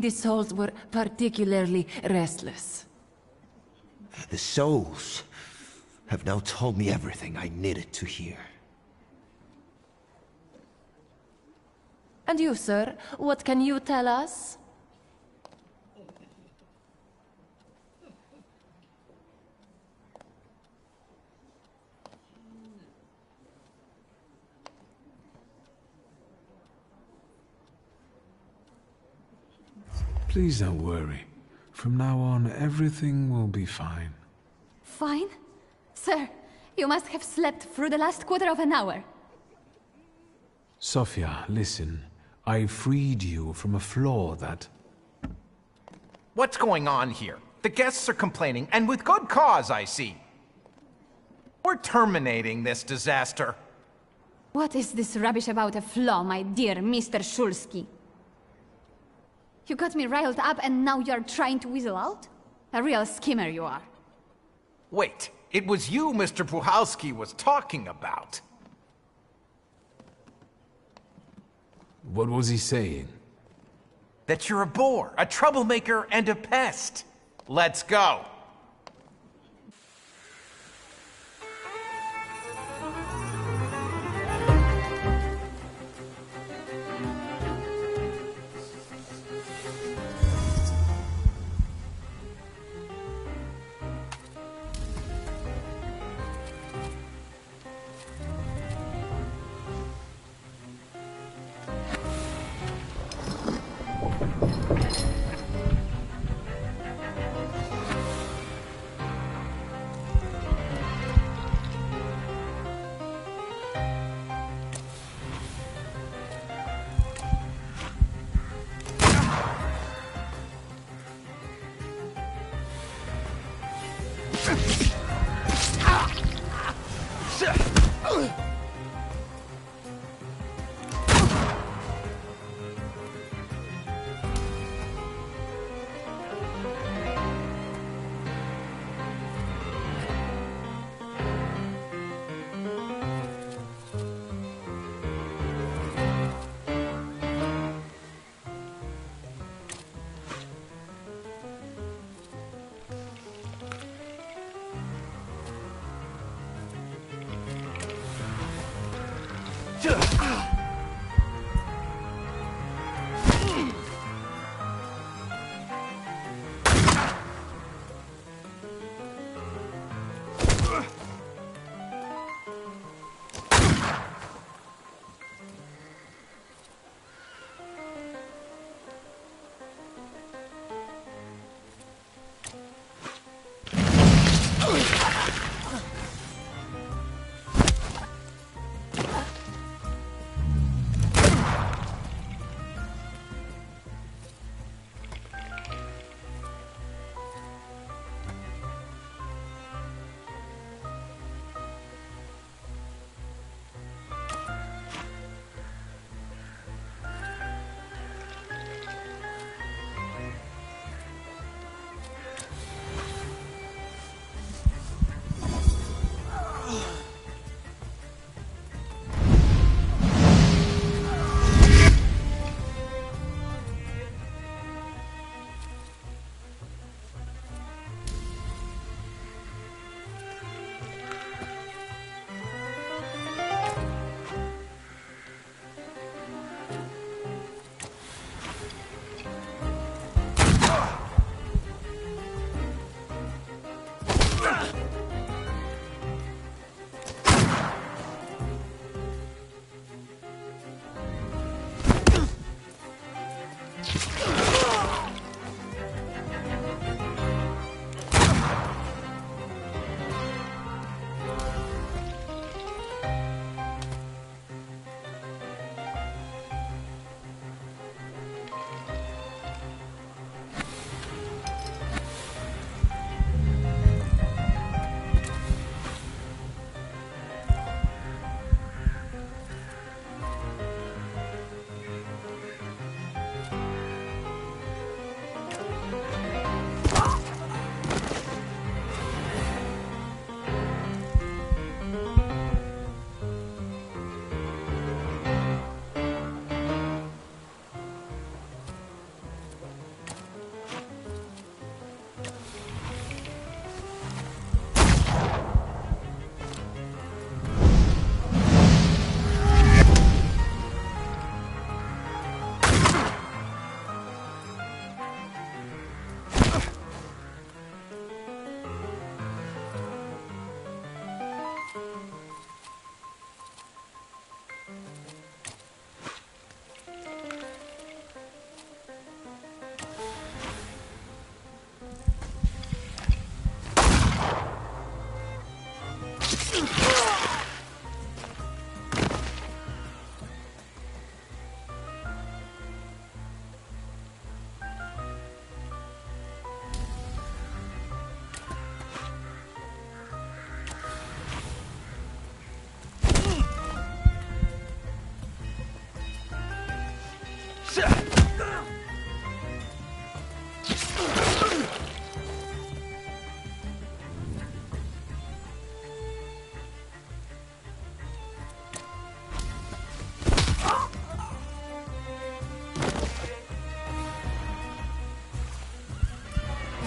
The souls were particularly restless. The souls have now told me everything I needed to hear. And you, sir, what can you tell us? Please don't worry. From now on, everything will be fine. Fine? Sir, you must have slept through the last quarter of an hour. Sophia, listen. I freed you from a flaw that... What's going on here? The guests are complaining, and with good cause, I see. We're terminating this disaster. What is this rubbish about a flaw, my dear Mr. Shulsky? You got me riled up and now you're trying to weasel out? A real schemer you are. Wait, it was you Mr. Puhalski was talking about. What was he saying? That you're a bore, a troublemaker, and a pest. Let's go.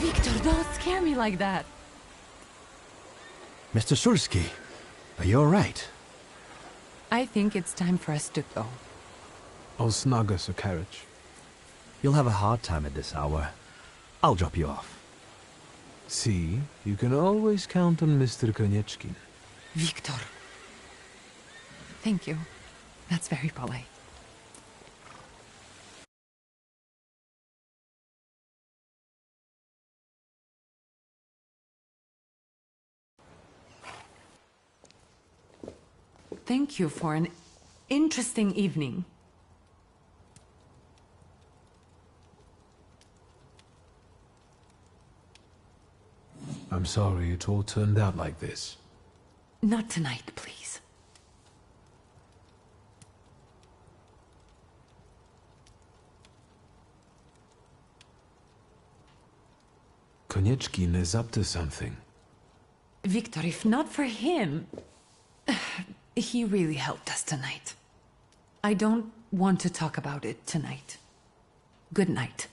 Victor, don't scare me like that. Mr. Szulski, are you alright? I think it's time for us to go. I'll snug us a carriage. You'll have a hard time at this hour. I'll drop you off. See, you can always count on Mr. Konieczkin. Victor. Thank you. That's very polite. Thank you for an interesting evening. I'm sorry it all turned out like this. Not tonight, please. Konieczkin is up to something. Victor, if not for him... He really helped us tonight. I don't want to talk about it tonight. Good night.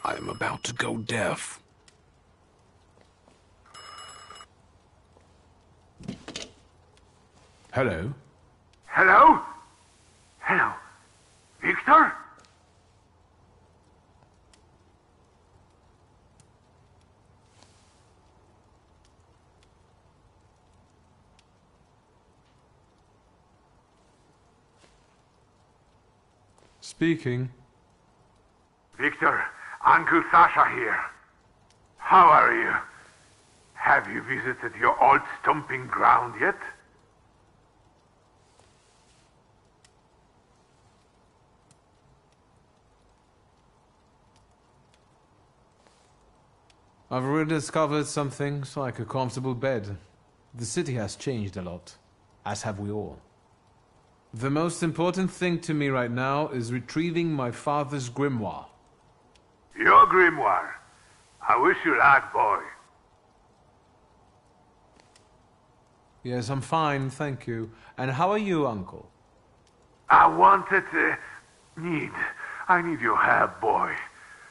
I am about to go deaf. Hello? Hello? Hello? Victor? Speaking. Victor, Uncle Sasha here. How are you? Have you visited your old stomping ground yet? I've rediscovered some things like a comfortable bed. The city has changed a lot, as have we all. The most important thing to me right now is retrieving my father's grimoire. Your grimoire. I wish you luck, boy. Yes, I'm fine, thank you. And how are you, Uncle? I need your help, boy.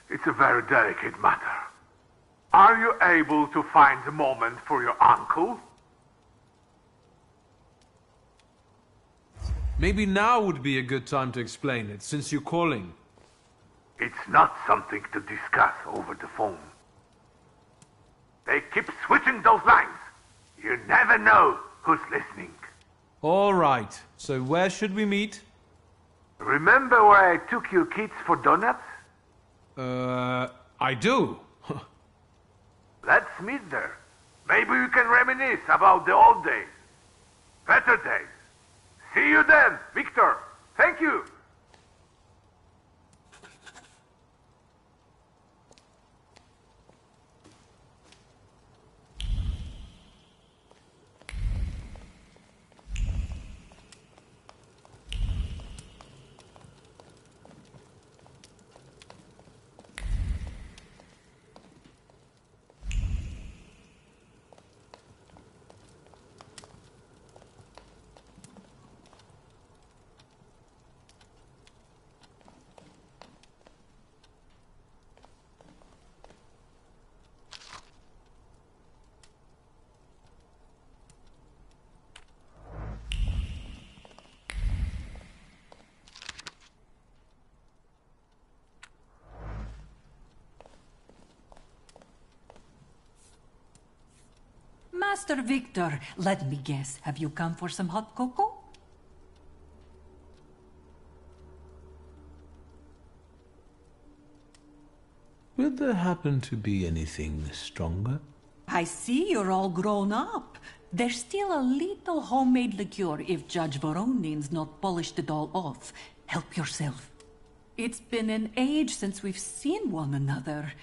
It's a very delicate matter. Are you able to find a moment for your uncle? Maybe now would be a good time to explain it, since you're calling. It's not something to discuss over the phone. They keep switching those lines. You never know who's listening. All right, so where should we meet? Remember where I took your kids for donuts? I do. Let's meet there. Maybe we can reminisce about the old days. Better days. See you then, Victor. Thank you. Master Victor, let me guess. Have you come for some hot cocoa? Will there happen to be anything stronger? I see you're all grown up. There's still a little homemade liqueur if Judge Voronin's not polished it all off. Help yourself. It's been an age since we've seen one another.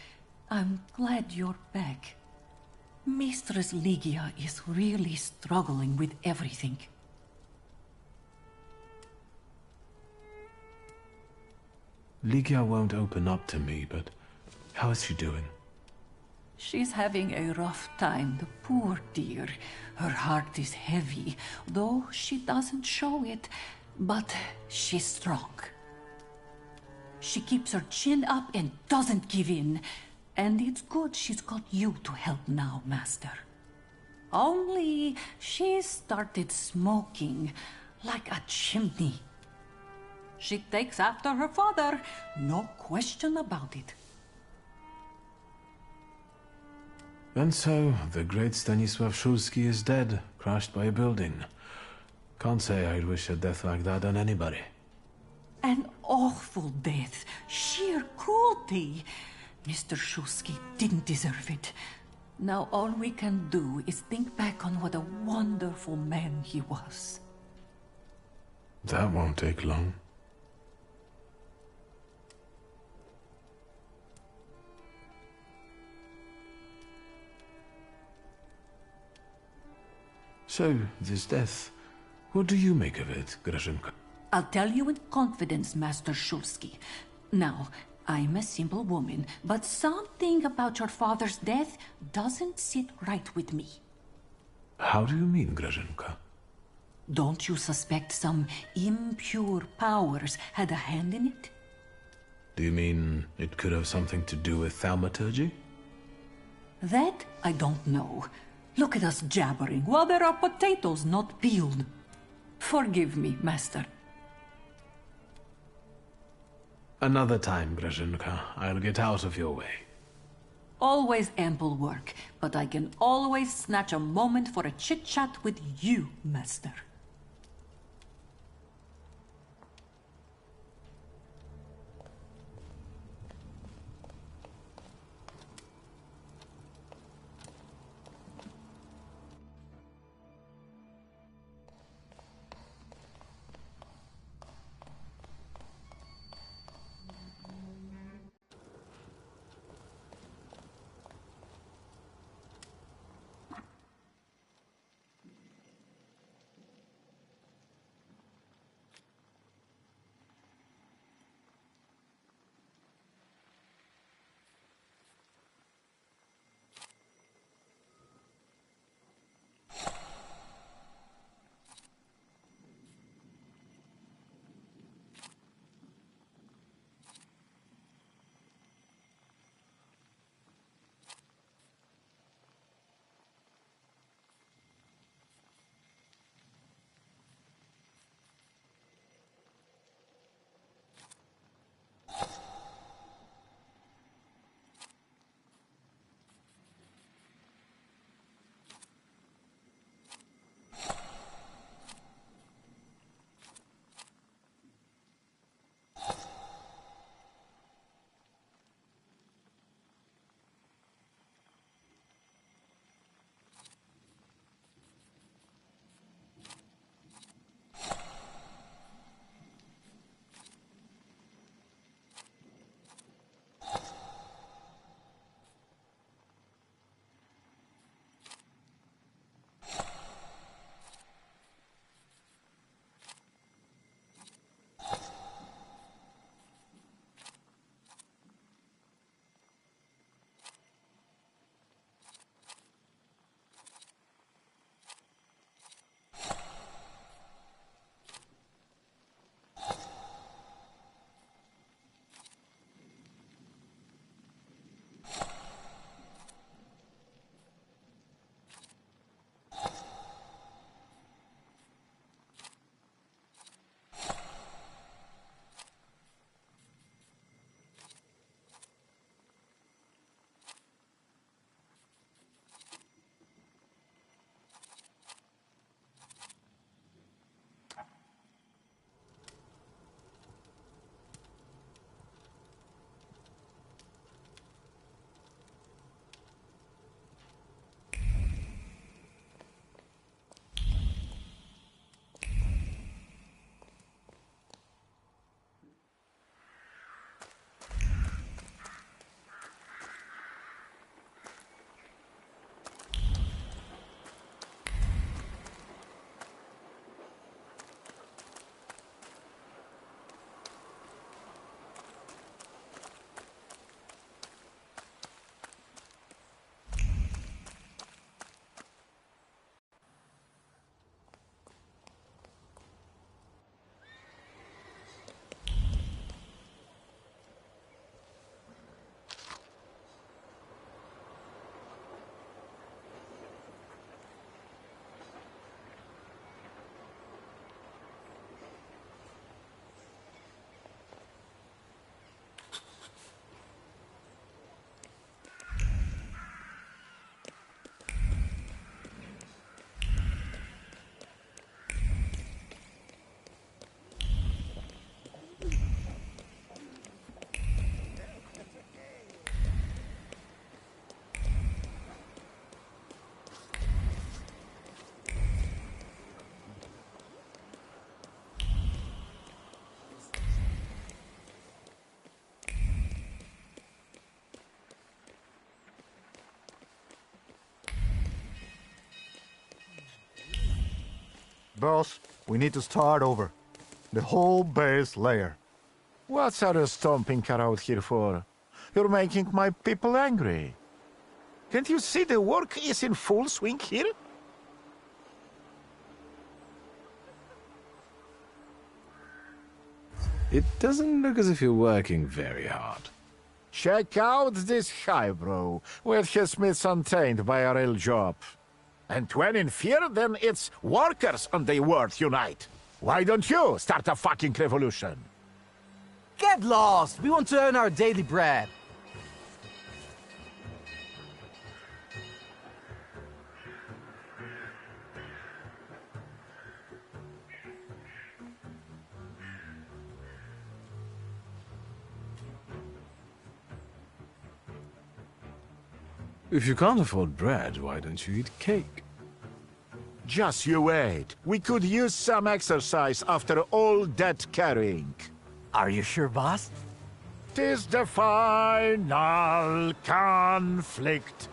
I'm glad you're back. Mistress Ligia is really struggling with everything. Ligia won't open up to me, but how is she doing? She's having a rough time, the poor dear. Her heart is heavy, though she doesn't show it. But she's strong. She keeps her chin up and doesn't give in. And it's good she's got you to help now, Master. Only she started smoking like a chimney. She takes after her father, no question about it. And so, the great Stanisław Szulski is dead, crushed by a building. Can't say I'd wish a death like that on anybody. An awful death, sheer cruelty. Mr. Szulski didn't deserve it. Now all we can do is think back on what a wonderful man he was. That won't take long. So, this death, what do you make of it, Grażynka? I'll tell you in confidence, Master Szulski. Now, I'm a simple woman, but something about your father's death doesn't sit right with me. How do you mean, Grażynka? Don't you suspect some impure powers had a hand in it? Do you mean it could have something to do with Thaumaturge? That I don't know. Look at us jabbering while there are potatoes not peeled. Forgive me, Master. Another time, Grażynka. I'll get out of your way. Always ample work, but I can always snatch a moment for a chit-chat with you, Master. Boss, we need to start over. The whole base layer. What are you stomping around here for? You're making my people angry. Can't you see the work is in full swing here? It doesn't look as if you're working very hard. Check out this highbrow with his mitts untainted by a real job. And when in fear, then it's workers and the world unite. Why don't you start a fucking revolution? Get lost! We want to earn our daily bread. If you can't afford bread, why don't you eat cake? Just you wait. We could use some exercise after all that carrying. Are you sure, boss? 'Tis the final conflict.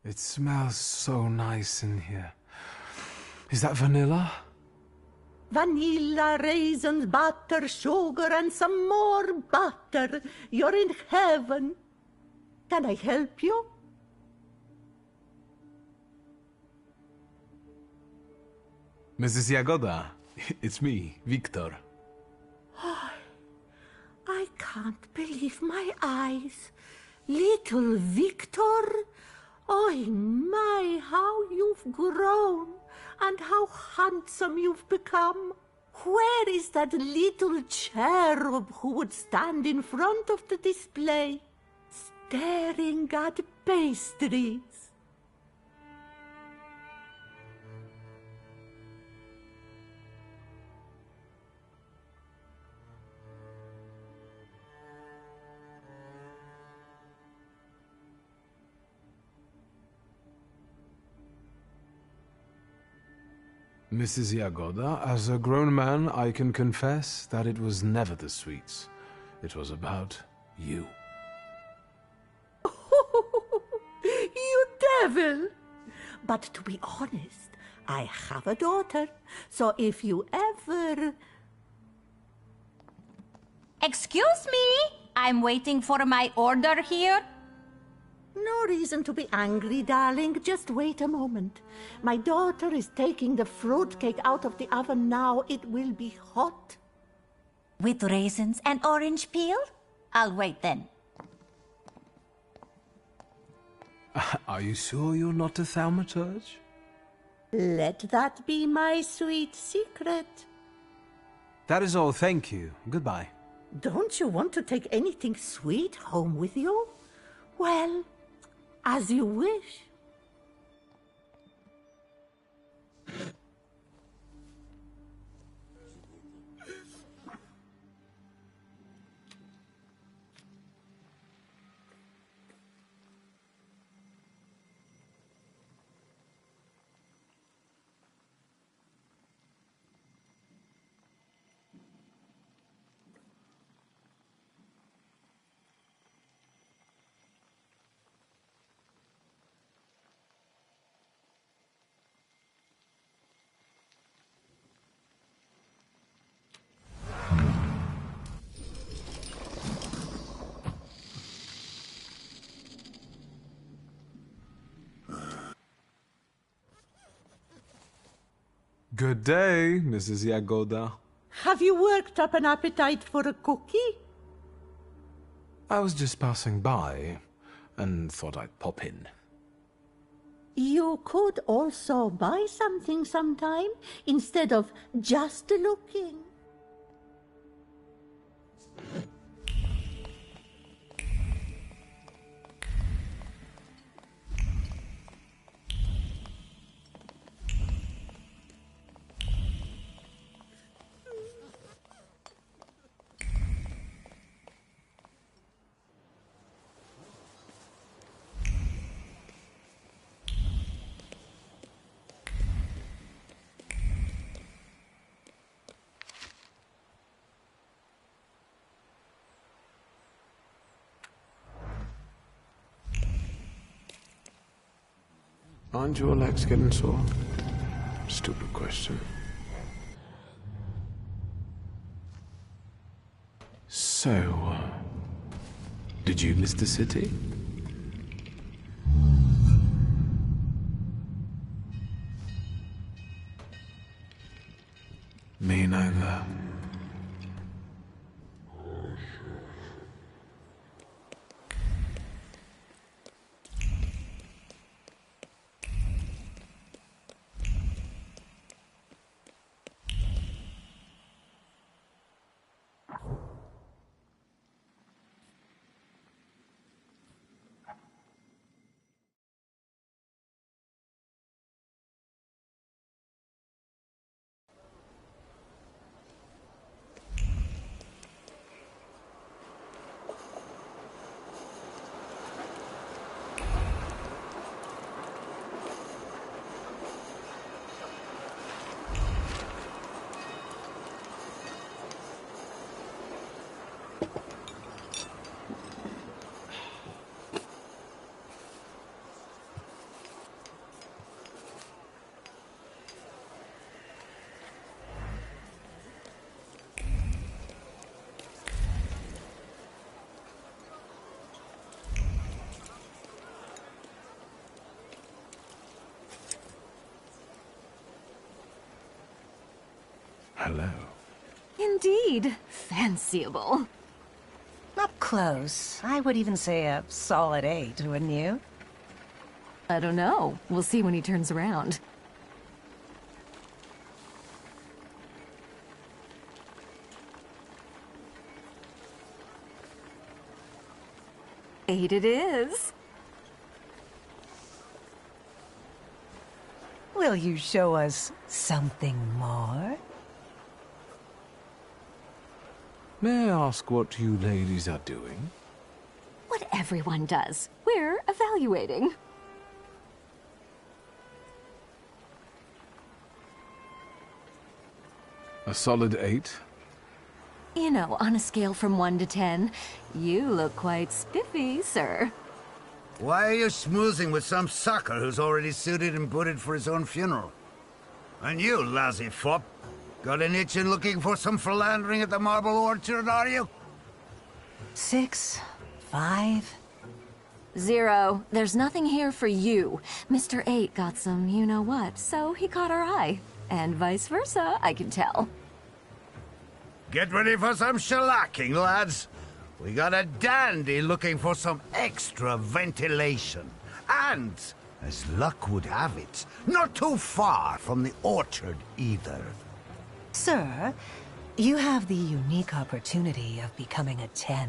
It smells so nice in here. Is that vanilla? Vanilla, raisins, butter, sugar, and some more butter. You're in heaven. Can I help you? Mrs. Jagoda, it's me, Victor. I can't believe my eyes. Little Victor? Oh my, how you've grown, and how handsome you've become. Where is that little cherub who would stand in front of the display, staring at pastries? Mrs. Jagoda, as a grown man, I can confess that it was never the sweets. It was about you. You devil! But to be honest, I have a daughter, so if you ever... Excuse me? I'm waiting for my order here. No reason to be angry, darling. Just wait a moment. My daughter is taking the fruitcake out of the oven now. It will be hot. With raisins and orange peel? I'll wait then. Are you sure you're not a thaumaturge? Let that be my sweet secret. That is all, thank you. Goodbye. Don't you want to take anything sweet home with you? Well, as you wish. Good day, Mrs. Jagoda. Have you worked up an appetite for a cookie? I was just passing by and thought I'd pop in. You could also buy something sometime instead of just looking. Aren't your legs getting sore? Stupid question. So, did you miss the city? Me neither. Hello. Indeed. Fanciable. Up close, I would even say a solid 8, wouldn't you? I don't know. We'll see when he turns around. Eight it is. Will you show us something more? May I ask what you ladies are doing? What everyone does. We're evaluating. A solid 8? You know, on a scale from 1 to 10, you look quite spiffy, sir. Why are you schmoozing with some sucker who's already suited and booted for his own funeral? And you, lousy fop, got an itch in looking for some philandering at the Marble Orchard, are you? 6, 5... 0. There's nothing here for you. Mr. 8 got some you-know-what, so he caught our eye. And vice versa, I can tell. Get ready for some shellacking, lads. We got a dandy looking for some extra ventilation. And, as luck would have it, not too far from the orchard either. Sir, you have the unique opportunity of becoming a 10.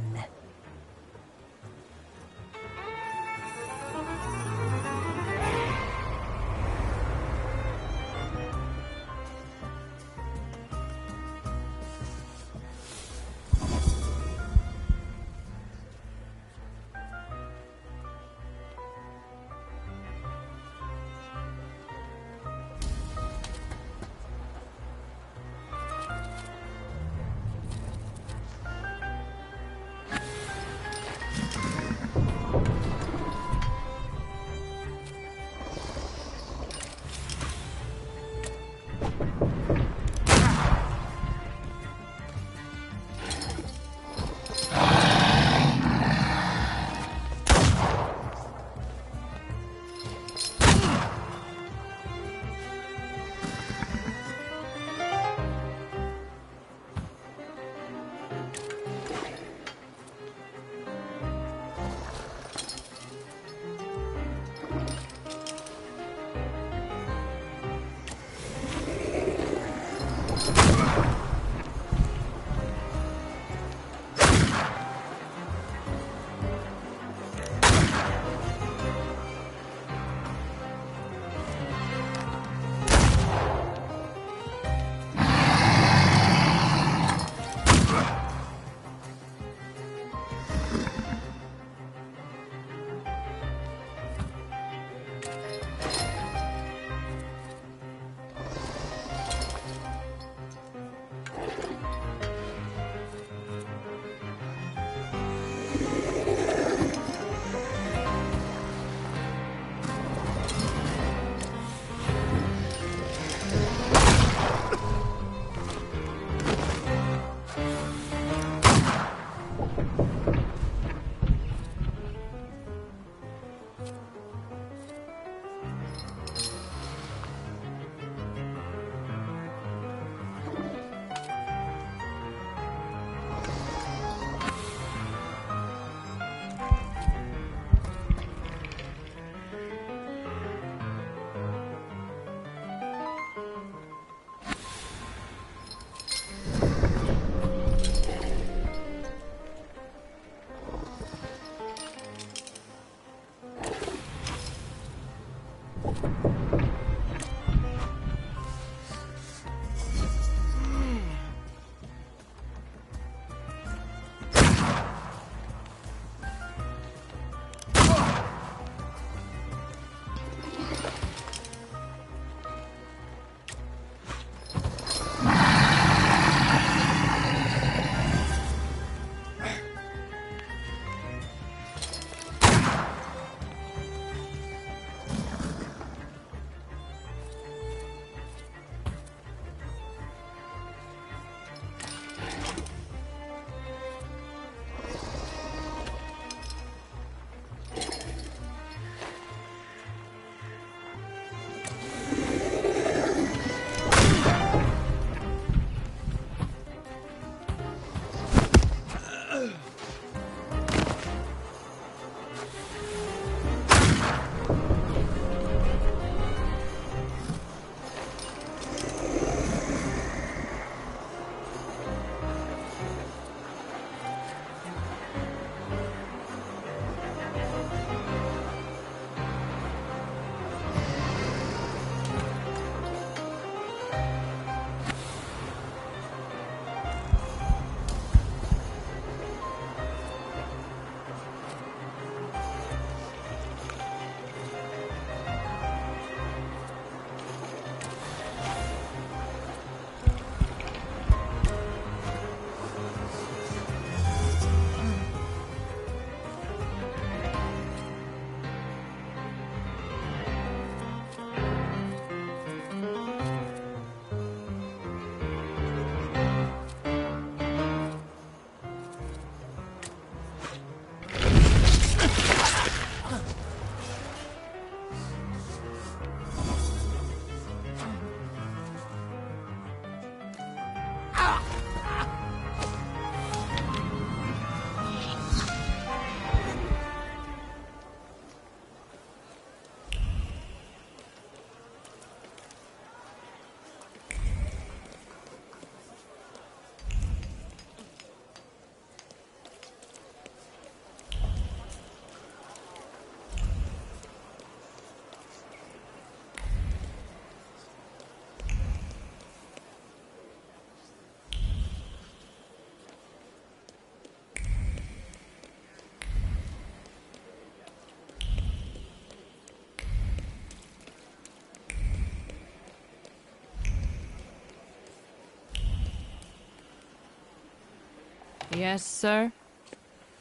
Yes, sir?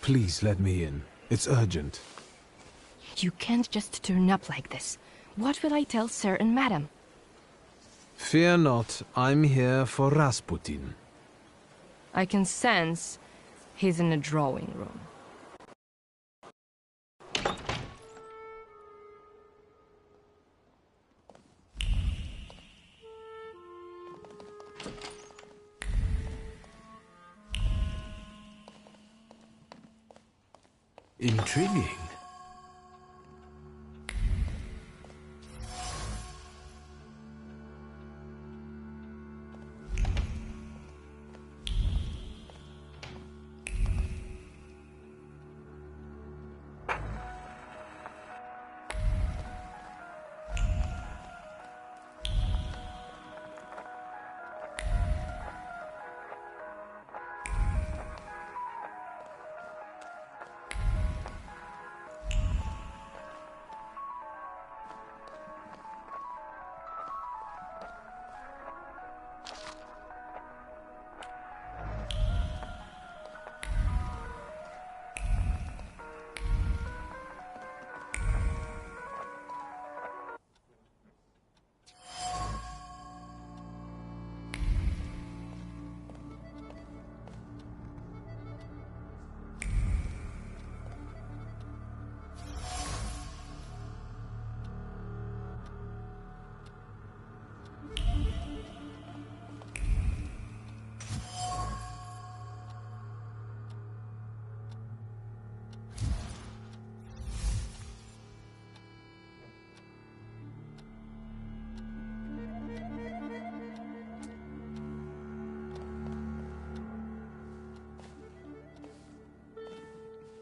Please let me in. It's urgent. You can't just turn up like this. What will I tell sir and madam? Fear not, I'm here for Rasputin. I can sense he's in the drawing room. Intriguing.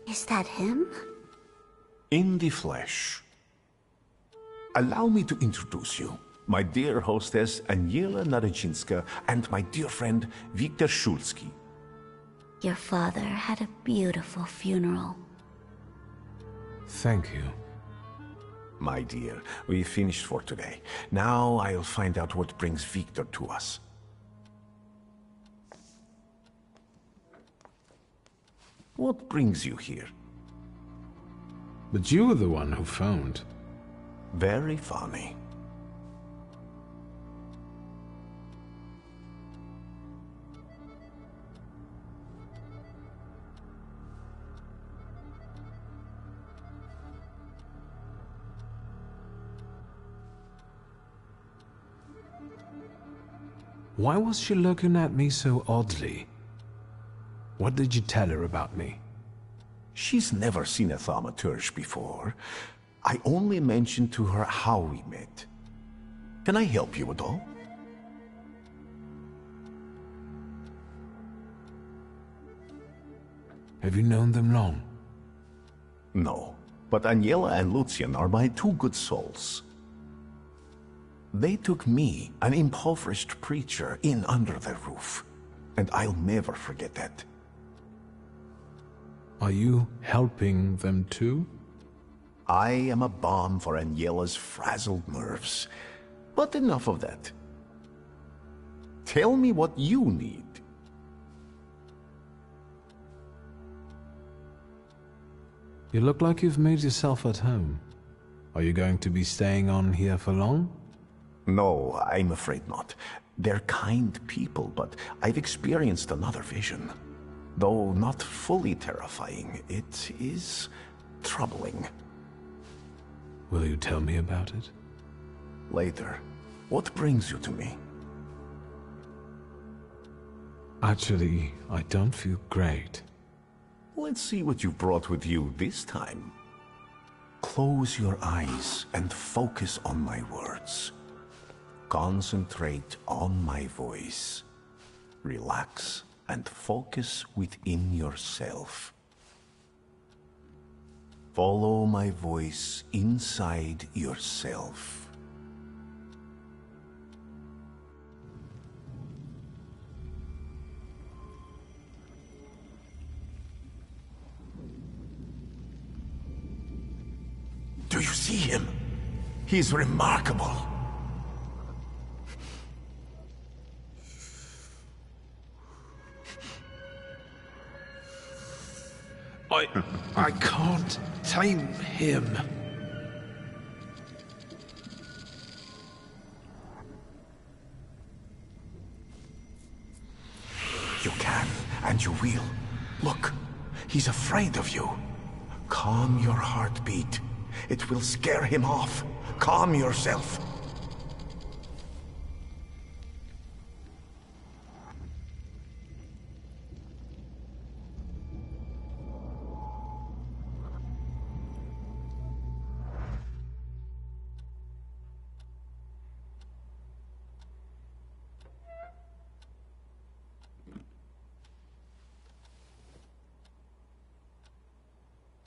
Is that him? In the flesh. Allow me to introduce you. My dear hostess, Aniela Naradzinska, and my dear friend, Viktor Szulski. Your father had a beautiful funeral. Thank you. My dear, we finished for today. Now I'll find out what brings Viktor to us. What brings you here? But you were the one who phoned. Very funny. Why was she looking at me so oddly? What did you tell her about me? She's never seen a Thaumaturge before. I only mentioned to her how we met. Can I help you at all? Have you known them long? No, but Aniela and Lucian are my two good souls. They took me, an impoverished preacher, in under their roof, and I'll never forget that. Are you helping them too? I am a balm for Aniela's frazzled nerves. But enough of that. Tell me what you need. You look like you've made yourself at home. Are you going to be staying on here for long? No, I'm afraid not. They're kind people, but I've experienced another vision. Though not fully terrifying, it is troubling. Will you tell me about it? Later. What brings you to me? Actually, I don't feel great. Let's see what you've brought with you this time. Close your eyes and focus on my words. Concentrate on my voice. Relax and focus within yourself. Follow my voice inside yourself. Do you see him? He's remarkable. I can't tame him. You can, and you will. Look, he's afraid of you. Calm your heartbeat. It will scare him off. Calm yourself.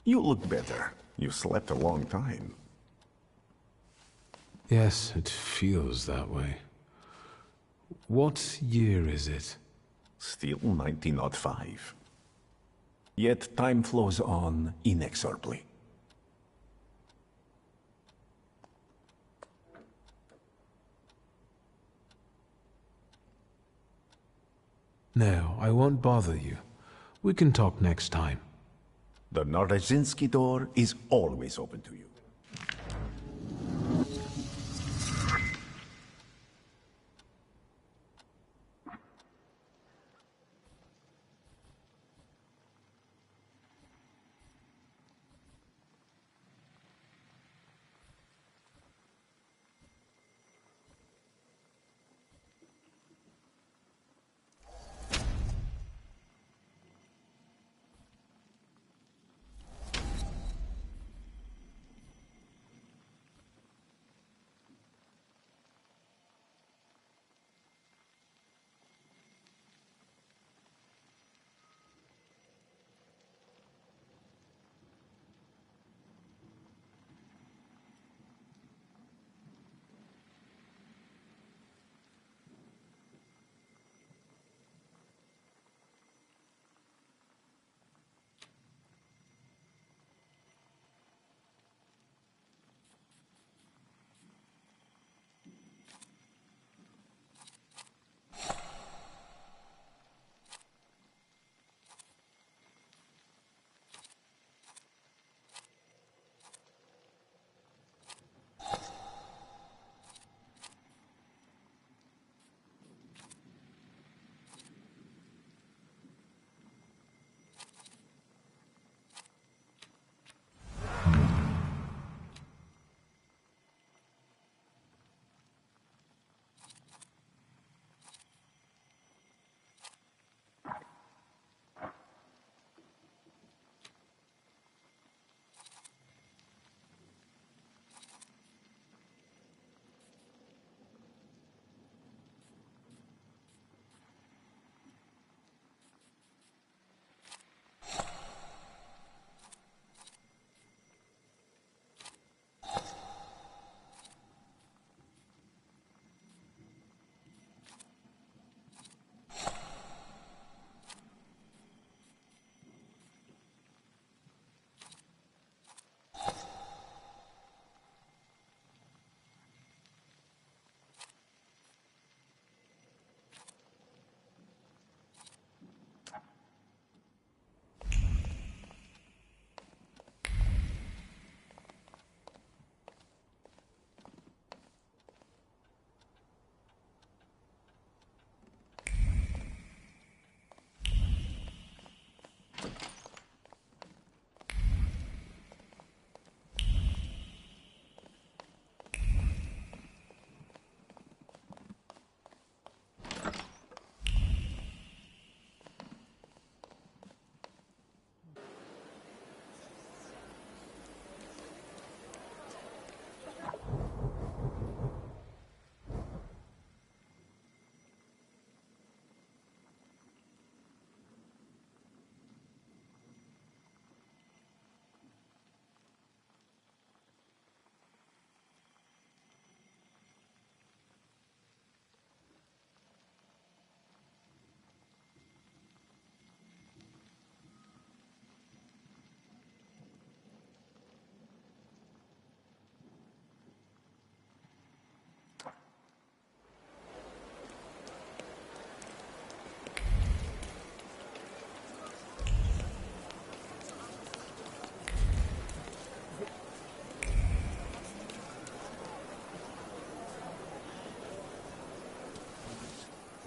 You look better. You slept a long time. Yes, it feels that way. What year is it? Still 1905. Yet time flows on inexorably. No, I won't bother you. We can talk next time. The Narodzinski door is always open to you.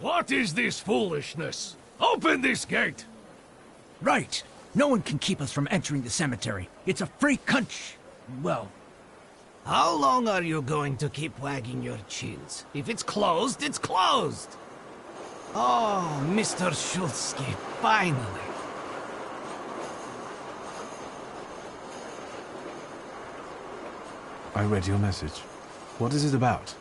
What is this foolishness? Open this gate! Right. No one can keep us from entering the cemetery. It's a free country. Well, How long are you going to keep wagging your chins? If it's closed, it's closed! Oh, Mr. Shulsky, finally. I read your message. What is it about?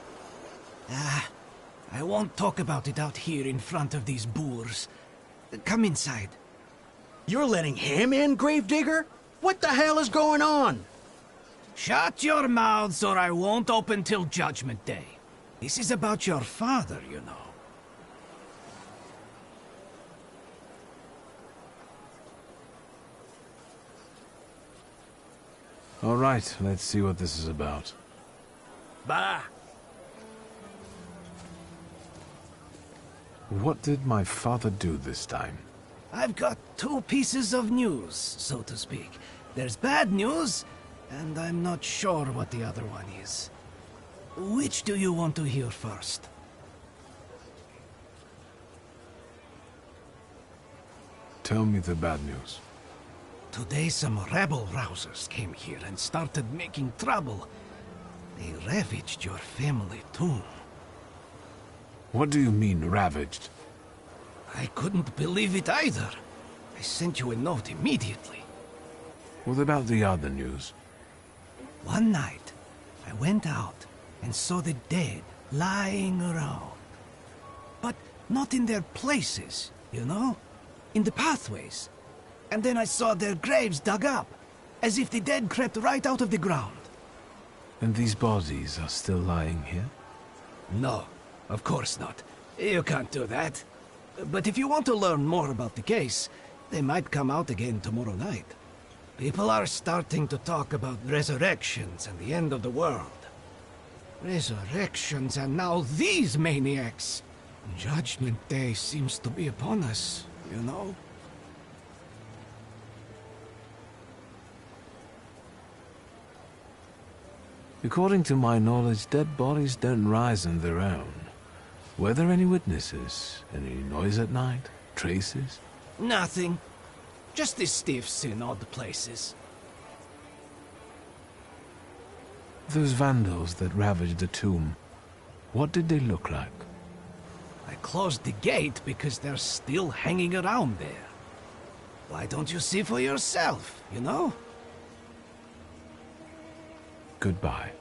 I won't talk about it out here in front of these boors. Come inside. you're letting him in, Gravedigger? What the hell is going on? Shut your mouths or I won't open till Judgment Day. This is about your father, you know. All right, let's see what this is about. Bah! What did my father do this time? I've got two pieces of news, so to speak. There's bad news, and I'm not sure what the other one is. Which do you want to hear first? Tell me the bad news. Today some rebel-rousers came here and started making trouble. They ravaged your family tomb. What do you mean, ravaged? I couldn't believe it either. I sent you a note immediately. What about the other news? One night, I went out and saw the dead lying around. But not in their places, you know? In the pathways. And then I saw their graves dug up, as if the dead crept right out of the ground. And these bodies are still lying here? No, of course not. You can't do that. But if you want to learn more about the case, they might come out again tomorrow night. People are starting to talk about resurrections and the end of the world. Resurrections and now these maniacs. Judgment Day seems to be upon us, you know? According to my knowledge, dead bodies don't rise on their own. Were there any witnesses? Any noise at night? Traces? Nothing. Just the stiffs in odd places. Those vandals that ravaged the tomb, what did they look like? I closed the gate because they're still hanging around there. Why don't you see for yourself, you know? Goodbye.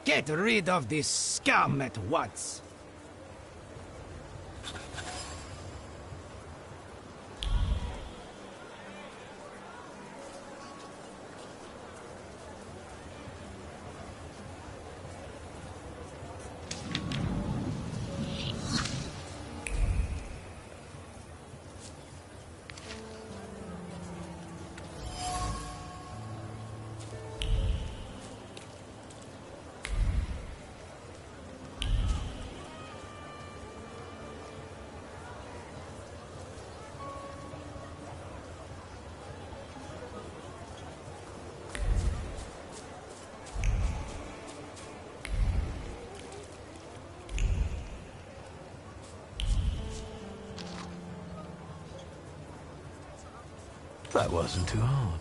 Get rid of this scum at once. That wasn't too hard.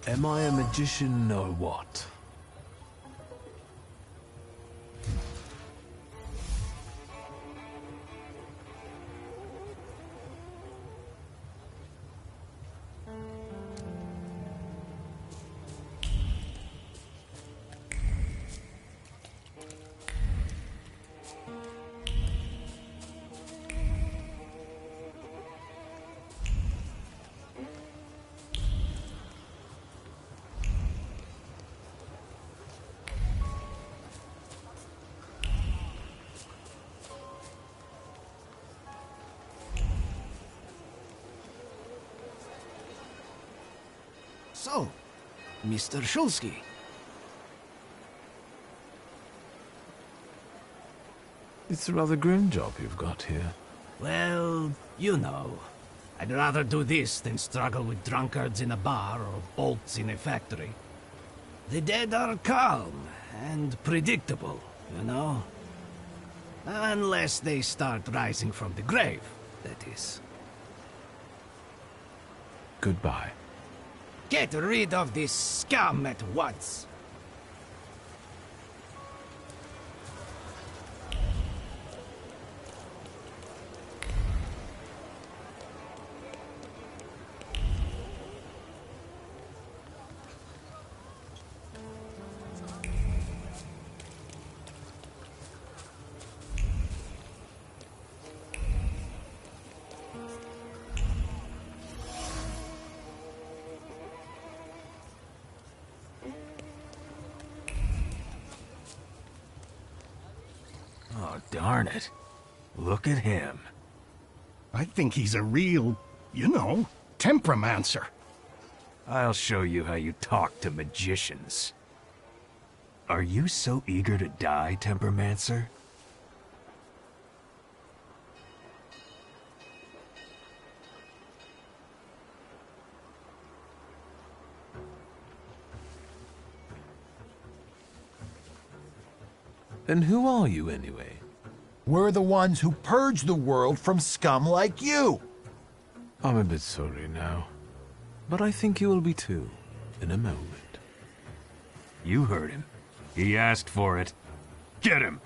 Am I a magician or what? So, Mr. Shulsky. It's a rather grim job you've got here. Well, you know. I'd rather do this than struggle with drunkards in a bar or bolts in a factory. The dead are calm and predictable, you know? Unless they start rising from the grave, that is. Goodbye. Get rid of this scum at once. Oh, darn it. Look at him. I think he's a real, you know, temperamencer. I'll show you how you talk to magicians. Are you so eager to die, Tempermancer? And who are you, anyway? We're the ones who purge the world from scum like you. I'm a bit sorry now. But I think you will be too, in a moment. You heard him. He asked for it. Get him!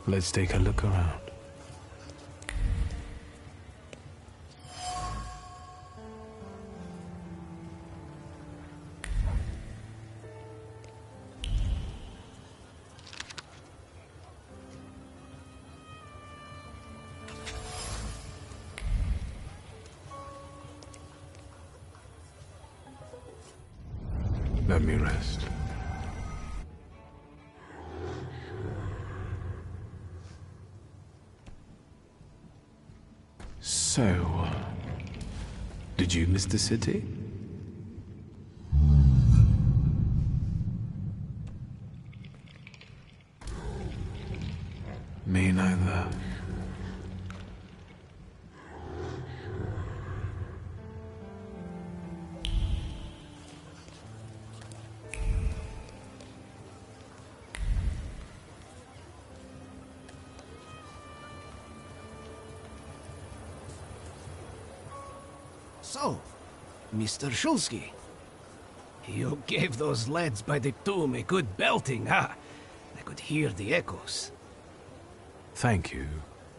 Let's take a look around. Let me rest. So, did you miss the city? Me neither. So, Mr. Shulsky, you gave those lads by the tomb a good belting, huh? I could hear the echoes. Thank you,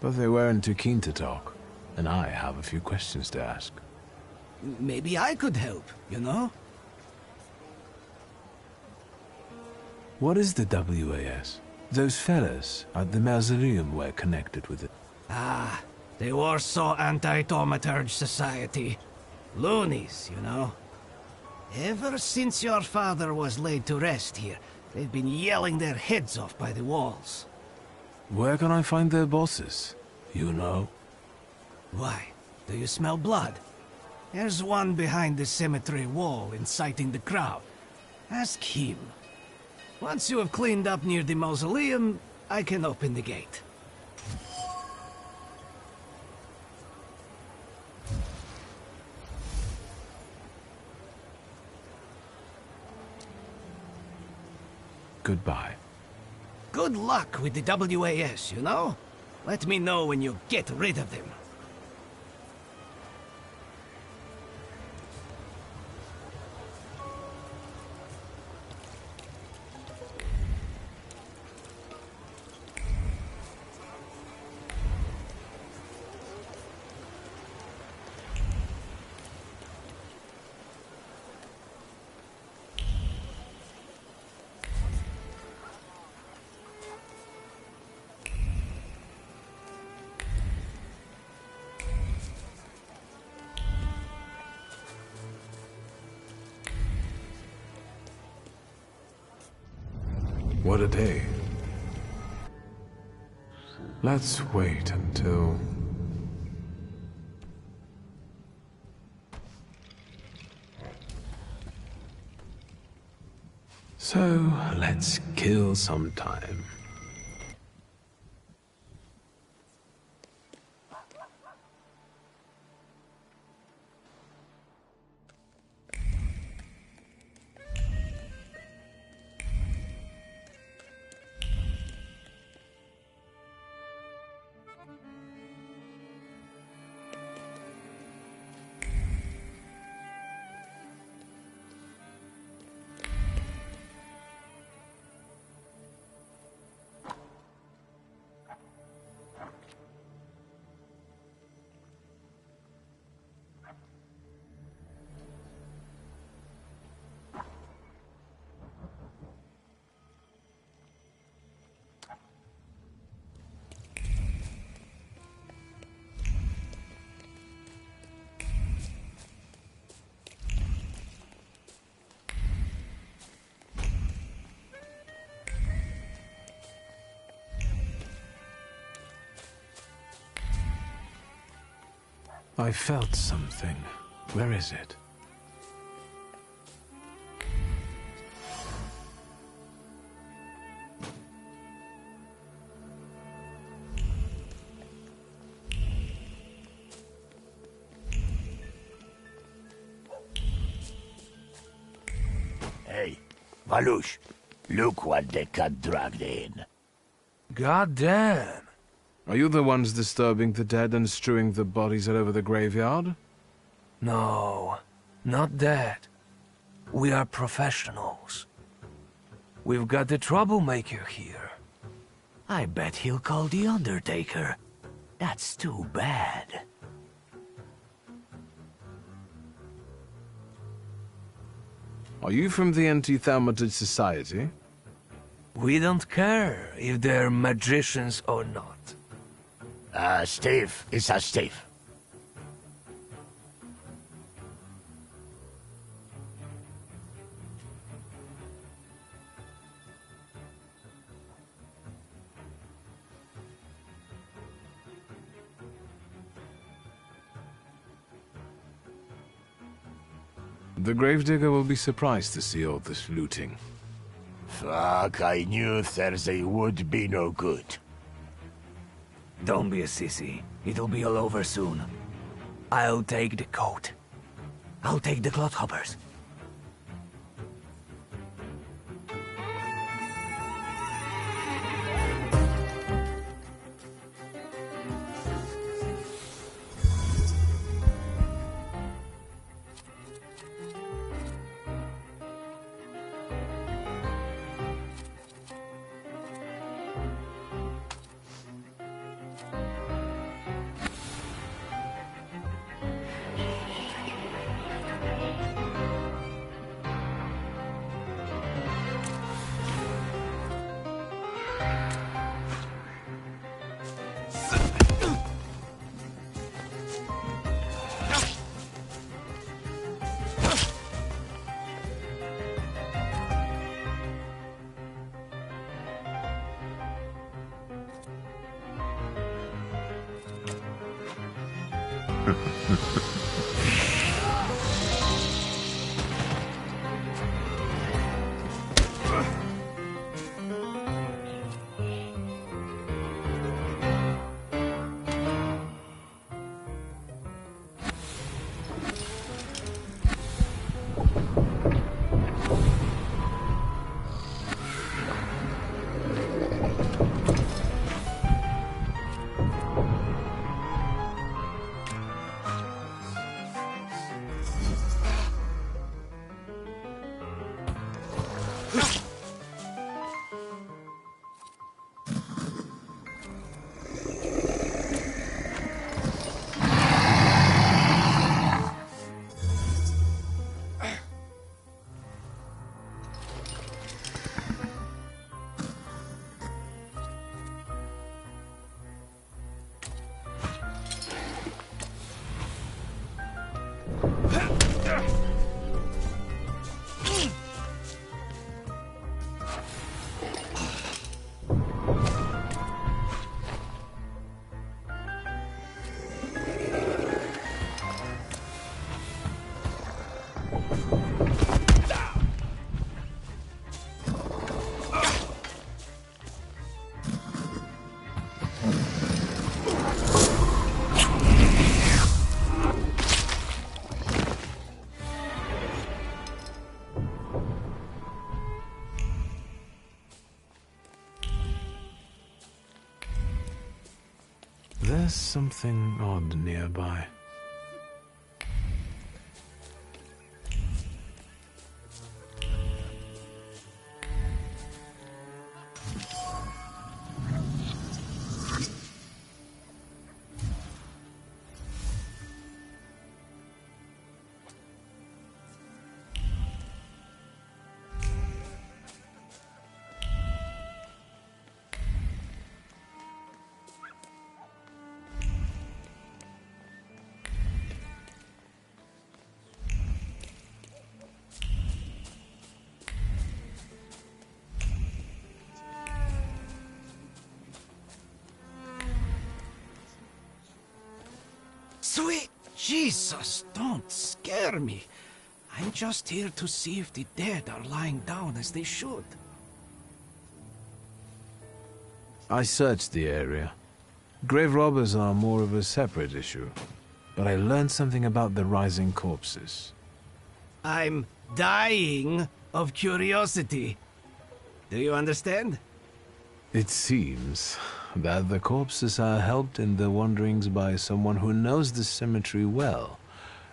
but they weren't too keen to talk, and I have a few questions to ask. Maybe I could help, you know? What is the WAS? Those fellas at the mausoleum were connected with it. Ah, the Warsaw Anti-Thaumaturge Society. Loonies, you know. Ever since your father was laid to rest here, they've been yelling their heads off by the walls. Where can I find their bosses? You know? Why? Do you smell blood? There's one behind the cemetery wall inciting the crowd. Ask him. Once you have cleaned up near the mausoleum, I can open the gate. Goodbye. Good luck with the WAS, you know? Let me know when you get rid of them. What a day. Let's wait until... So, let's kill some time. I felt something. Where is it? Hey, Valush, look what they got dragged in. God damn! Are you the ones disturbing the dead and strewing the bodies all over the graveyard? No, not that. We are professionals. We've got the troublemaker here. I bet he'll call the Undertaker. That's too bad. Are you from the Anti-Thaumaturge Society? We don't care if they're magicians or not. Steve. It's Steve. The gravedigger will be surprised to see all this looting. Fuck, I knew Thursday would be no good. Don't be a sissy. It'll be all over soon. I'll take the coat. I'll take the clodhoppers. There's something odd nearby. Sweet Jesus, don't scare me. I'm just here to see if the dead are lying down as they should. I searched the area. Grave robbers are more of a separate issue, but I learned something about the rising corpses. I'm dying of curiosity. Do you understand? It seems that the corpses are helped in their wanderings by someone who knows the cemetery well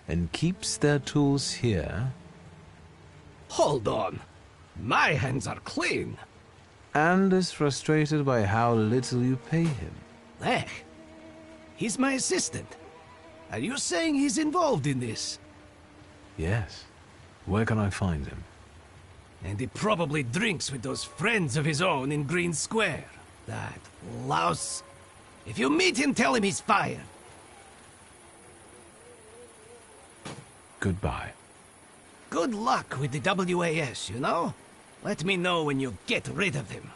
and keeps their tools here. Hold on. My hands are clean. And is frustrated by how little you pay him. Lech? He's my assistant. Are you saying he's involved in this? Yes. Where can I find him? And he probably drinks with those friends of his own in Green Square. That louse. If you meet him, tell him he's fired. Goodbye. Good luck with the WAS, you know? Let me know when you get rid of him.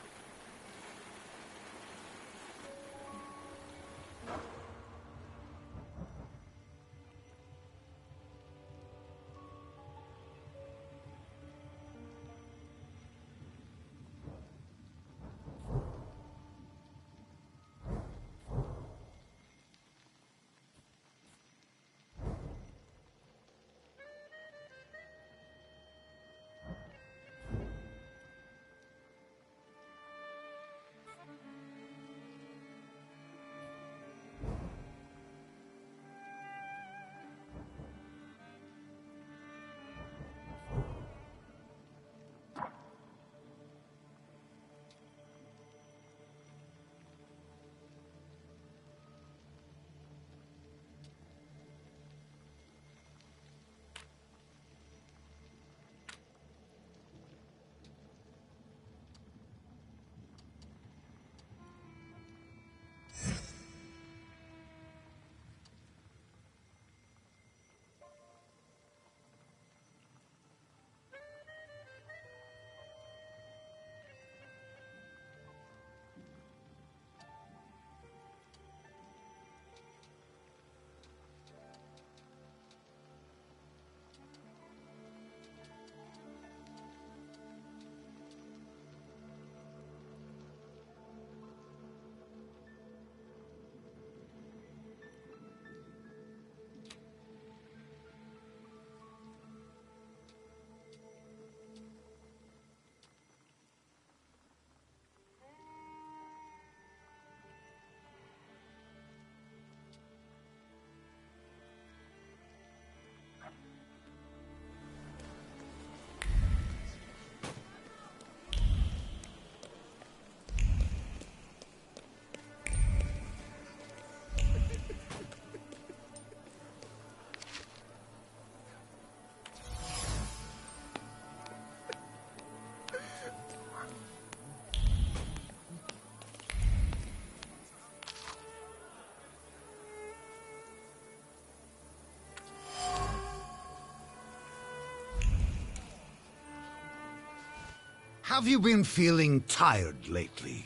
Have you been feeling tired lately?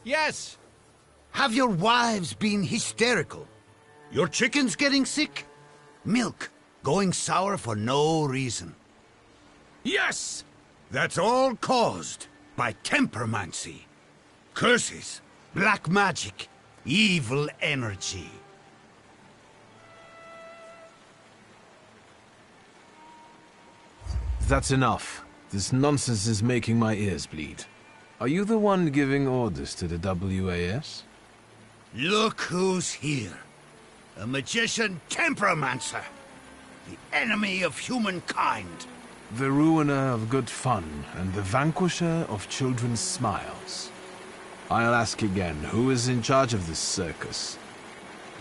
Yes. Have your wives been hysterical? Your chickens getting sick? Milk going sour for no reason? Yes! That's all caused by tempermancy. Curses, black magic, evil energy. That's enough. This nonsense is making my ears bleed. Are you the one giving orders to the WAS? Look who's here. A magician temperomancer. The enemy of humankind. The ruiner of good fun and the vanquisher of children's smiles. I'll ask again, who is in charge of this circus?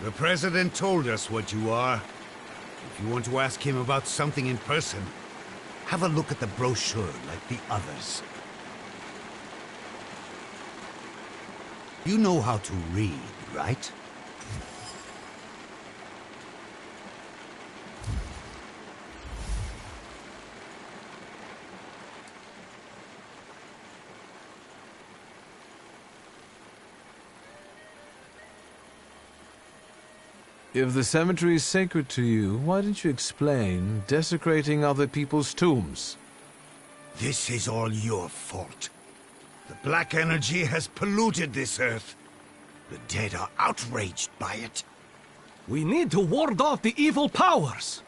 The President told us what you are. If you want to ask him about something in person, have a look at the brochure like the others. You know how to read, right? If the cemetery is sacred to you, why didn't you explain desecrating other people's tombs? This is all your fault. The black energy has polluted this earth. The dead are outraged by it. We need to ward off the evil powers!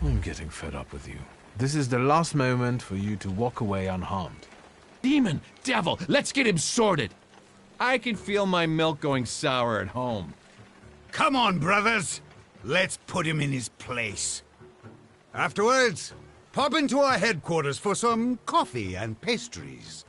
I'm getting fed up with you. This is the last moment for you to walk away unharmed. Demon! Devil! Let's get him sorted! I can feel my milk going sour at home. Come on, brothers! Let's put him in his place. Afterwards, pop into our headquarters for some coffee and pastries.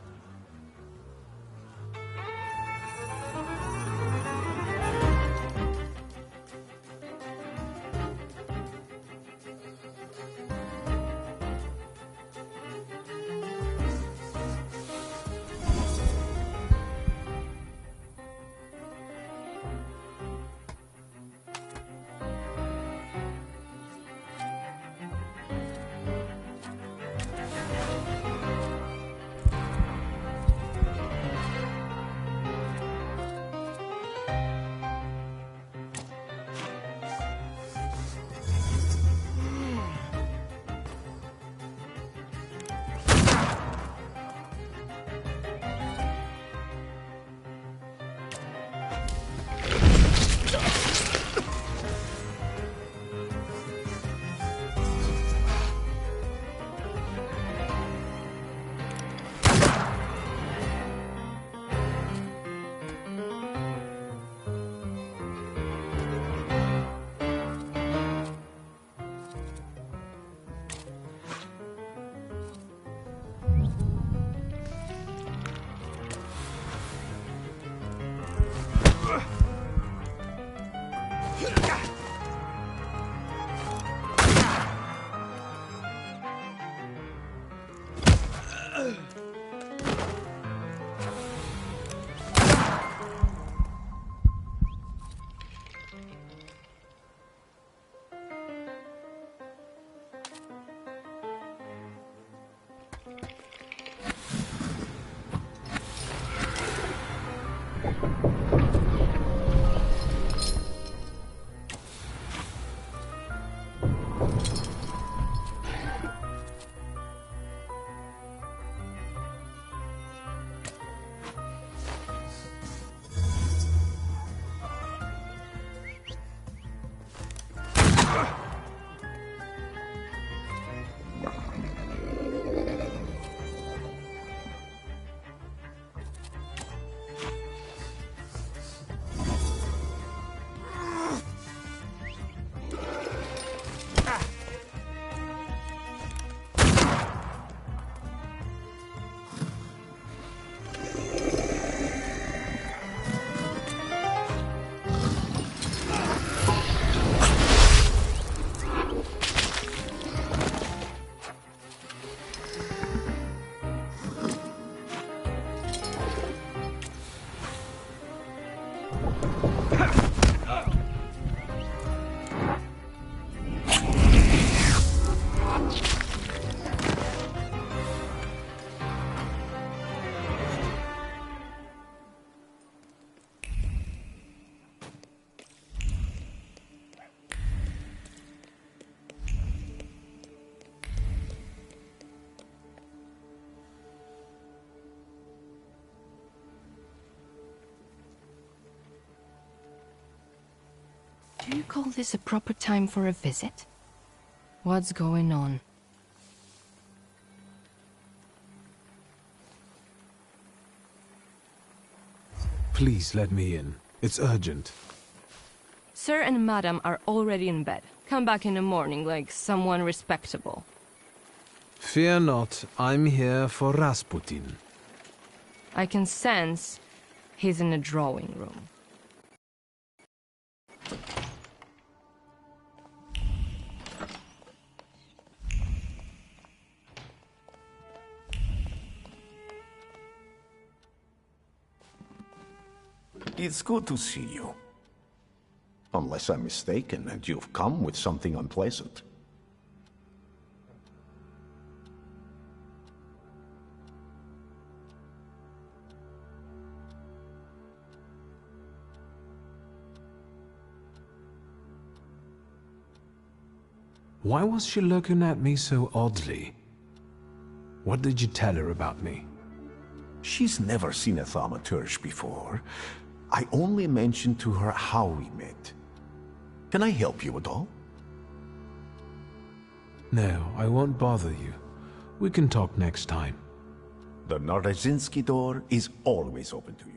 Do you call this a proper time for a visit? What's going on? Please let me in. It's urgent. Sir and Madam are already in bed. Come back in the morning like someone respectable. Fear not, I'm here for Rasputin. I can sense he's in the drawing room. It's good to see you. Unless I'm mistaken and you've come with something unpleasant. Why was she looking at me so oddly? What did you tell her about me? She's never seen a Thaumaturge before. I only mentioned to her how we met. Can I help you at all? No, I won't bother you. We can talk next time. The Narazinski door is always open to you.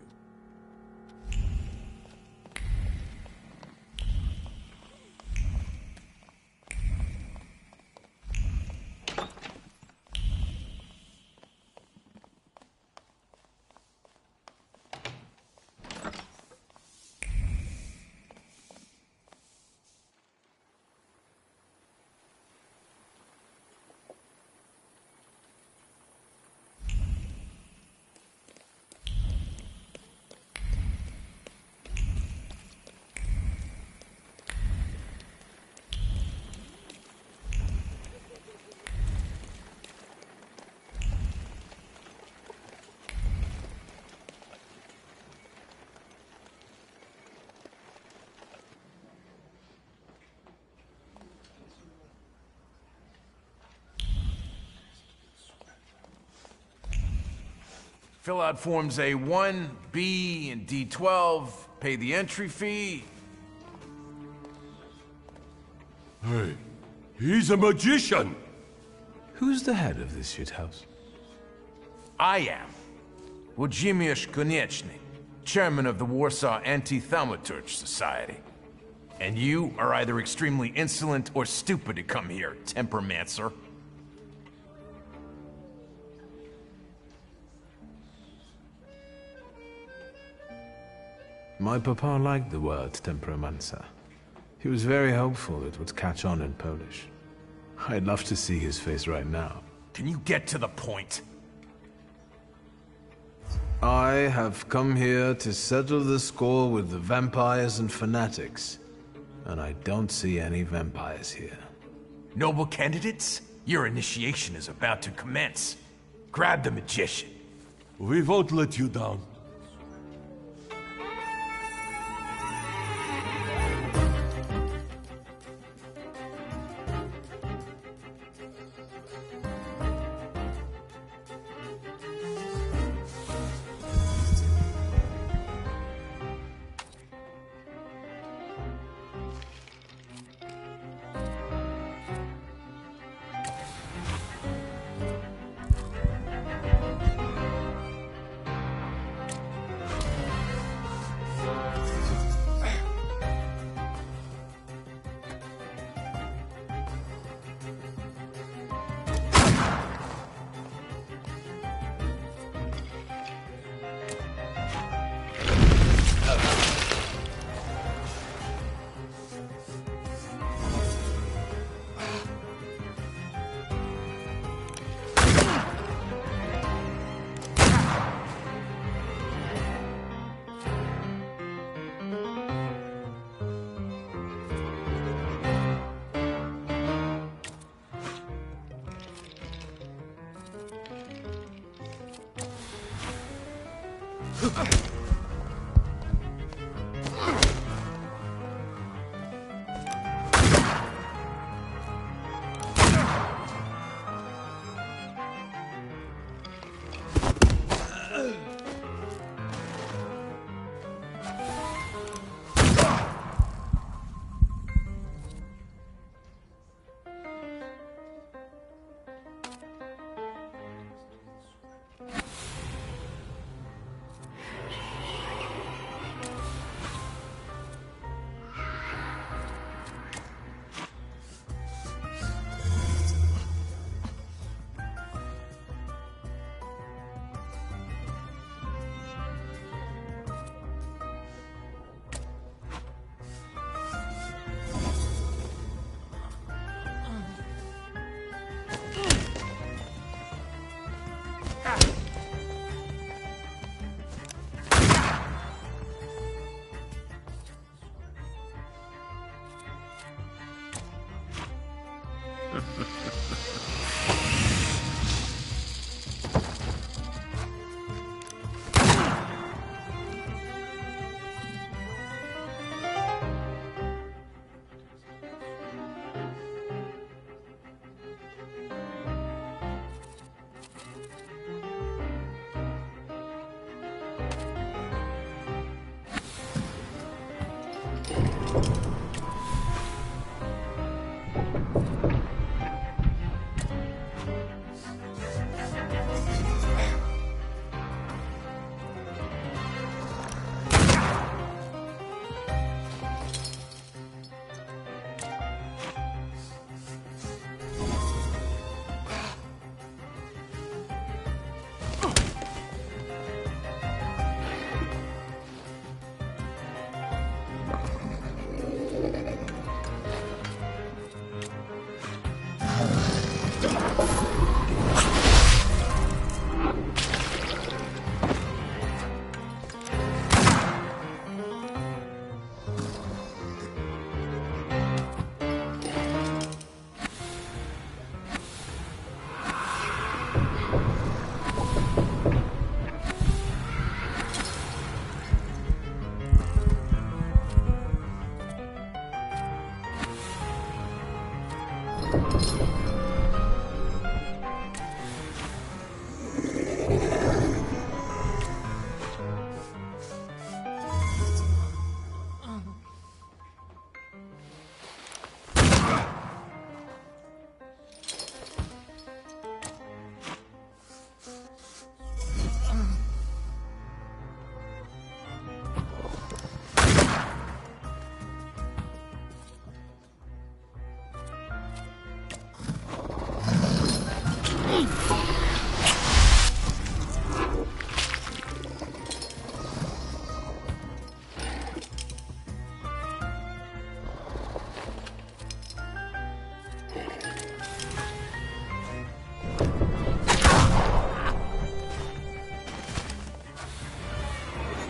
Fill out forms A1, B, and D12, pay the entry fee. Hey, he's a magician! Who's the head of this shithouse? I am. Włodzimierz Konieczny, chairman of the Warsaw Anti-Thaumaturge Society. And you are either extremely insolent or stupid to come here, tempermancer. My papa liked the word temperamencer. He was very hopeful it would catch on in Polish. I'd love to see his face right now. Can you get to the point? I have come here to settle the score with the vampires and fanatics. And I don't see any vampires here. Noble candidates, your initiation is about to commence. Grab the magician. We won't let you down.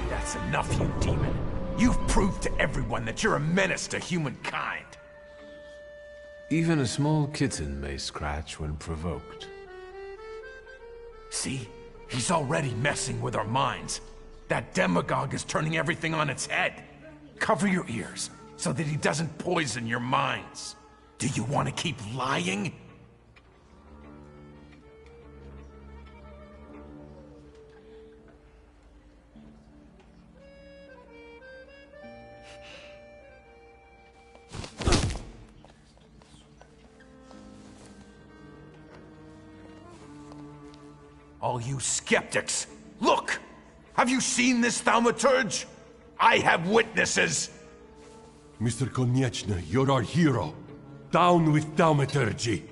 That's enough, you demon. You've proved to everyone that you're a menace to humankind. Even a small kitten may scratch when provoked. See? He's already messing with our minds. That demagogue is turning everything on its head. Cover your ears, so that he doesn't poison your minds. Do you want to keep lying? All you skeptics, look! Have you seen this Thaumaturge? I have witnesses! Mr. Konieczny, you're our hero. Down with Thaumaturge.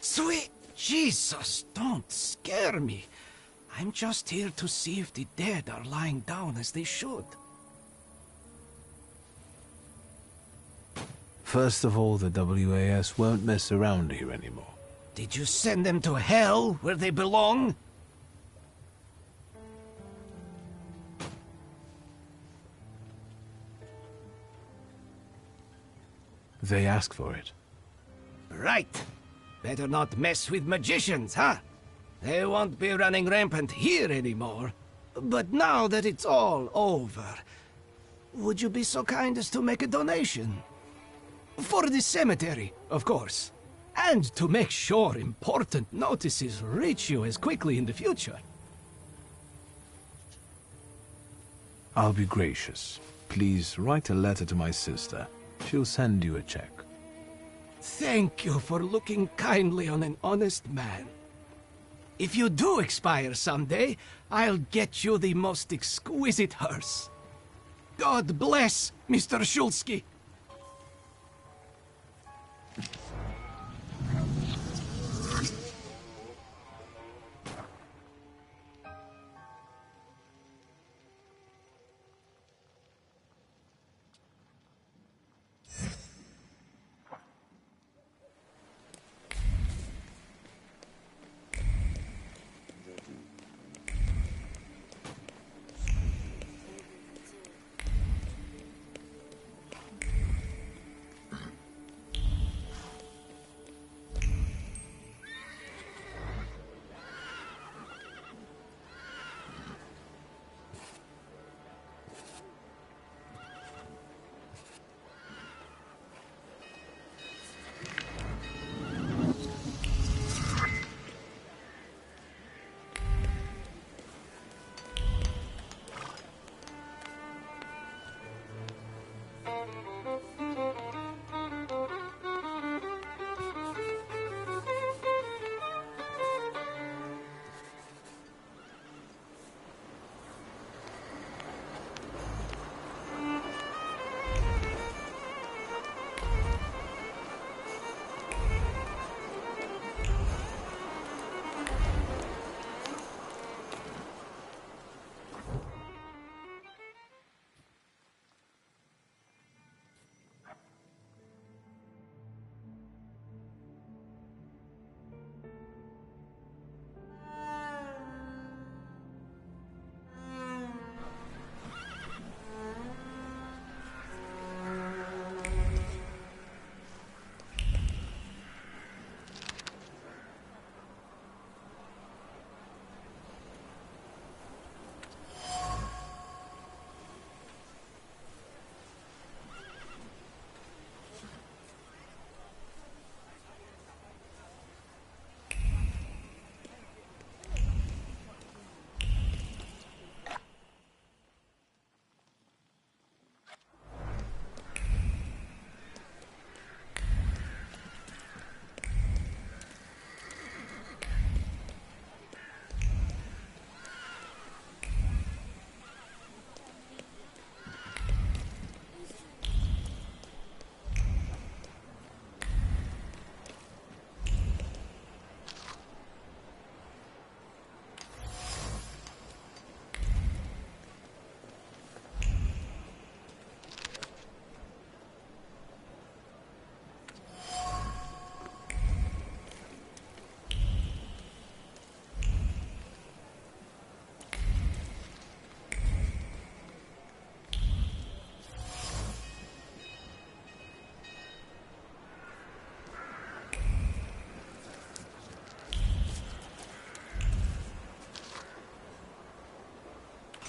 Sweet Jesus, don't scare me. I'm just here to see if the dead are lying down as they should. First of all, the WAS won't mess around here anymore. Did you send them to hell, where they belong? They asked for it. Right. Better not mess with magicians, huh? They won't be running rampant here anymore. But now that it's all over, would you be so kind as to make a donation? For the cemetery, of course. And to make sure important notices reach you as quickly in the future. I'll be gracious. Please write a letter to my sister. She'll send you a check. Thank you for looking kindly on an honest man. If you do expire someday, I'll get you the most exquisite hearse. God bless, Mr. Shulsky.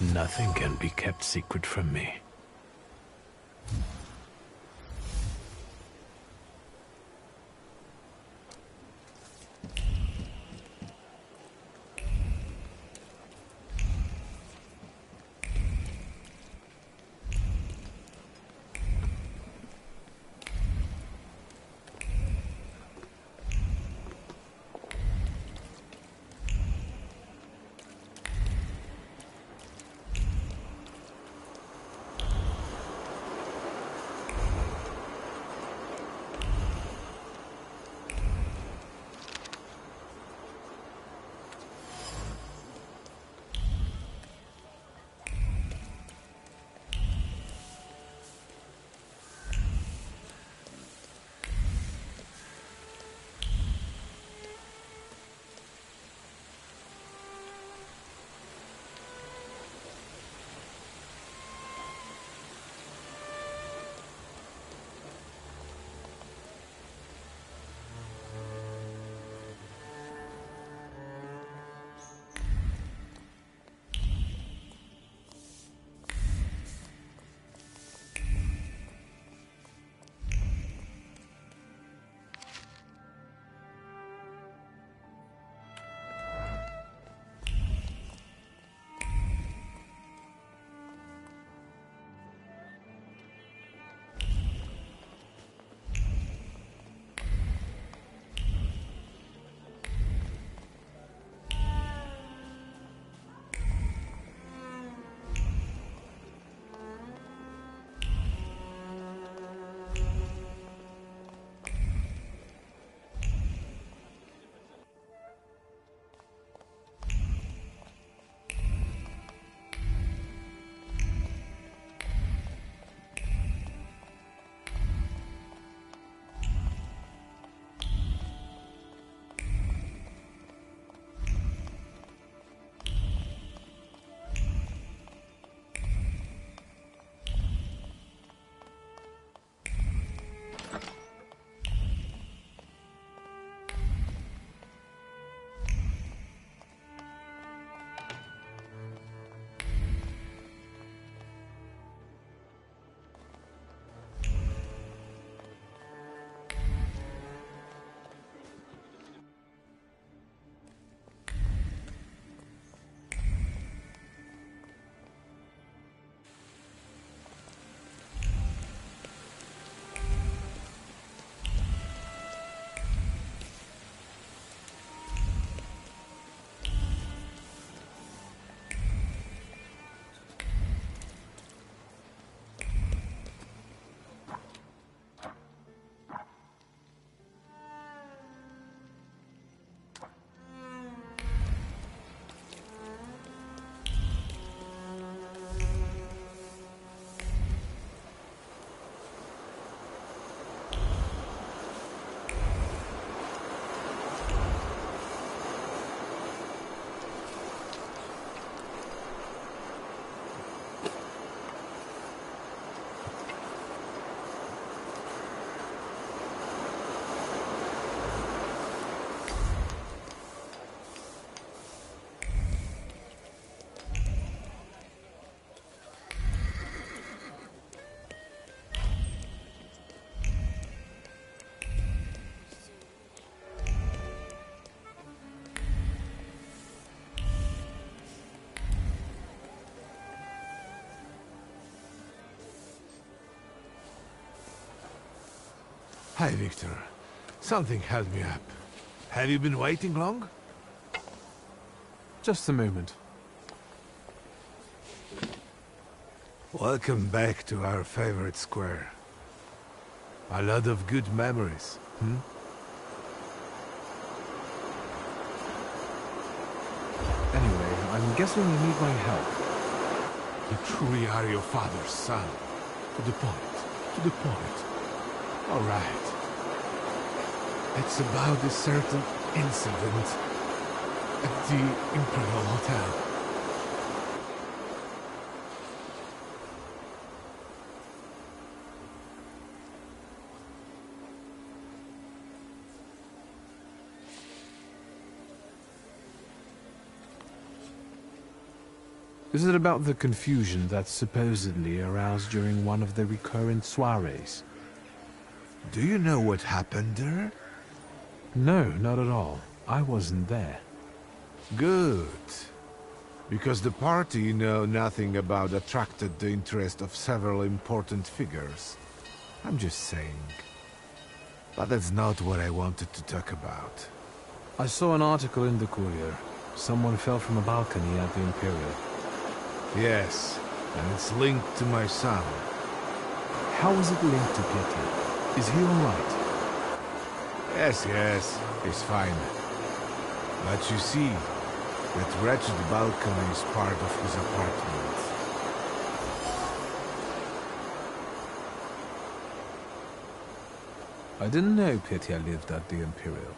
Nothing can be kept secret from me. Hi, Victor. Something held me up. Have you been waiting long? Just a moment. Welcome back to our favorite square. A lot of good memories, hmm? Anyway, I'm guessing you need my help. You truly are your father's son. To the point. To the point. All right. It's about a certain incident at the Imperial Hotel. Is it about the confusion that's supposedly aroused during one of the recurrent soirees? Do you know what happened there? No, not at all. I wasn't there. Good. Because the party you know nothing about attracted the interest of several important figures. I'm just saying. But that's not what I wanted to talk about. I saw an article in the Courier. Someone fell from a balcony at the Imperial. Yes, and it's linked to my son. How is it linked to Pietro? Is he alright? Yes, he's fine. But you see, that wretched balcony is part of his apartment. I didn't know Petya lived at the Imperial.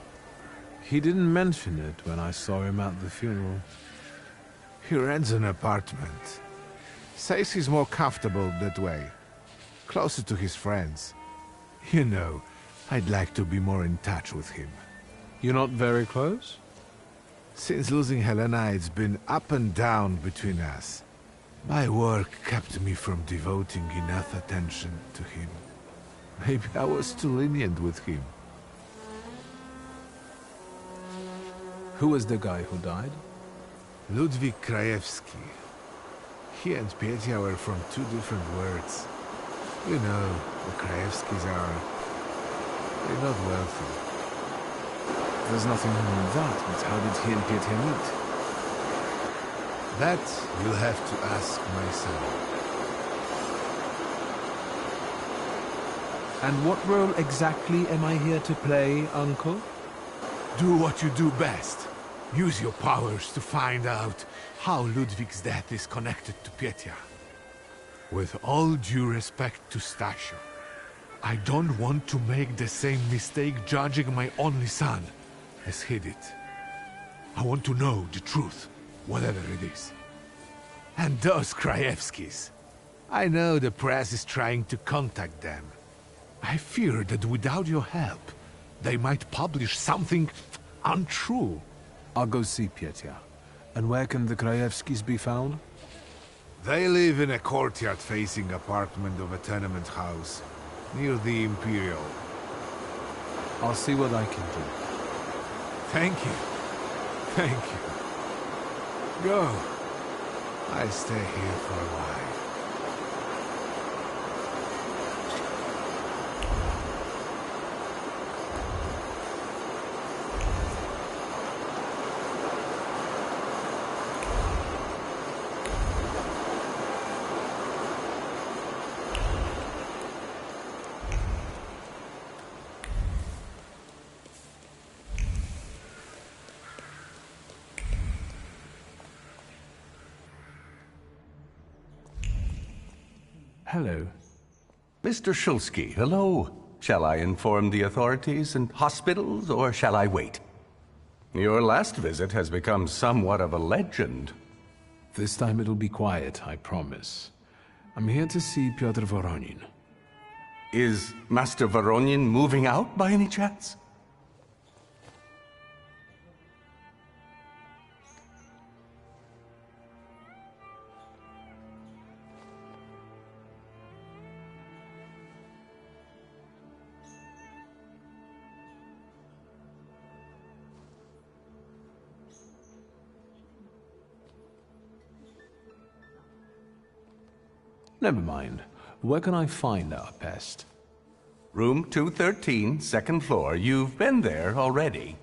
He didn't mention it when I saw him at the funeral. He rents an apartment. Says he's more comfortable that way. Closer to his friends. You know, I'd like to be more in touch with him. You're not very close? Since losing Helena, it's been up and down between us. My work kept me from devoting enough attention to him. Maybe I was too lenient with him. Who was the guy who died? Ludwig Krajewski. He and Petya were from two different worlds. You know, the Krajewskis are... they're not wealthy. There's nothing wrong with that, but how did he and Petya meet? That you'll have to ask my son. And what role exactly am I here to play, Uncle? Do what you do best. Use your powers to find out how Ludwig's death is connected to Petya. With all due respect to Stasio, I don't want to make the same mistake judging my only son as he did. I want to know the truth, whatever it is. And those Krajewskis, I know the press is trying to contact them. I fear that without your help, they might publish something untrue. I'll go see Petya. And where can the Krajewskis be found? They live in a courtyard-facing apartment of a tenement house, near the Imperial. I'll see what I can do. Thank you. Thank you. Go. I stay here for a while. Hello. Mr. Shulsky, hello. Shall I inform the authorities and hospitals, or shall I wait? Your last visit has become somewhat of a legend. This time it'll be quiet, I promise. I'm here to see Pyotr Voronin. Is Master Voronin moving out by any chance? Never mind. Where can I find our pest? Room 213, second floor. You've been there already.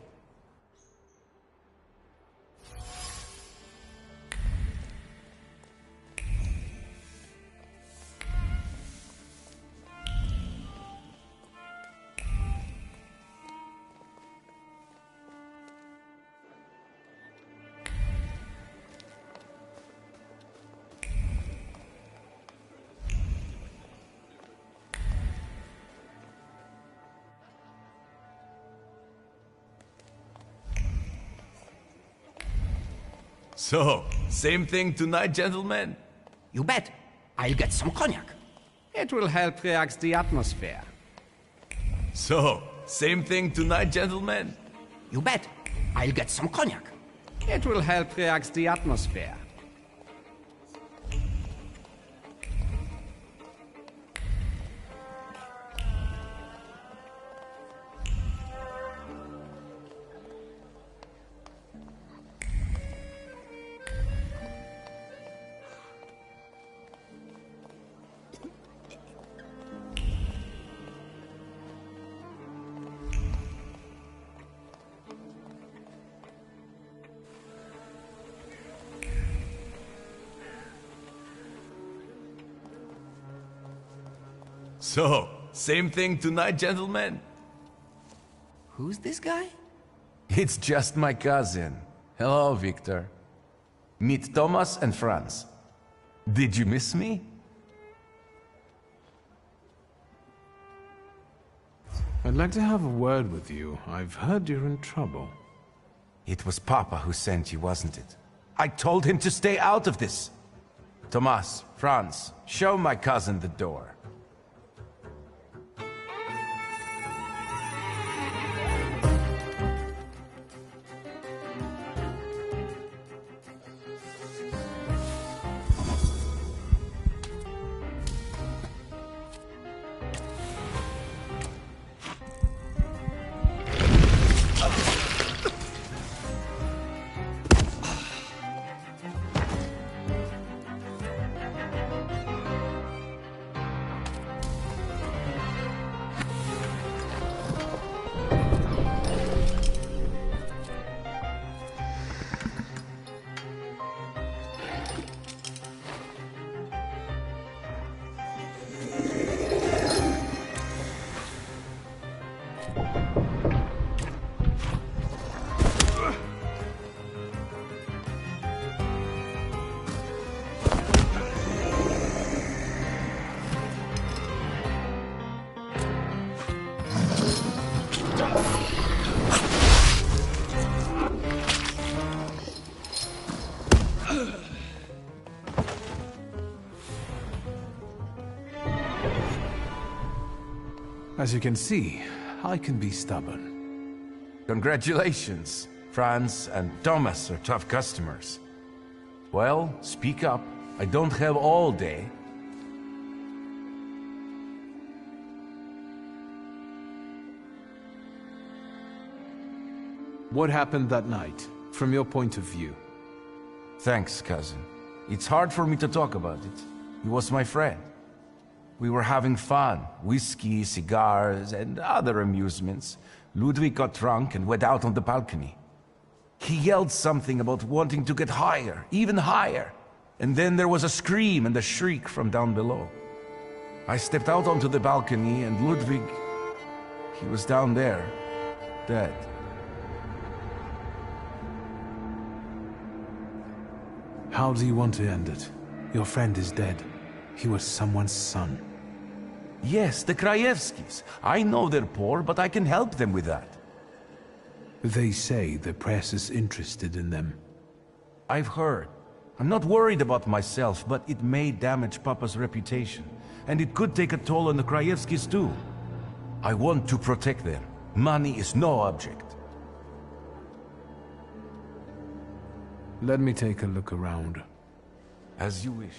So, same thing tonight, gentlemen? You bet. I'll get some cognac. It will help relax the atmosphere. So, same thing tonight, gentlemen? You bet. I'll get some cognac. It will help relax the atmosphere. So, same thing tonight, gentlemen? Who's this guy? It's just my cousin. Hello, Victor. Meet Thomas and Franz. Did you miss me? I'd like to have a word with you. I've heard you're in trouble. It was Papa who sent you, wasn't it? I told him to stay out of this. Thomas, Franz, show my cousin the door. As you can see, I can be stubborn. Congratulations. Franz and Thomas are tough customers. Well, speak up. I don't have all day. What happened that night, from your point of view? Thanks, cousin. It's hard for me to talk about it. He was my friend. We were having fun. Whiskey, cigars, and other amusements. Ludwig got drunk and went out on the balcony. He yelled something about wanting to get higher, even higher. And then there was a scream and a shriek from down below. I stepped out onto the balcony and Ludwig... he was down there, dead. How do you want to end it? Your friend is dead. He was someone's son. Yes, the Krajewskis. I know they're poor, but I can help them with that. They say the press is interested in them. I've heard. I'm not worried about myself, but it may damage Papa's reputation. And it could take a toll on the Krajewskis too. I want to protect them. Money is no object. Let me take a look around. As you wish.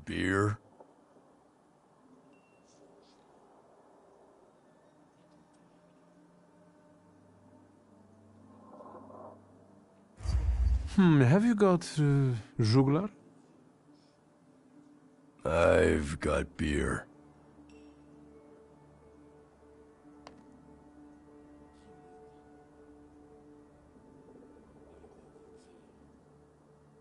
beer? Have you got juglar? I've got beer.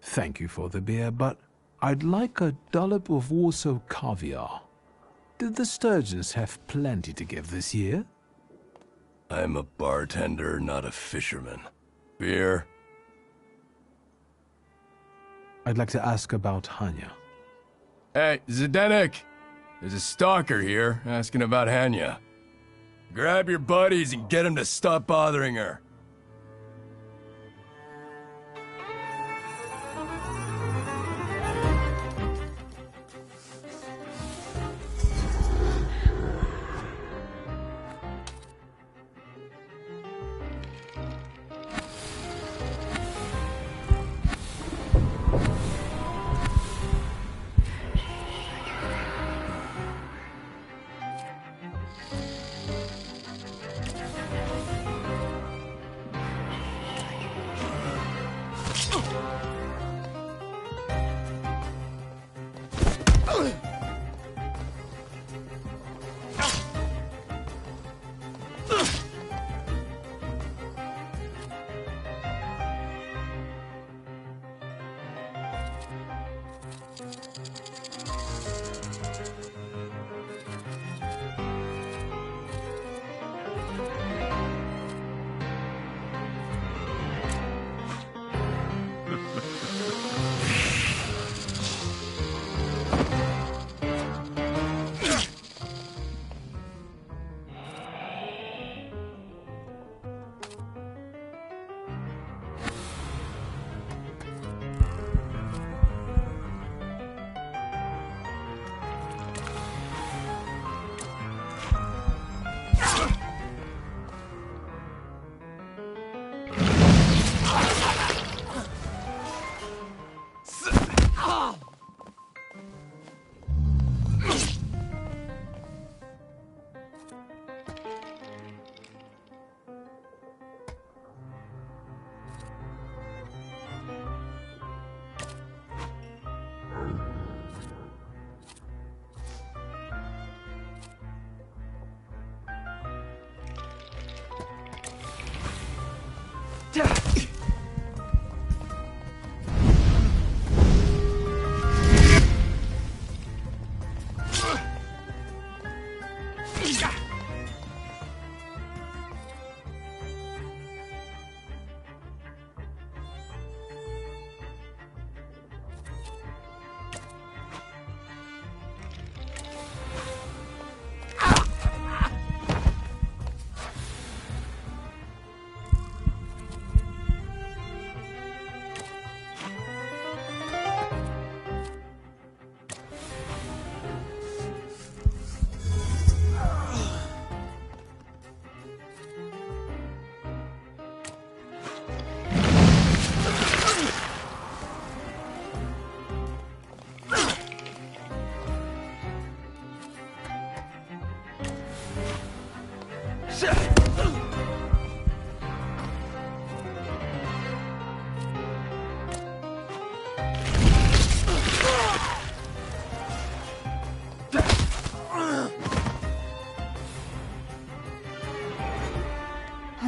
Thank you for the beer, but I'd like a dollop of Warsaw caviar. Did the Sturgeons have plenty to give this year? I'm a bartender, not a fisherman. Beer? I'd like to ask about Hanya. Hey, Zdenek! There's a stalker here asking about Hanya. Grab your buddies and get them to stop bothering her.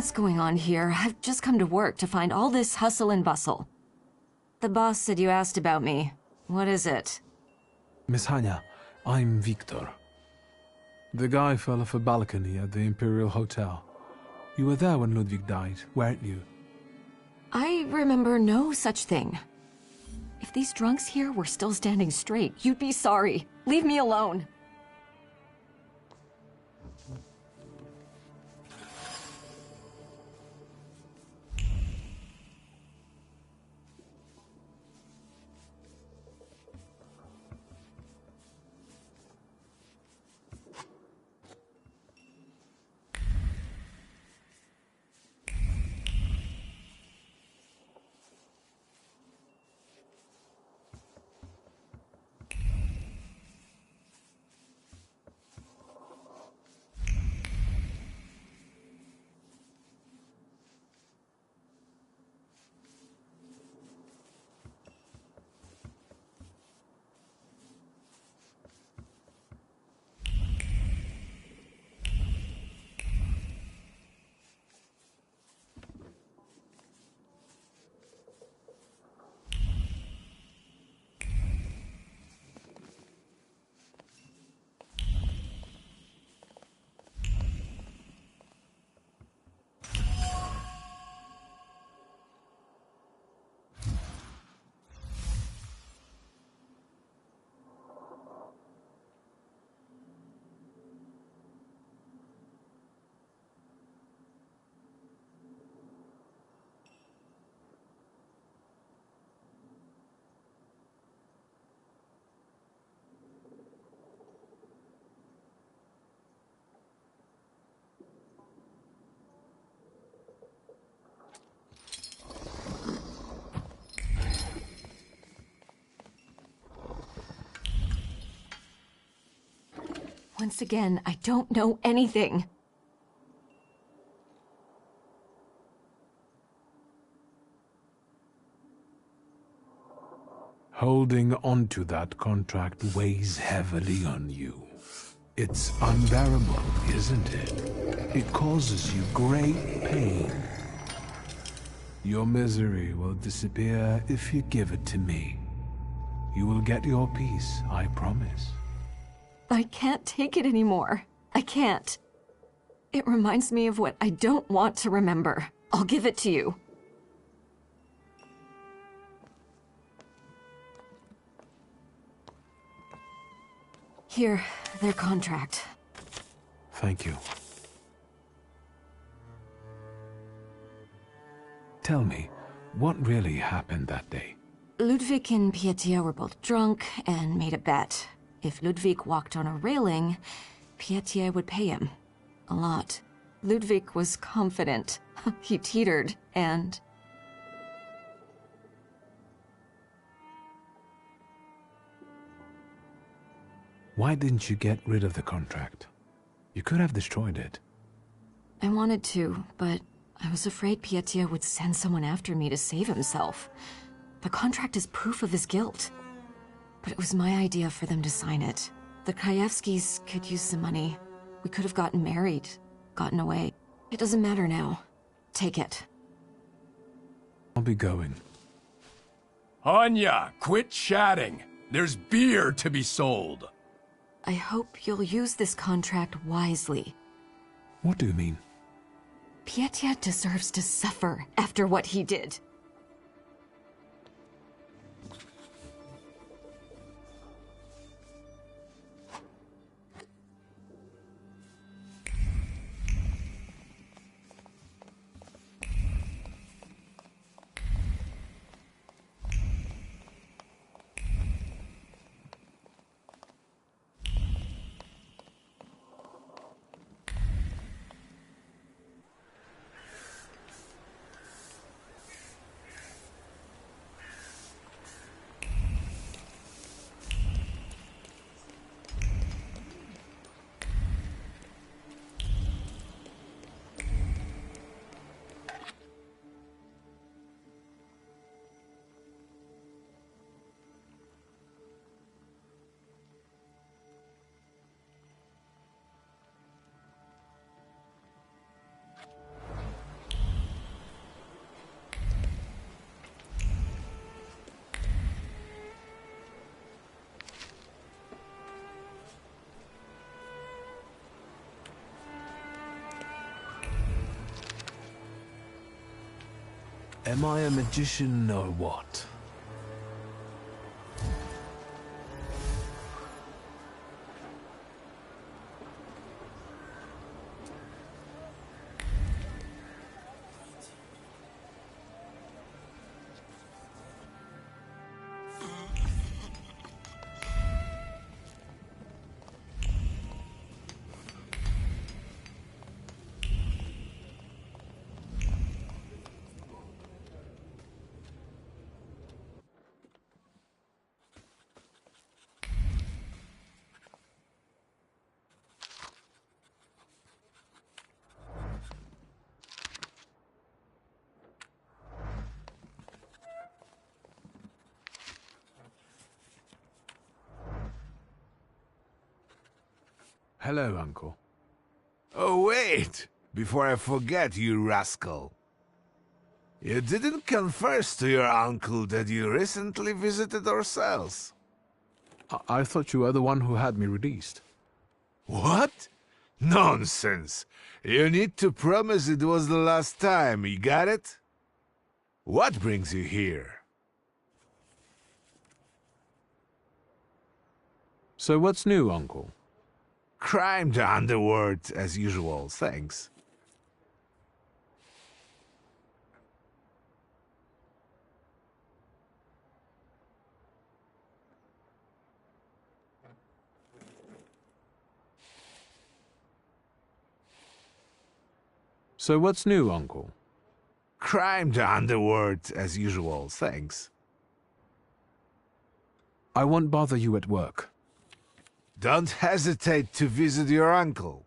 What's going on here? I've just come to work to find all this hustle and bustle. The boss said you asked about me. What is it? Miss Hanya, I'm Victor. The guy fell off a balcony at the Imperial Hotel. You were there when Ludwig died, weren't you? I remember no such thing. If these drunks here were still standing straight, you'd be sorry. Leave me alone. Once again, I don't know anything. Holding onto that contract weighs heavily on you. It's unbearable, isn't it? It causes you great pain. Your misery will disappear if you give it to me. You will get your peace, I promise. I can't take it anymore. I can't. It reminds me of what I don't want to remember. I'll give it to you. Here, their contract. Thank you. Tell me, what really happened that day? Ludwig and Pietia were both drunk and made a bet. If Ludwig walked on a railing, Pietia would pay him. A lot. Ludwig was confident. He teetered, and... Why didn't you get rid of the contract? You could have destroyed it. I wanted to, but I was afraid Pietia would send someone after me to save himself. The contract is proof of his guilt. But it was my idea for them to sign it. The Krajewskis could use some money. We could have gotten married, gotten away. It doesn't matter now. Take it. I'll be going. Anya, quit chatting. There's beer to be sold. I hope you'll use this contract wisely. What do you mean? Pietia deserves to suffer after what he did. Am I a magician or what? Hello, Uncle. Oh, wait! Before I forget, you rascal. You didn't confess to your uncle that you recently visited our cells. I thought you were the one who had me released. What? Nonsense! You need to promise it was the last time, you got it? What brings you here? So what's new, Uncle? Crime the underworld, as usual, thanks. So what's new, Uncle? Crime the underworld, as usual, thanks. I won't bother you at work. Don't hesitate to visit your uncle.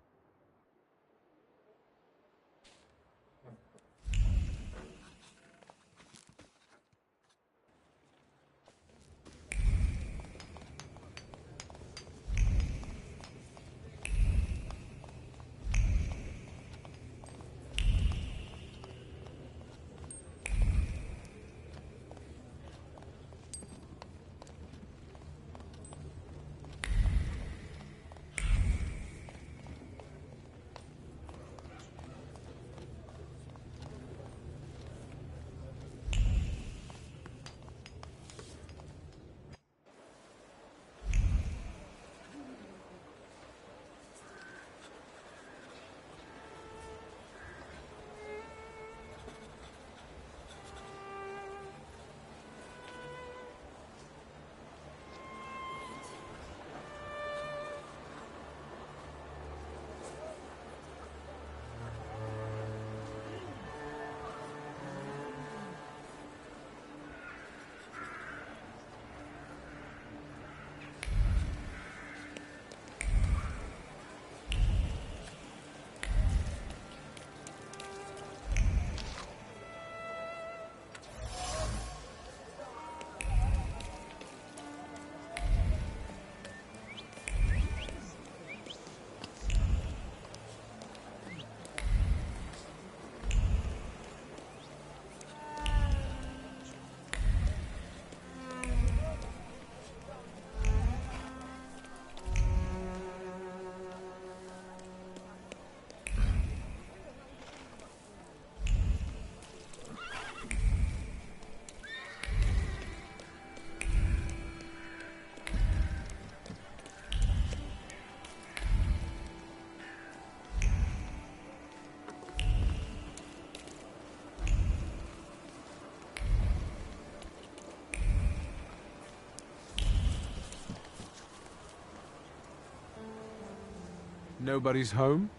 Nobody's home?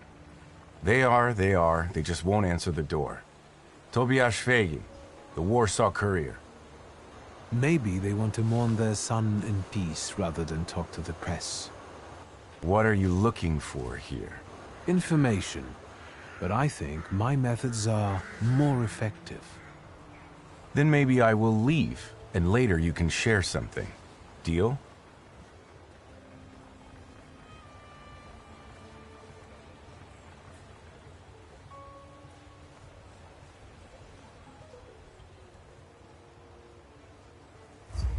They are. They just won't answer the door. Tobias Fegi, the Warsaw Courier. Maybe they want to mourn their son in peace rather than talk to the press. What are you looking for here? Information. But I think my methods are more effective. Then maybe I will leave, and later you can share something. Deal?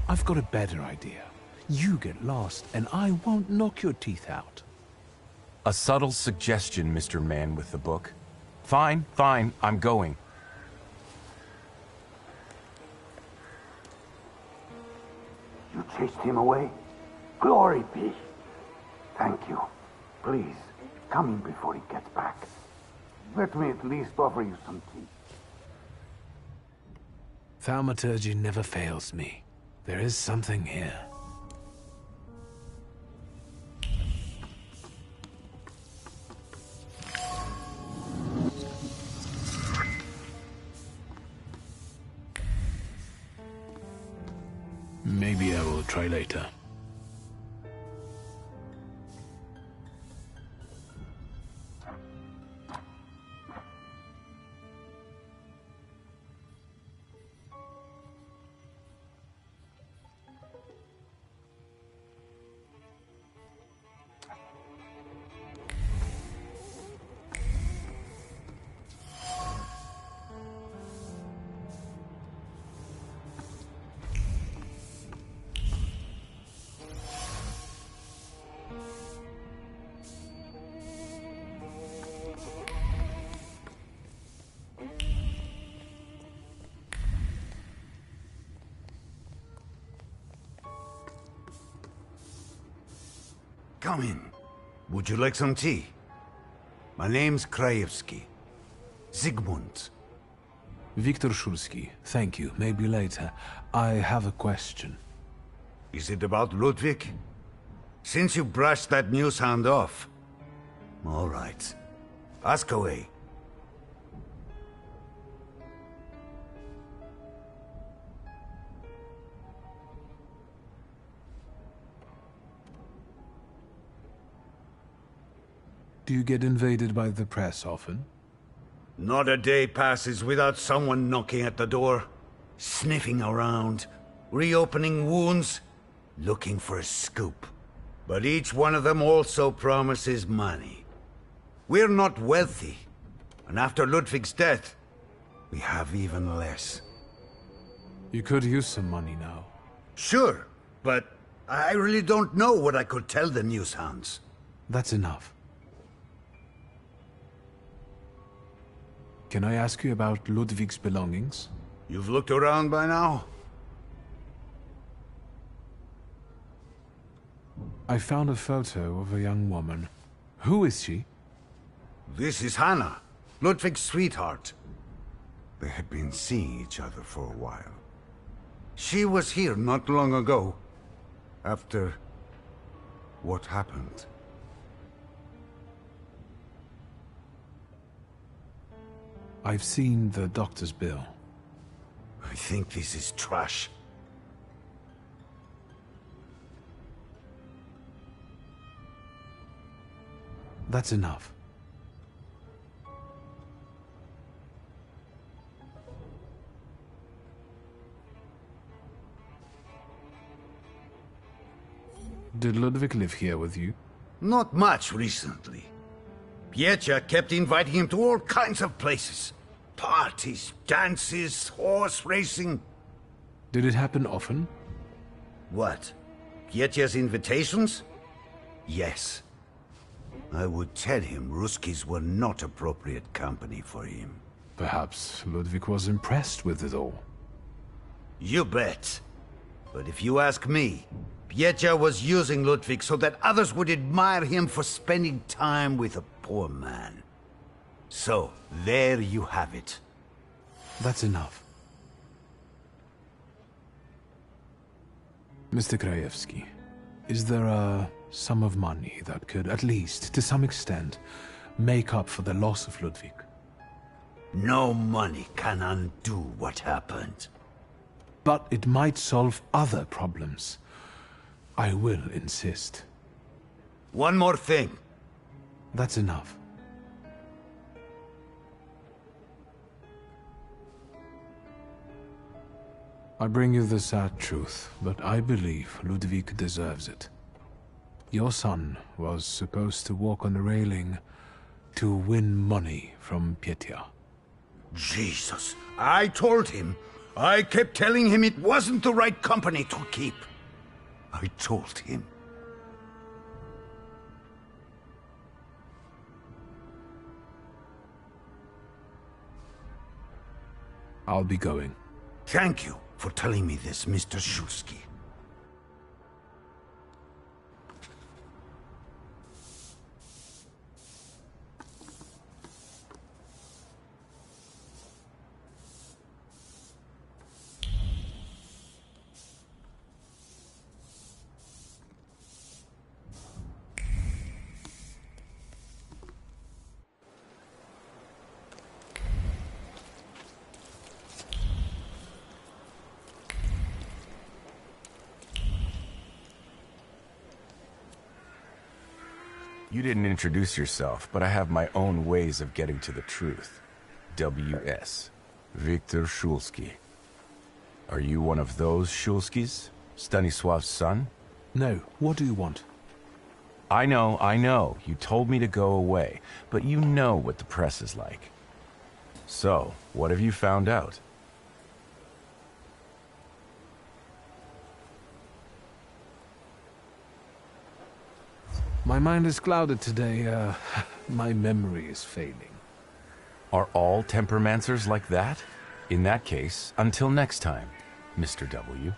I've got a better idea. You get lost, and I won't knock your teeth out. A subtle suggestion, Mr. Man with the book. Fine, I'm going. You chased him away? Glory be. Thank you. Please, come in before he gets back. Let me at least offer you some tea. Thaumaturge never fails me. There is something here. Maybe I will try later. Come in. Would you like some tea? My name's Krajewski. Zygmunt. Viktor Szulski. Thank you. Maybe later. I have a question. Is it about Ludwig? Since you brushed that news hound off. All right. Ask away. Do you get invaded by the press often? Not a day passes without someone knocking at the door, sniffing around, reopening wounds, looking for a scoop. But each one of them also promises money. We're not wealthy, and after Ludwig's death, we have even less. You could use some money now. Sure, but I really don't know what I could tell the news hounds. That's enough. Can I ask you about Ludwig's belongings? You've looked around by now? I found a photo of a young woman. Who is she? This is Hannah, Ludwig's sweetheart. They had been seeing each other for a while. She was here not long ago, after what happened. I've seen the doctor's bill. I think this is trash. That's enough. Did Ludwig live here with you? Not much recently. Pietia kept inviting him to all kinds of places. Parties, dances, horse racing. Did it happen often? What? Pietia's invitations? Yes. I would tell him Ruskies were not appropriate company for him. Perhaps Ludwig was impressed with it all. You bet. But if you ask me, Pietia was using Ludwig so that others would admire him for spending time with a poor man. So, there you have it. That's enough. Mr. Krajewski, is there a sum of money that could, at least to some extent, make up for the loss of Ludwig? No money can undo what happened. But it might solve other problems. I will insist. One more thing. That's enough. I bring you the sad truth, but I believe Ludwig deserves it. Your son was supposed to walk on the railing to win money from Pietia. Jesus, I told him. I kept telling him it wasn't the right company to keep. I told him. I'll be going. Thank you for telling me this, Mr. Shulsky. You didn't introduce yourself, but I have my own ways of getting to the truth. W.S. Victor Shulsky. Are you one of those Shulskis? Stanisław's son? No. What do you want? I know. You told me to go away, but you know what the press is like. So, what have you found out? My mind is clouded today. My memory is failing. Are all temperamancers like that? In that case, until next time, Mr. W.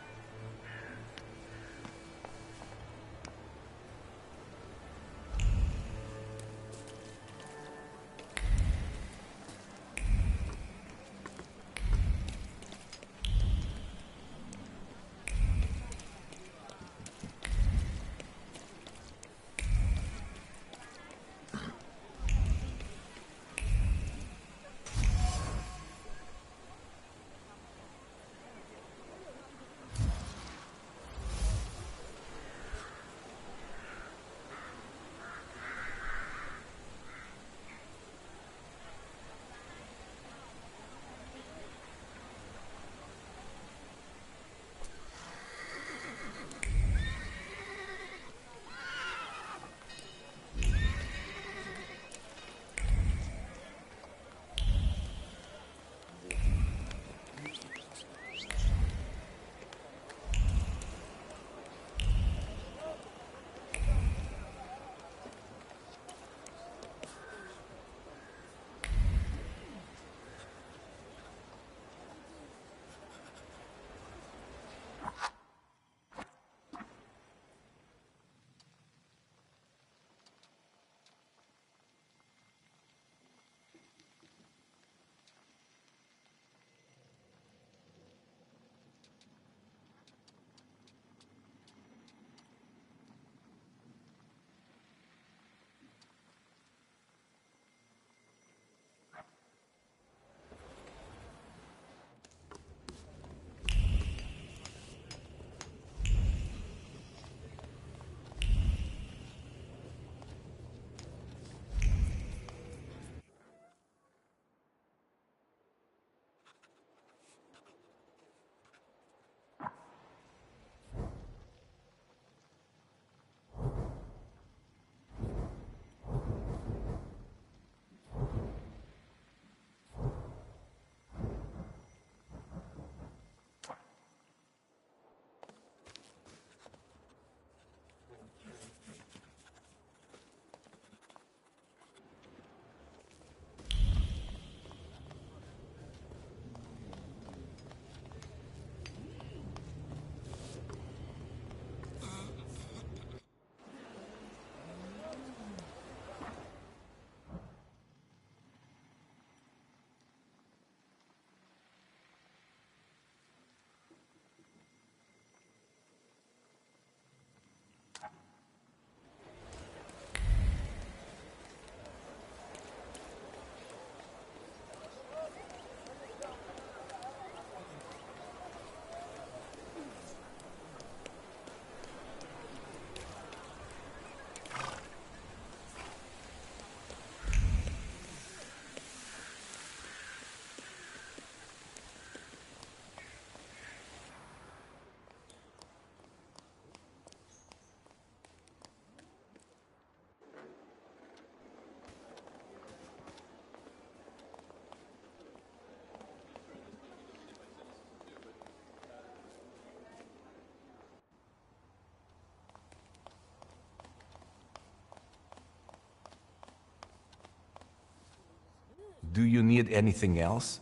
Do you need anything else?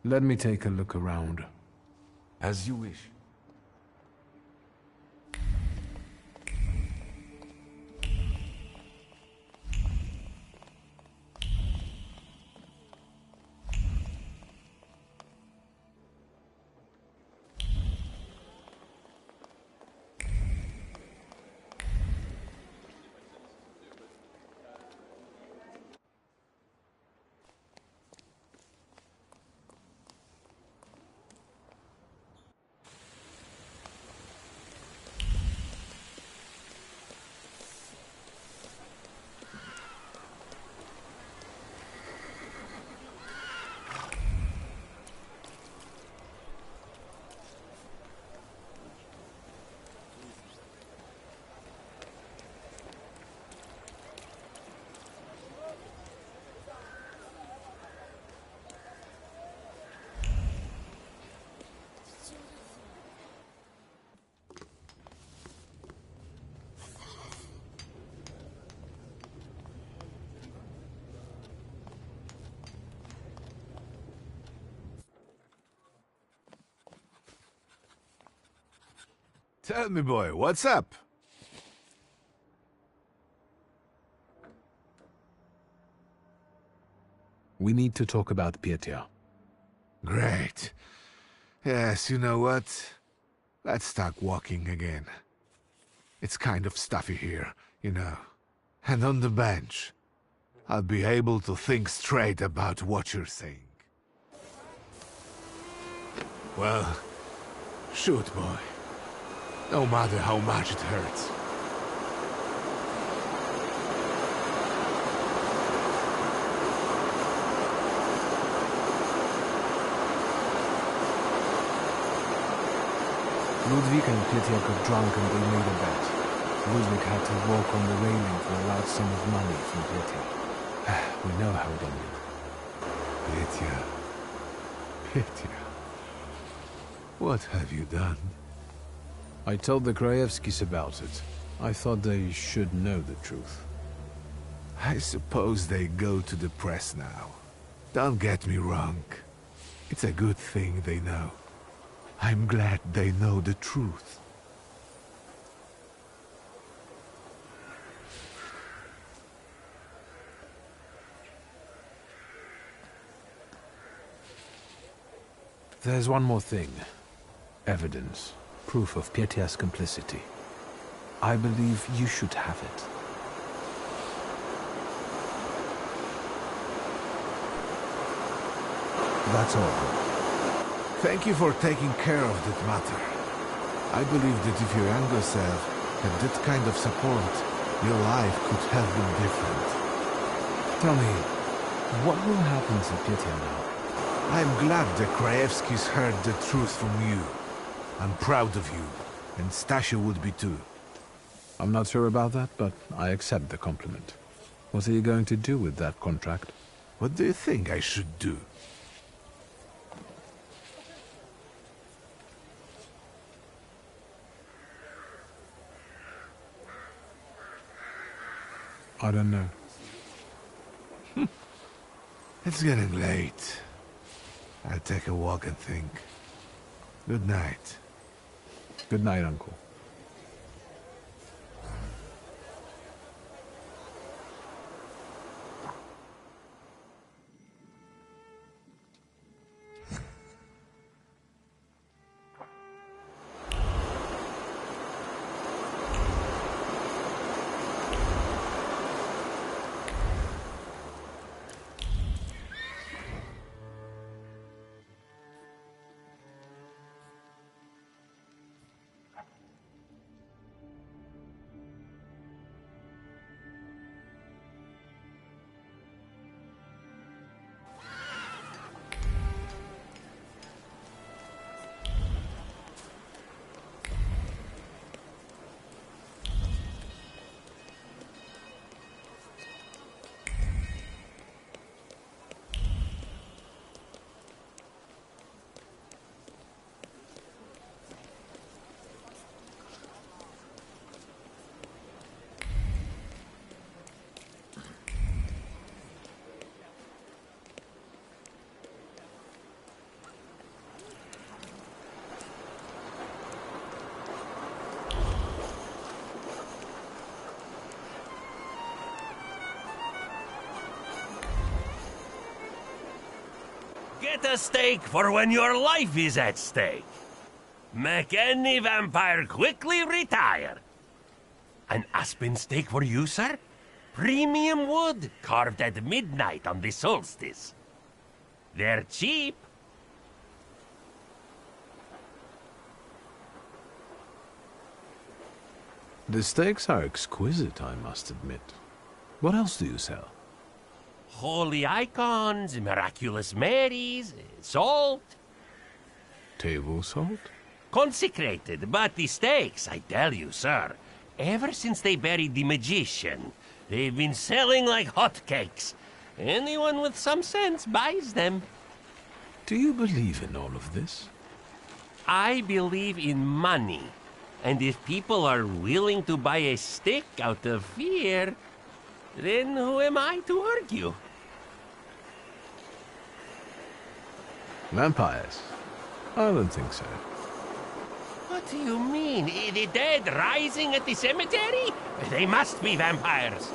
Let me take a look around. As you wish. Tell me, boy, what's up? We need to talk about Pietia. Great. Yes, you know what? Let's start walking again. It's kind of stuffy here, you know. And on the bench, I'll be able to think straight about what you're saying. Well, shoot, boy. No matter how much it hurts. Ludwig and Pietia got drunk and they made a bet. Ludwig had to walk on the railing for a large sum of money from Pietia. We know how it ended. Pietia. What have you done? I told the Krajewskis about it. I thought they should know the truth. I suppose they go to the press now. Don't get me wrong. It's a good thing they know. I'm glad they know the truth. There's one more thing. Evidence. Proof of Pietia's complicity. I believe you should have it. That's all. Thank you for taking care of that matter. I believe that if your younger self had that kind of support, your life could have been different. Tell me, what will happen to Pietia now? I'm glad the Krajewskis heard the truth from you. I'm proud of you, and Stasia would be too. I'm not sure about that, but I accept the compliment. What are you going to do with that contract? What do you think I should do? I don't know. It's getting late. I'll take a walk and think. Good night. Good night, Uncle. Get a steak for when your life is at stake. Make any vampire quickly retire. An aspen steak for you, sir? Premium wood, carved at midnight on the solstice. They're cheap. The steaks are exquisite, I must admit. What else do you sell? Holy icons, miraculous Marys, salt. Table salt? Consecrated, but the steaks, I tell you, sir, ever since they buried the magician, they've been selling like hotcakes. Anyone with some sense buys them. Do you believe in all of this? I believe in money. And if people are willing to buy a stick out of fear, then who am I to argue? Vampires? I don't think so. What do you mean? The dead rising at the cemetery? They must be vampires.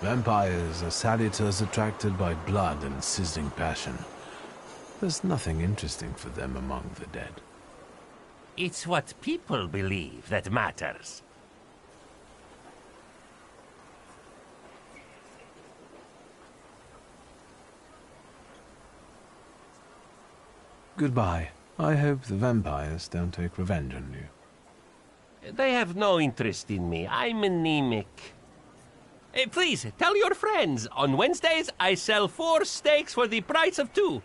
Vampires are salutors attracted by blood and sizzling passion. There's nothing interesting for them among the dead. It's what people believe that matters. Goodbye. I hope the vampires don't take revenge on you. They have no interest in me. I'm anemic. Please, tell your friends. On Wednesdays, I sell 4 steaks for the price of 2.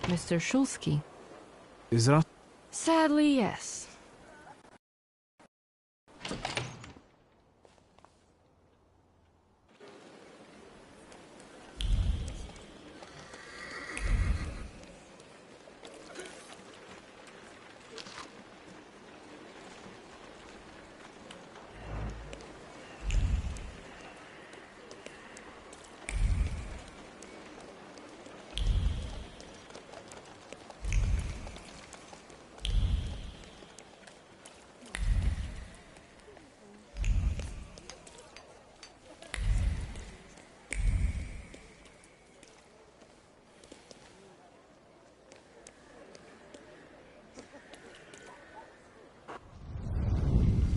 Mr. Shulsky. Is that? Sadly, yes.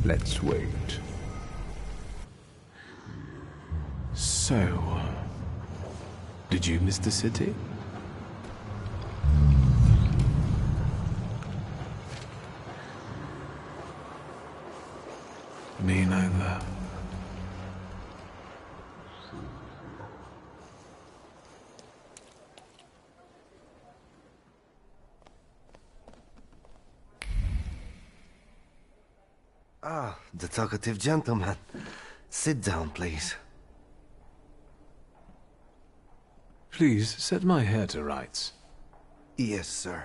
Let's wait. So, did you miss the city? Me neither. Ah, the talkative gentleman. Sit down, please. Please, set my hair to rights. Yes, sir.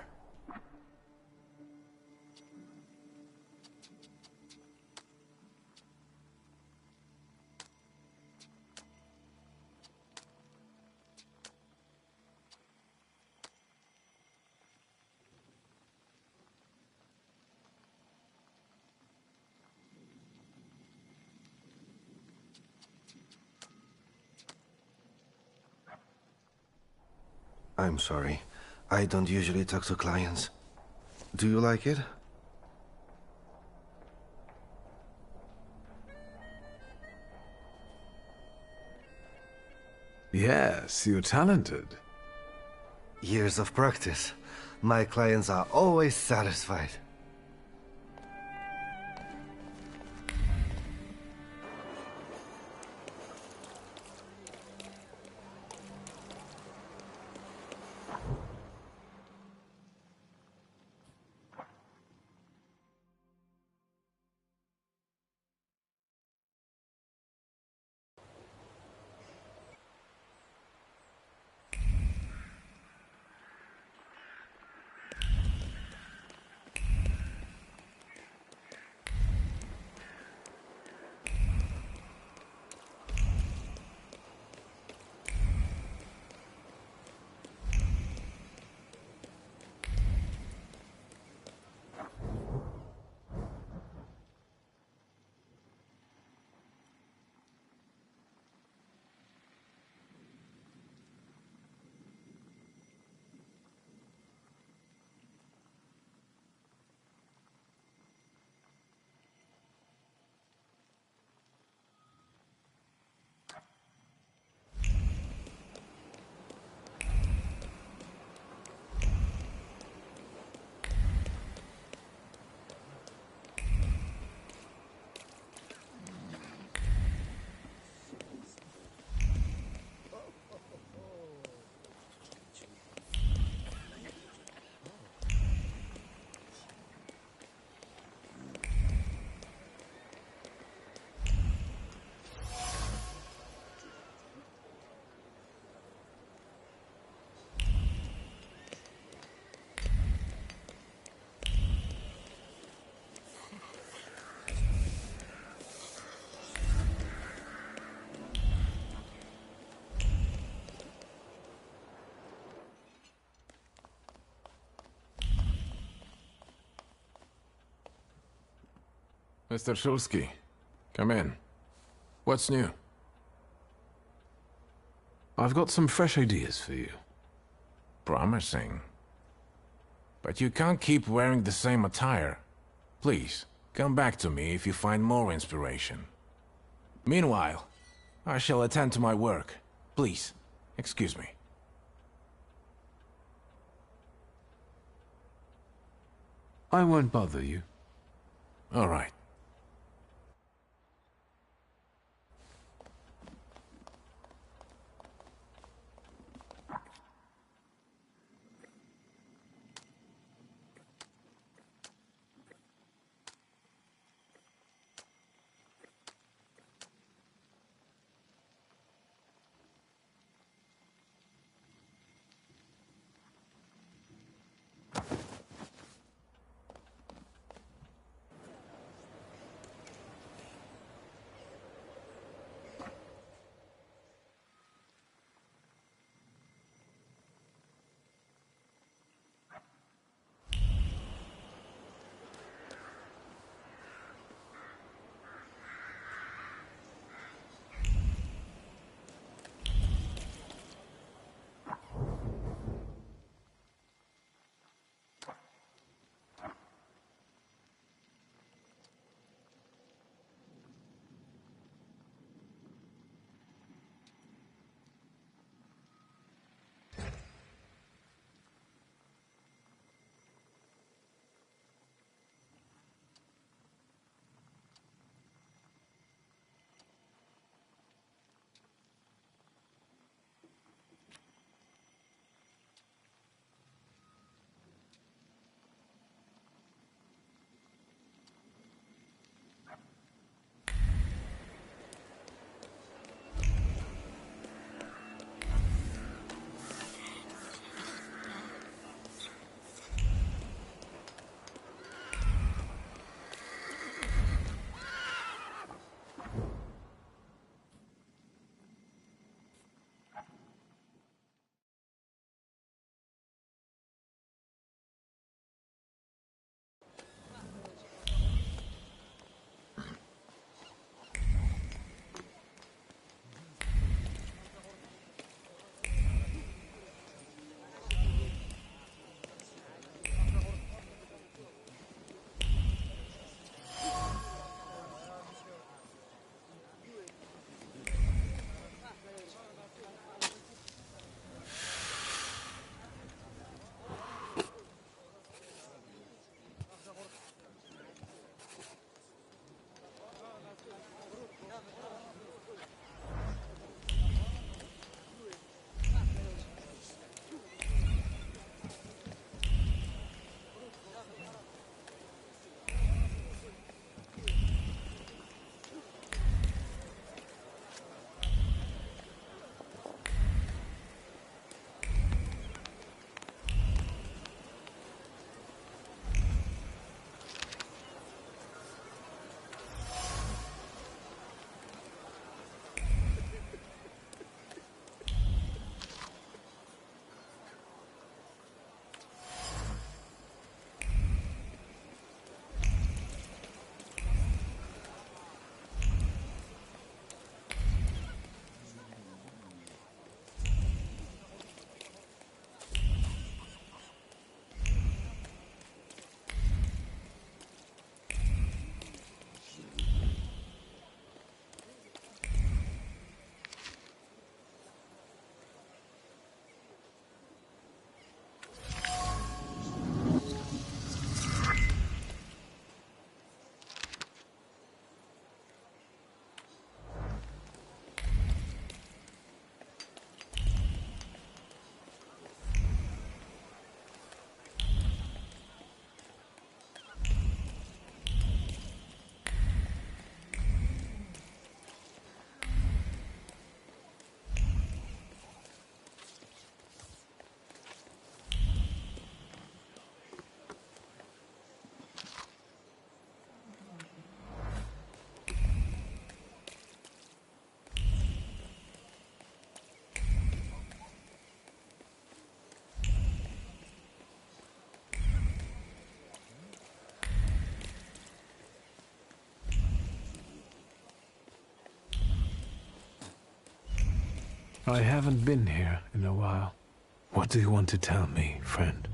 I'm sorry. I don't usually talk to clients. Do you like it? Yes, you're talented. Years of practice. My clients are always satisfied. Mr. Shulsky, come in. What's new? I've got some fresh ideas for you. Promising. But you can't keep wearing the same attire. Please, come back to me if you find more inspiration. Meanwhile, I shall attend to my work. Please, excuse me. I won't bother you. All right. I haven't been here in a while. What do you want to tell me, friend?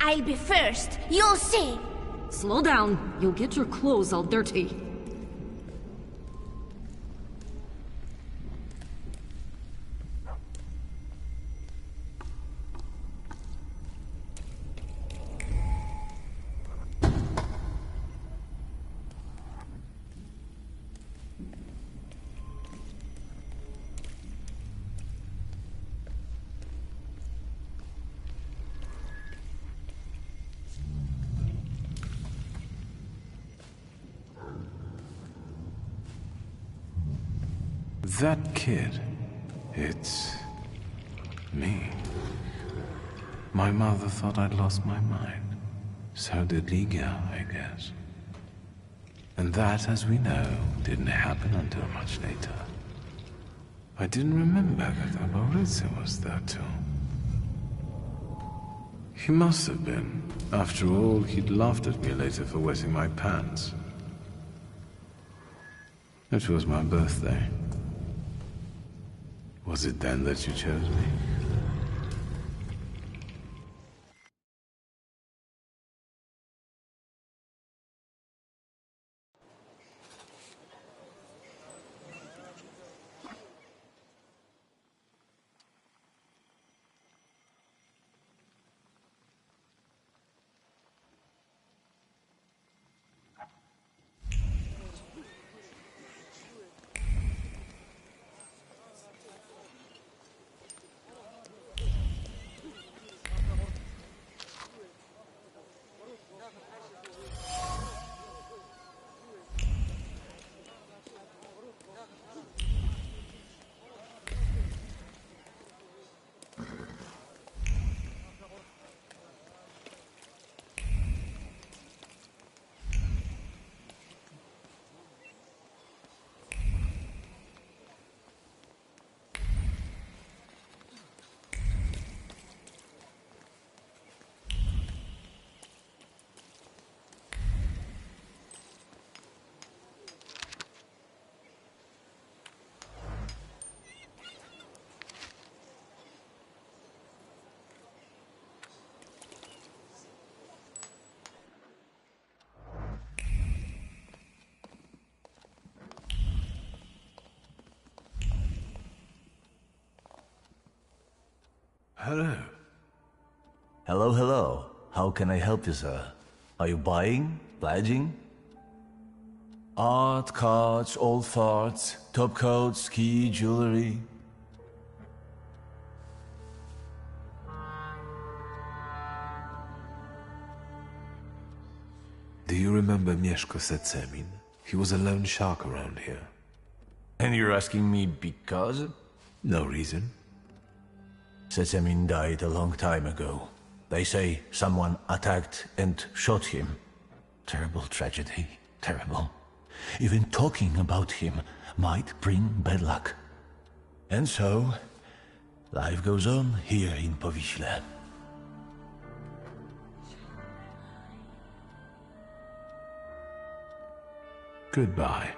I'll be first. You'll see. Slow down. You'll get your clothes all dirty. That kid, it's me. My mother thought I'd lost my mind. So did Liga, I guess. And that, as we know, didn't happen until much later. I didn't remember that Aboritsa was there too. He must have been. After all, he'd laughed at me later for wetting my pants. It was my birthday. Was it then that you chose me? Hello. Hello, hello. How can I help you, sir? Are you buying? Pledging? Art, cards, old farts, top coats, ski, jewelry. Do you remember Mieszko Setsemin? He was a lone shark around here. And you're asking me because? No reason. Setsemin died a long time ago. They say someone attacked and shot him. Terrible tragedy. Terrible. Even talking about him might bring bad luck. And so, life goes on here in Powiśle. Goodbye.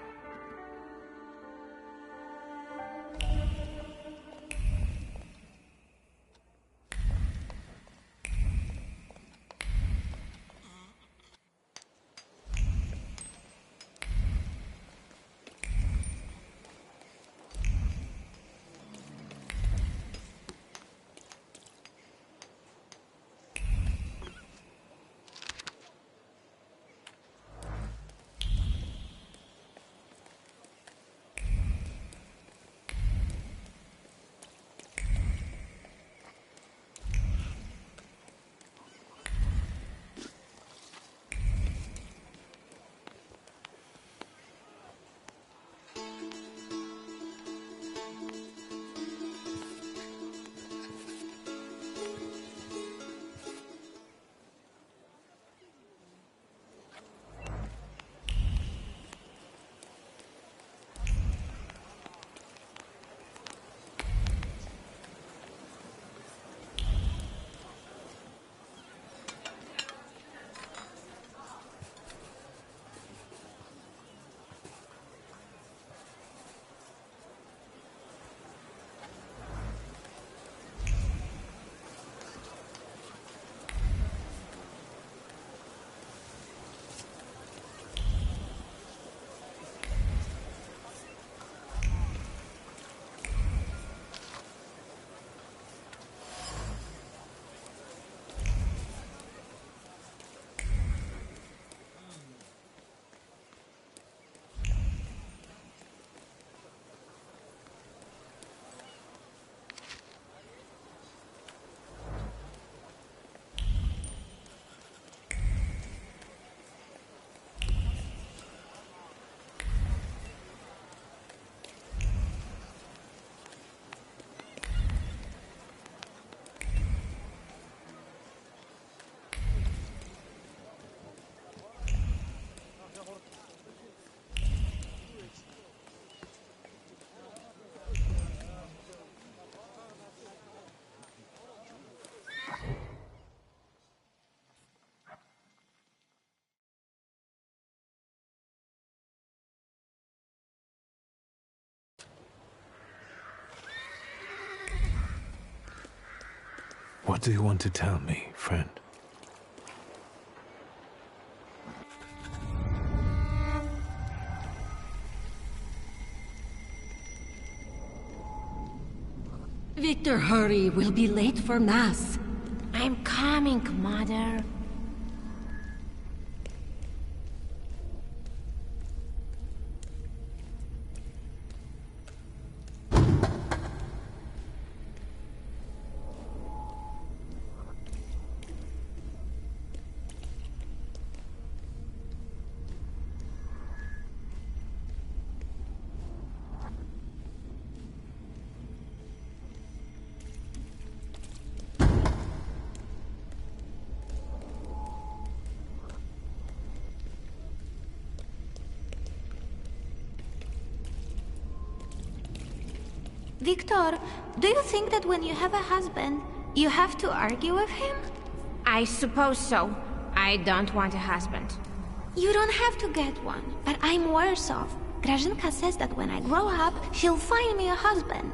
What do you want to tell me, friend? Victor, hurry. We'll be late for Mass. I'm coming, Mother. Victor, do you think that when you have a husband, you have to argue with him? I suppose so. I don't want a husband. You don't have to get one, but I'm worse off. Grażynka says that when I grow up, she'll find me a husband.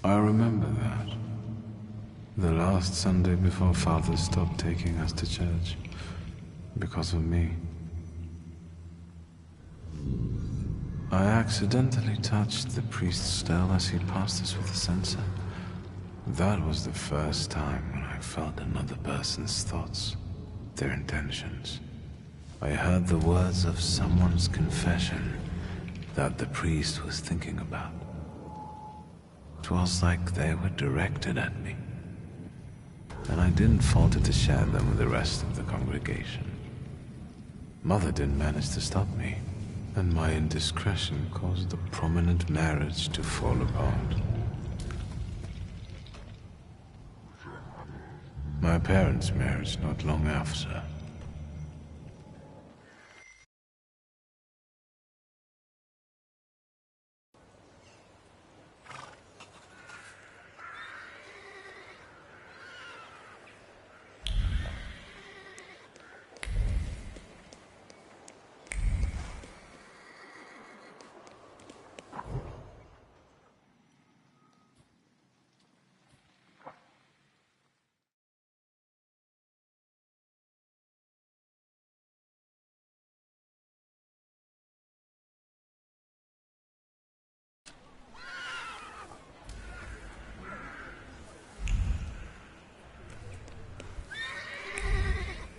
I remember that. The last Sunday before Father stopped taking us to church. Because of me. I accidentally touched the priest's stele as he passed us with a censer. That was the first time when I felt another person's thoughts, their intentions. I heard the words of someone's confession that the priest was thinking about. It was like they were directed at me. And I didn't falter to share them with the rest of the congregation. Mother didn't manage to stop me, and my indiscretion caused the prominent marriage to fall apart. My parents' marriage not long after.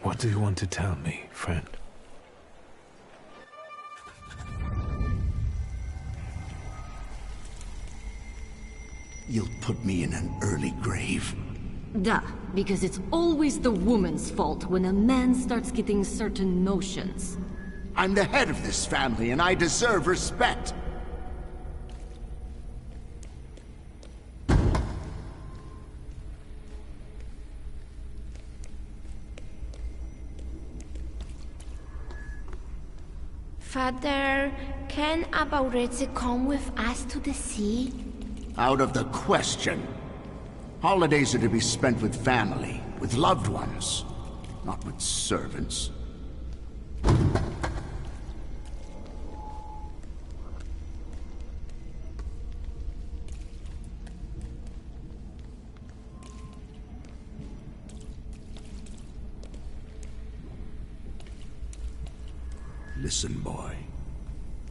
What do you want to tell me, friend? You'll put me in an early grave. Duh, because it's always the woman's fault when a man starts getting certain notions. I'm the head of this family, and I deserve respect. Father, can Abauretsi come with us to the sea? Out of the question. Holidays are to be spent with family, with loved ones, not with servants. Listen, boy.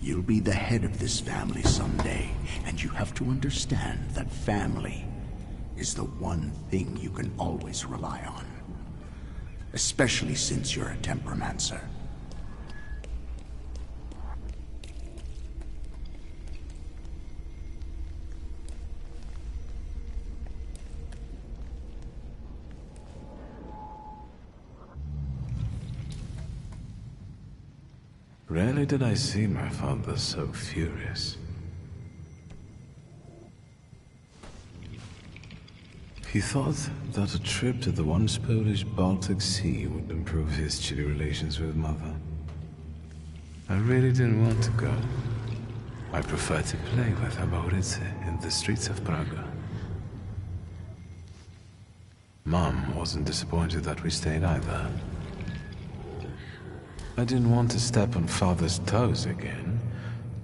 You'll be the head of this family someday, and you have to understand that family is the one thing you can always rely on. Especially since you're a temperamencer. Rarely did I see my father so furious. He thought that a trip to the once Polish Baltic Sea would improve his chilly relations with Mother. I really didn't want to go. I prefer to play with Thaumaturge in the streets of Praga. Mom wasn't disappointed that we stayed either. I didn't want to step on Father's toes again,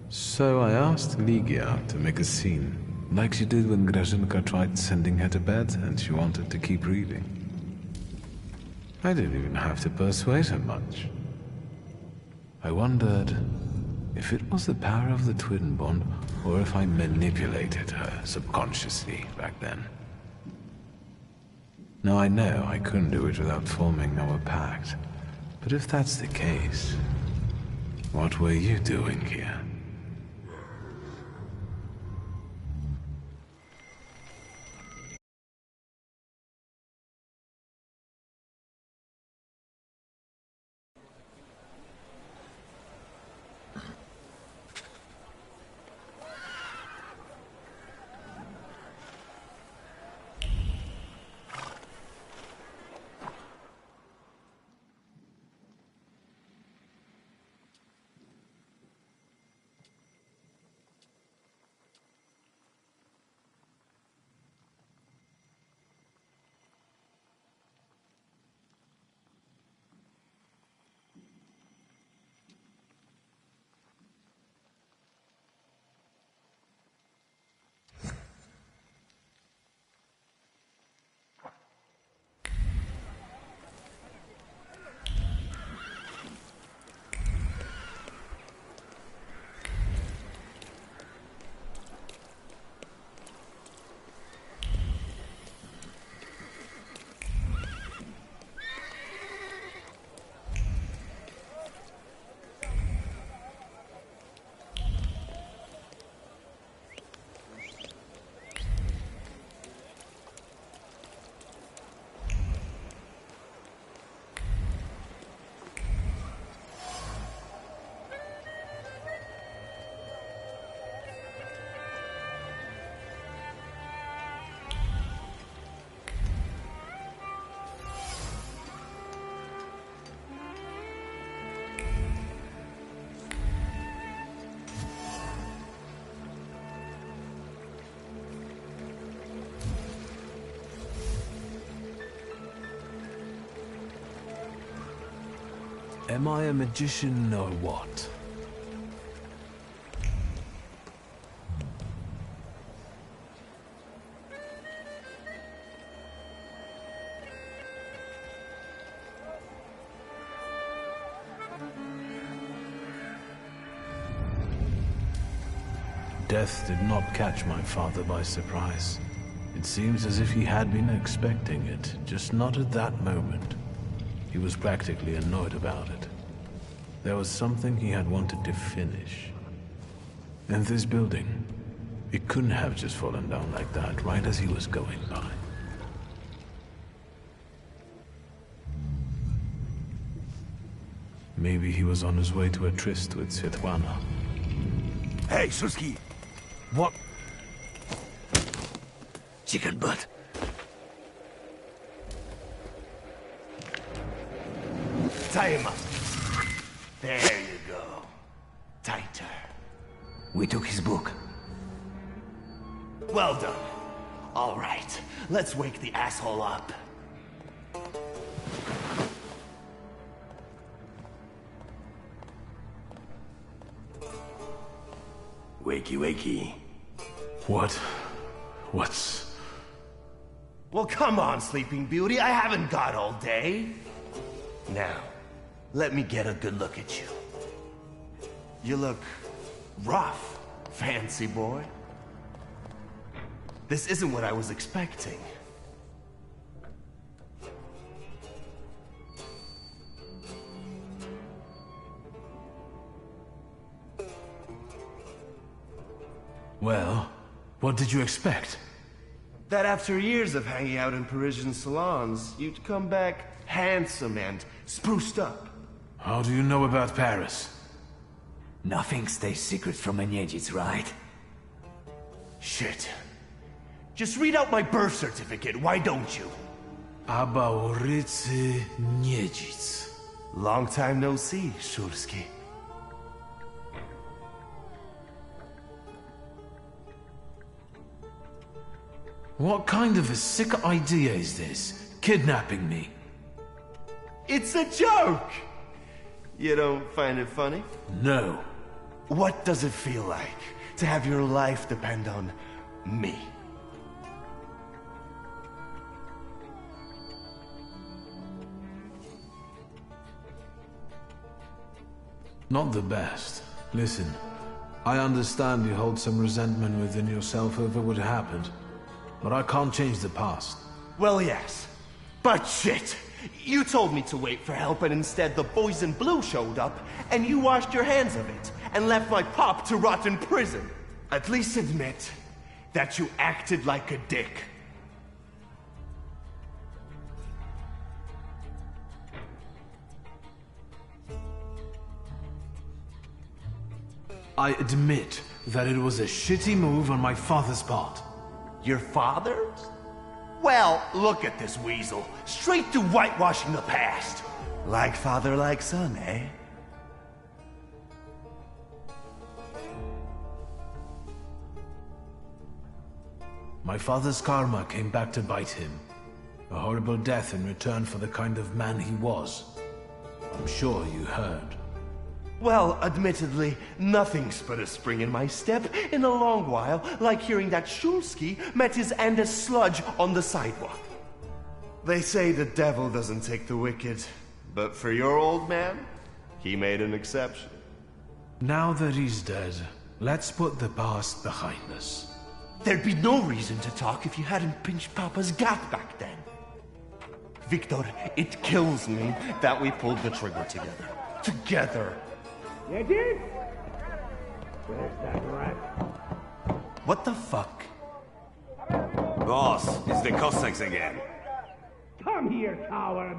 so I asked Ligia to make a scene, like she did when Grażynka tried sending her to bed and she wanted to keep reading. I didn't even have to persuade her much. I wondered if it was the power of the twin bond or if I manipulated her subconsciously back then. Now I know I couldn't do it without forming our pact, but if that's the case, what were you doing here? Am I a magician or what? Death did not catch my father by surprise. It seems as if he had been expecting it, just not at that moment. He was practically annoyed about it. There was something he had wanted to finish. And this building, it couldn't have just fallen down like that, right as he was going by. Maybe he was on his way to a tryst with Svetlana. Hey, Szulski! What? Chicken butt. Tie him up. There you go. Tighter. We took his book. Well done. All right, let's wake the asshole up. Wakey, wakey. What's... Well, come on, Sleeping Beauty. I haven't got all day. Now, let me get a good look at you. You look rough, fancy boy. This isn't what I was expecting. Well, what did you expect? That after years of hanging out in Parisian salons, you'd come back handsome and spruced up. How do you know about Paris? Nothing stays secret from Niedzic, right? Shit. Just read out my birth certificate, why don't you? Thaumaturge Niedzic. Long time no see, Szulski. What kind of a sick idea is this? Kidnapping me? It's a joke! You don't find it funny? No. What does it feel like to have your life depend on me? Not the best. Listen, I understand you hold some resentment within yourself over what happened, but I can't change the past. Well, yes. But shit! You told me to wait for help, and instead the boys in blue showed up, and you washed your hands of it, and left my pop to rot in prison. At least admit that you acted like a dick. I admit that it was a shitty move on my father's part. Your father's? Well, look at this weasel. Straight to whitewashing the past. Like father, like son, eh? My father's karma came back to bite him. A horrible death in return for the kind of man he was. I'm sure you heard. Well, admittedly, nothing's put a spring in my step in a long while, like hearing that Shulsky met his end as sludge on the sidewalk. They say the devil doesn't take the wicked, but for your old man, he made an exception. Now that he's dead, let's put the past behind us. There'd be no reason to talk if you hadn't pinched Papa's gut back then. Victor, it kills me that we pulled the trigger together. Together. You did? Where's that rat? What the fuck? Boss, it's the Cossacks again. Come here, coward!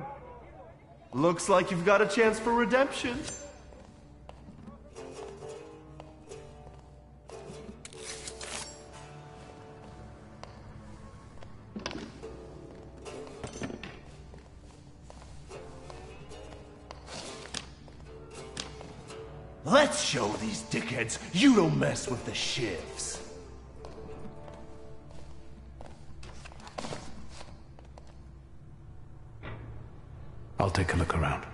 Looks like you've got a chance for redemption. Let's show these dickheads you don't mess with the shivs. I'll take a look around.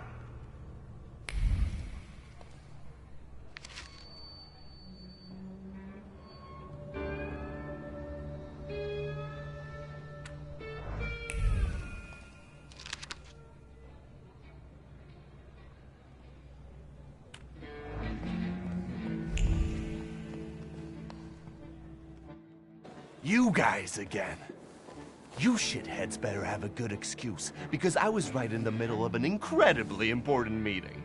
You guys again. You shitheads better have a good excuse, because I was right in the middle of an incredibly important meeting.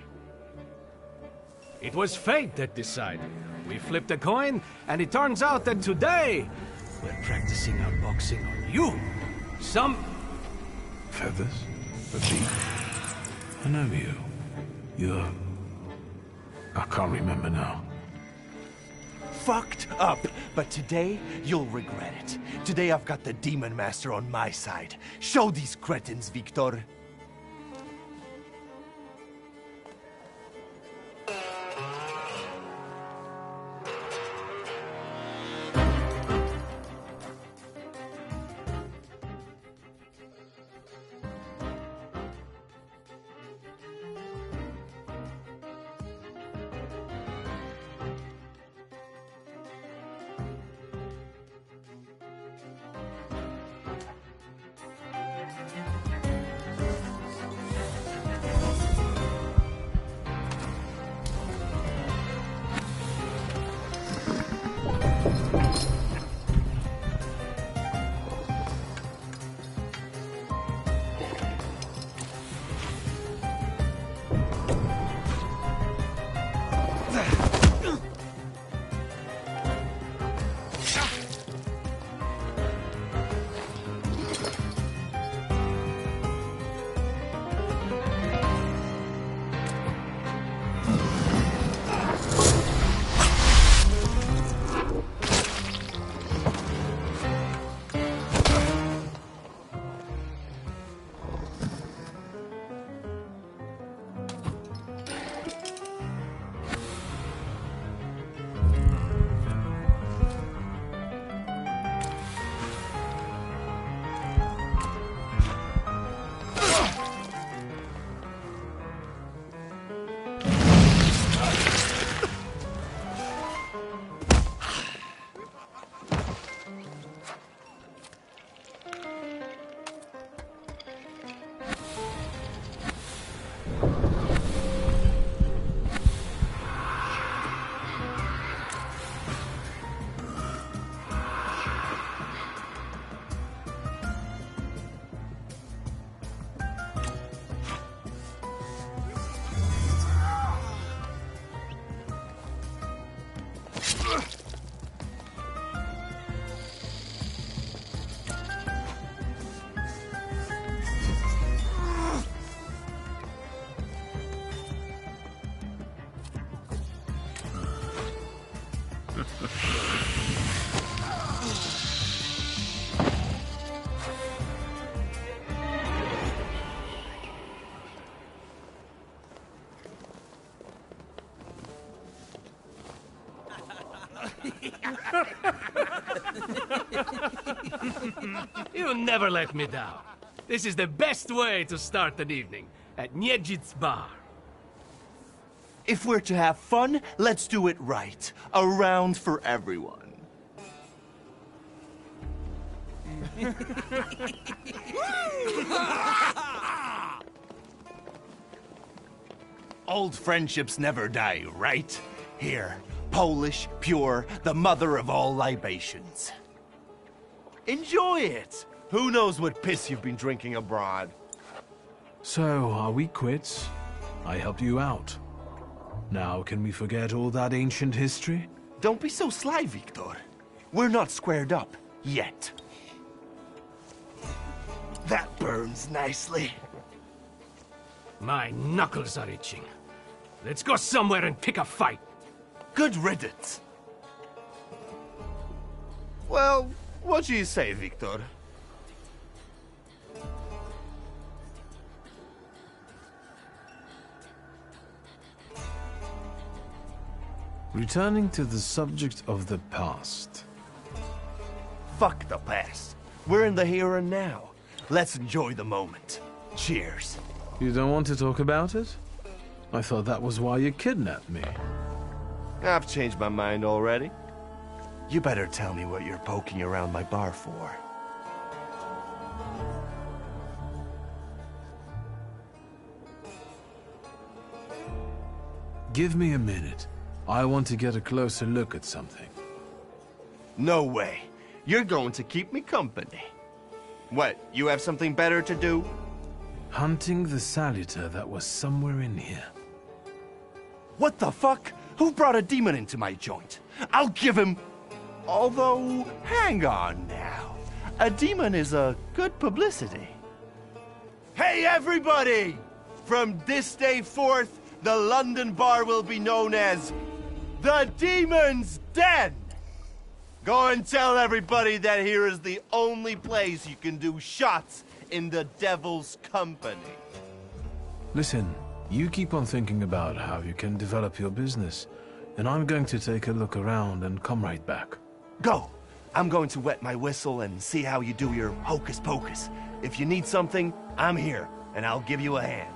It was fate that decided. We flipped a coin, and it turns out that today, we're practicing our boxing on you. Some... Feathers? A bee? I know you. You're... I can't remember now. Fucked up, but today you'll regret it. Today I've got the Demon Master on my side. Show these cretins, Victor. You never let me down. This is the best way to start an evening, at Niedzic's bar. If we're to have fun, let's do it right. A round for everyone. Old friendships never die, right? Here, Polish, pure, the mother of all libations. Enjoy it! Who knows what piss you've been drinking abroad? So, are we quits? I helped you out. Now, can we forget all that ancient history? Don't be so sly, Victor. We're not squared up, yet. That burns nicely. My knuckles are itching. Let's go somewhere and pick a fight. Good riddance. Well, what do you say, Victor? Returning to the subject of the past. Fuck the past. We're in the here and now. Let's enjoy the moment. Cheers. You don't want to talk about it? I thought that was why you kidnapped me. I've changed my mind already. You better tell me what you're poking around my bar for. Give me a minute. I want to get a closer look at something. No way. You're going to keep me company. What, you have something better to do? Hunting the saluter that was somewhere in here. What the fuck? Who brought a demon into my joint? I'll give him... Although, hang on now. A demon is a good publicity. Hey everybody! From this day forth, the London bar will be known as the Demon's Den! Go and tell everybody that here is the only place you can do shots in the devil's company. Listen, you keep on thinking about how you can develop your business, and I'm going to take a look around and come right back. Go! I'm going to wet my whistle and see how you do your hocus pocus. If you need something, I'm here, and I'll give you a hand.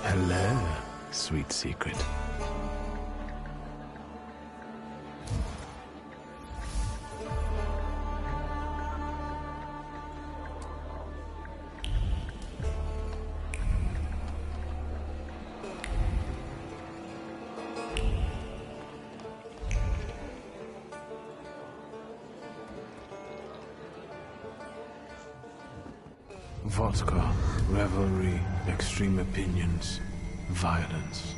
Hello, sweet secret. Vodka, revelry, extreme opinions, violence.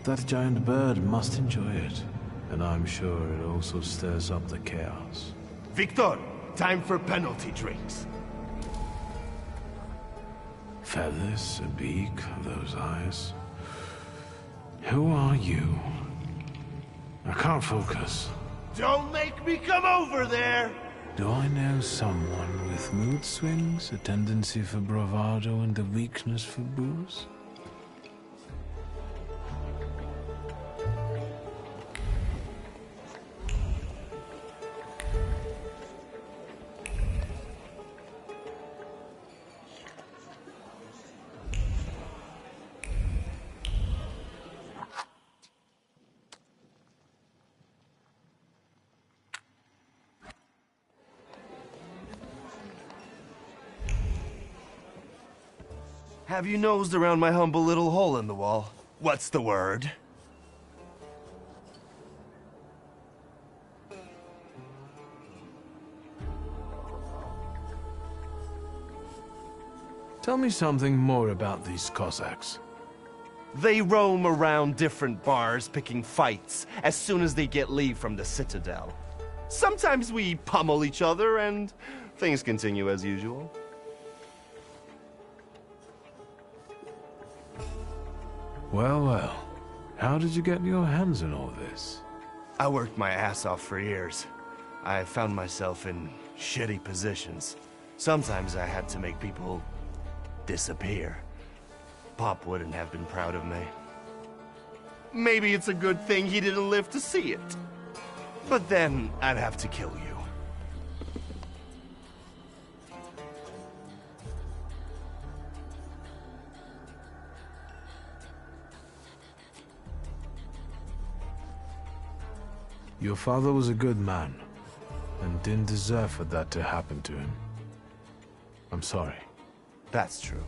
That giant bird must enjoy it, and I'm sure it also stirs up the chaos. Victor, time for penalty drinks. Feathers, a beak, those eyes. Who are you? I can't focus. Don't make me come over there! Do I know someone with mood swings, a tendency for bravado, and a weakness for booze? Have you nosed around my humble little hole in the wall? What's the word? Tell me something more about these Cossacks. They roam around different bars picking fights as soon as they get leave from the Citadel. Sometimes we pummel each other and things continue as usual. Well, well. How did you get your hands on all this? I worked my ass off for years. I found myself in shitty positions. Sometimes I had to make people disappear. Pop wouldn't have been proud of me. Maybe it's a good thing he didn't live to see it. But then I'd have to kill you. Your father was a good man, and didn't deserve for that to happen to him. I'm sorry. That's true.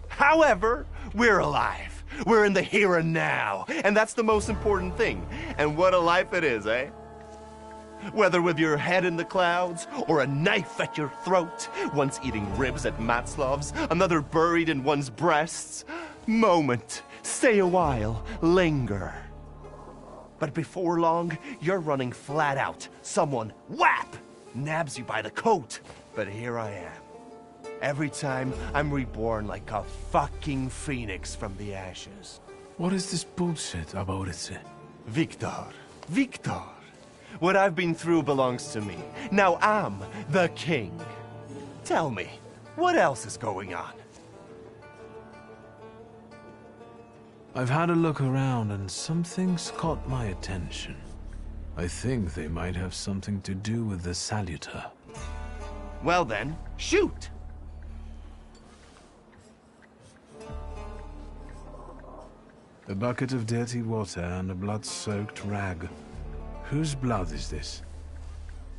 However, we're alive. We're in the here and now, and that's the most important thing. And what a life it is, eh? Whether with your head in the clouds, or a knife at your throat, once eating ribs at Matzlov's, another buried in one's breasts. Moment, stay a while, linger. But before long, you're running flat out. Someone, whap, nabs you by the coat. But here I am. Every time, I'm reborn like a fucking phoenix from the ashes. What is this bullshit about it? Victor. Victor. What I've been through belongs to me. Now I'm the king. Tell me, what else is going on? I've had a look around and some things caught my attention. I think they might have something to do with the Saluter. Well then, shoot! A bucket of dirty water and a blood-soaked rag. Whose blood is this?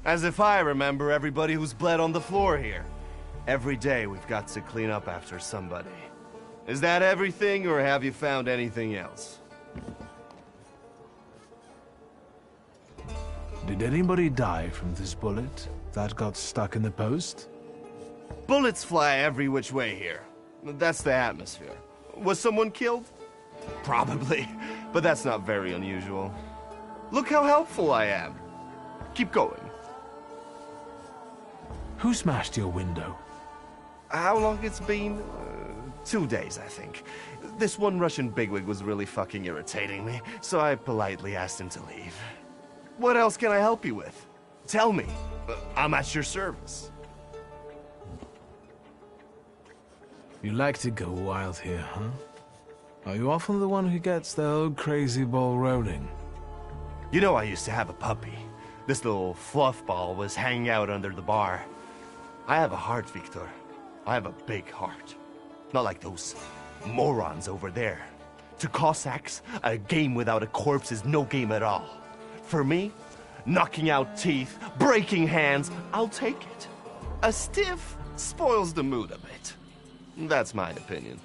As if I remember everybody who's bled on the floor here. Every day we've got to clean up after somebody. Is that everything, or have you found anything else? Did anybody die from this bullet that got stuck in the post? Bullets fly every which way here. That's the atmosphere. Was someone killed? Probably, but that's not very unusual. Look how helpful I am. Keep going. Who smashed your window? How long it's been? 2 days, I think. This one Russian bigwig was really fucking irritating me, so I politely asked him to leave. What else can I help you with? Tell me. I'm at your service. You like to go wild here, huh? Are you often the one who gets the whole crazy ball rolling? You know I used to have a puppy. This little fluff ball was hanging out under the bar. I have a heart, Victor. I have a big heart. Not like those morons over there. To Cossacks, a game without a corpse is no game at all. For me, knocking out teeth, breaking hands, I'll take it. A stiff spoils the mood a bit. That's my opinion.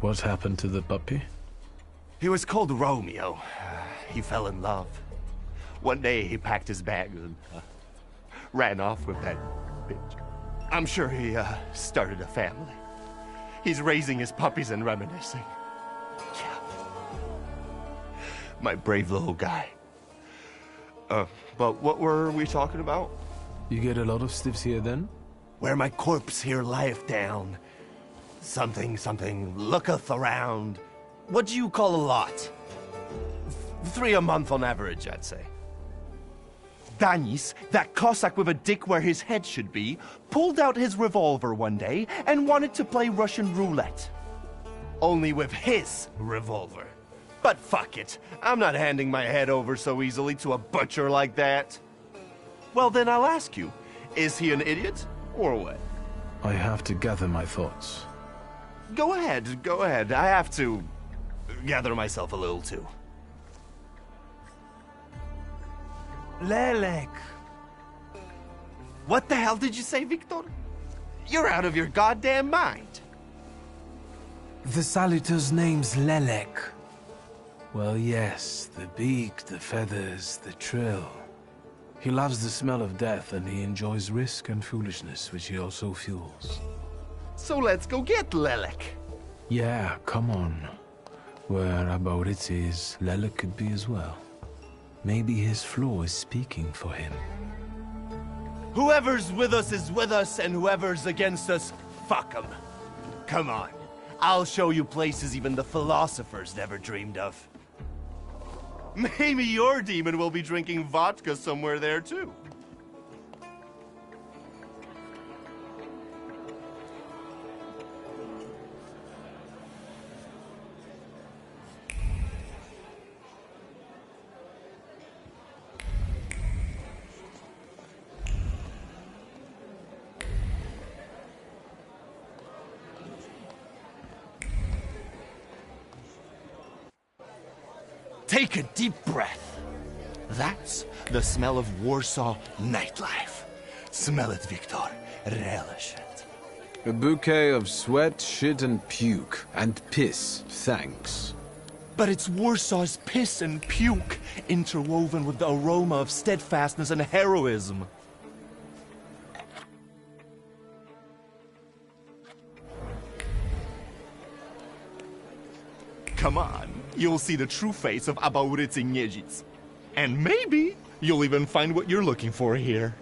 What happened to the puppy? He was called Romeo. He fell in love. One day he packed his bags and ran off with that bitch. I'm sure he started a family. He's raising his puppies and reminiscing. Yeah. My brave little guy. But what were we talking about? You get a lot of stiffs here then? Where my corpse here lieth down. Something looketh around. What do you call a lot? 3 a month on average, I'd say. Danis, that Cossack with a dick where his head should be, pulled out his revolver one day and wanted to play Russian roulette. Only with his revolver. But fuck it, I'm not handing my head over so easily to a butcher like that. Well then I'll ask you, is he an idiot, or what? I have to gather my thoughts. Go ahead. I have to gather myself a little too. Lelek. What the hell did you say, Victor? You're out of your goddamn mind. The Salutor's name's Lelek. Well, yes, the beak, the feathers, the trill. He loves the smell of death, and he enjoys risk and foolishness, which he also fuels. So let's go get Lelek. Yeah, come on. Where about it is, Lelek could be as well. Maybe his flaw is speaking for him. Whoever's with us is with us, and whoever's against us, fuck 'em. Come on. I'll show you places even the philosophers never dreamed of. Maybe your demon will be drinking vodka somewhere there, too. Take a deep breath. That's the smell of Warsaw nightlife. Smell it, Victor. Relish it. A bouquet of sweat, shit, and puke. And piss, thanks. But it's Warsaw's piss and puke, interwoven with the aroma of steadfastness and heroism. Come on, you'll see the true face of Abaurycy Niedzic. And maybe you'll even find what you're looking for here.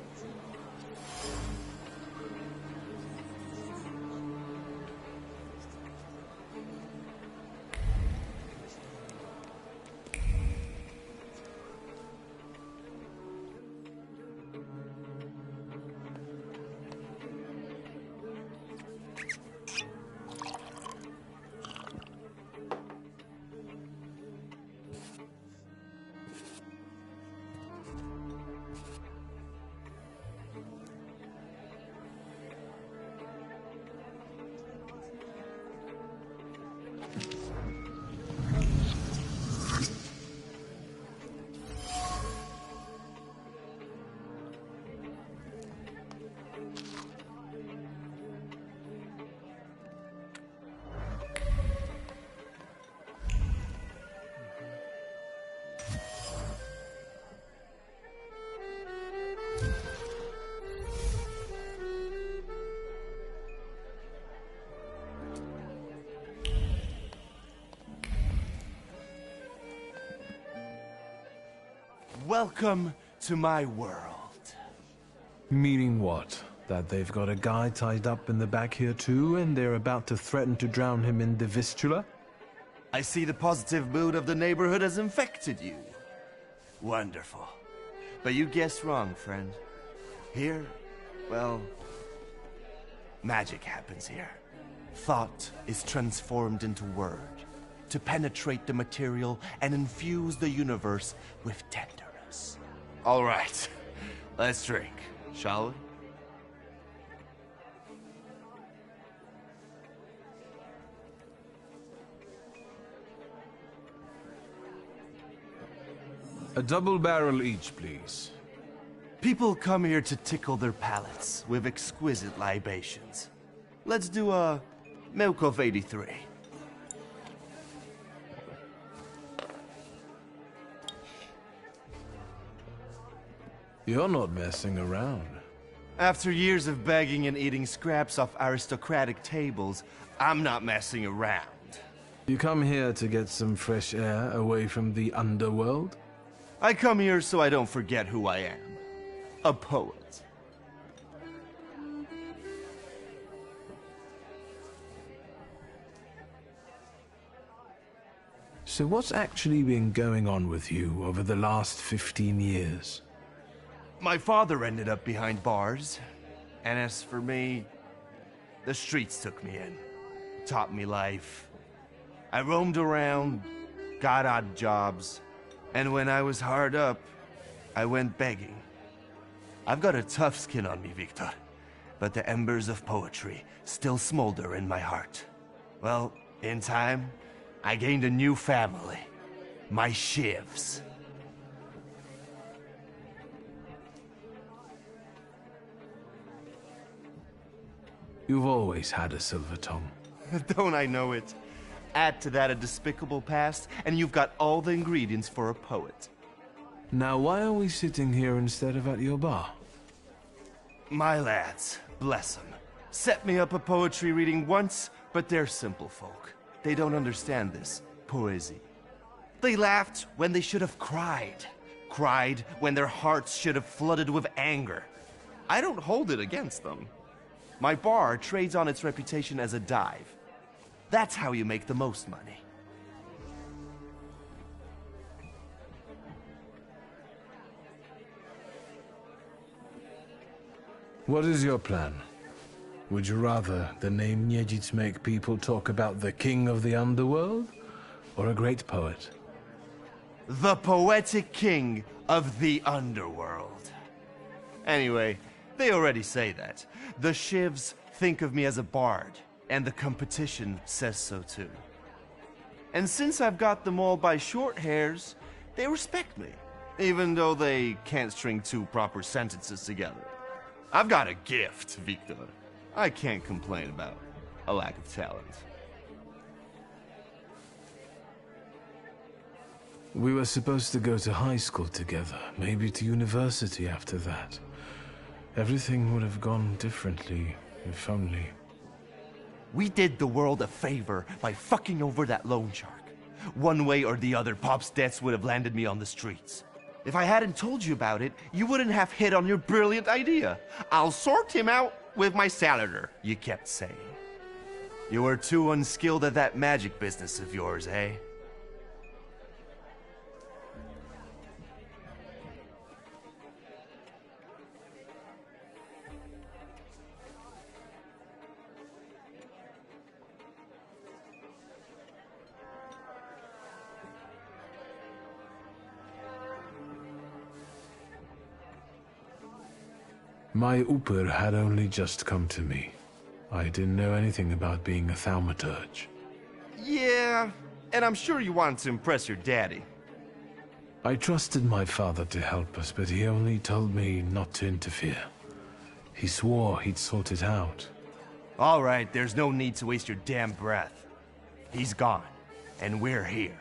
Welcome to my world. Meaning what? That they've got a guy tied up in the back here too, and they're about to threaten to drown him in the Vistula? I see the positive mood of the neighborhood has infected you. Wonderful. But you guessed wrong, friend. Here, well, magic happens here. Thought is transformed into word, to penetrate the material and infuse the universe with tenderness. All right, let's drink, shall we? A double barrel each, please. People come here to tickle their palates with exquisite libations. Let's do a Milk of 83. You're not messing around. After years of begging and eating scraps off aristocratic tables, I'm not messing around. You come here to get some fresh air away from the underworld? I come here so I don't forget who I am. A poet. So what's actually been going on with you over the last 15 years? My father ended up behind bars, and as for me, the streets took me in, taught me life. I roamed around, got odd jobs, and when I was hard up, I went begging. I've got a tough skin on me, Victor, but the embers of poetry still smolder in my heart. Well, in time, I gained a new family, my Shivs. You've always had a silver tongue. Don't I know it? Add to that a despicable past, and you've got all the ingredients for a poet. Now why are we sitting here instead of at your bar? My lads, bless them, set me up a poetry reading once, but they're simple folk. They don't understand this poesy. They laughed when they should have cried. Cried when their hearts should have flooded with anger. I don't hold it against them. My bar trades on its reputation as a dive. That's how you make the most money. What is your plan? Would you rather the name Niedzits make people talk about the king of the underworld, or a great poet? The poetic king of the underworld. Anyway, they already say that. The Shivs think of me as a bard, and the competition says so too. And since I've got them all by short hairs, they respect me, even though they can't string two proper sentences together. I've got a gift, Victor. I can't complain about a lack of talent. We were supposed to go to high school together, maybe to university after that. Everything would have gone differently, if only. We did the world a favor by fucking over that loan shark. One way or the other, Pop's debts would have landed me on the streets. If I hadn't told you about it, you wouldn't have hit on your brilliant idea. I'll sort him out with my salader, you kept saying. You were too unskilled at that magic business of yours, eh? My Uper had only just come to me. I didn't know anything about being a Thaumaturge. Yeah, and I'm sure you wanted to impress your daddy. I trusted my father to help us, but he only told me not to interfere. He swore he'd sort it out. All right, there's no need to waste your damn breath. He's gone, and we're here.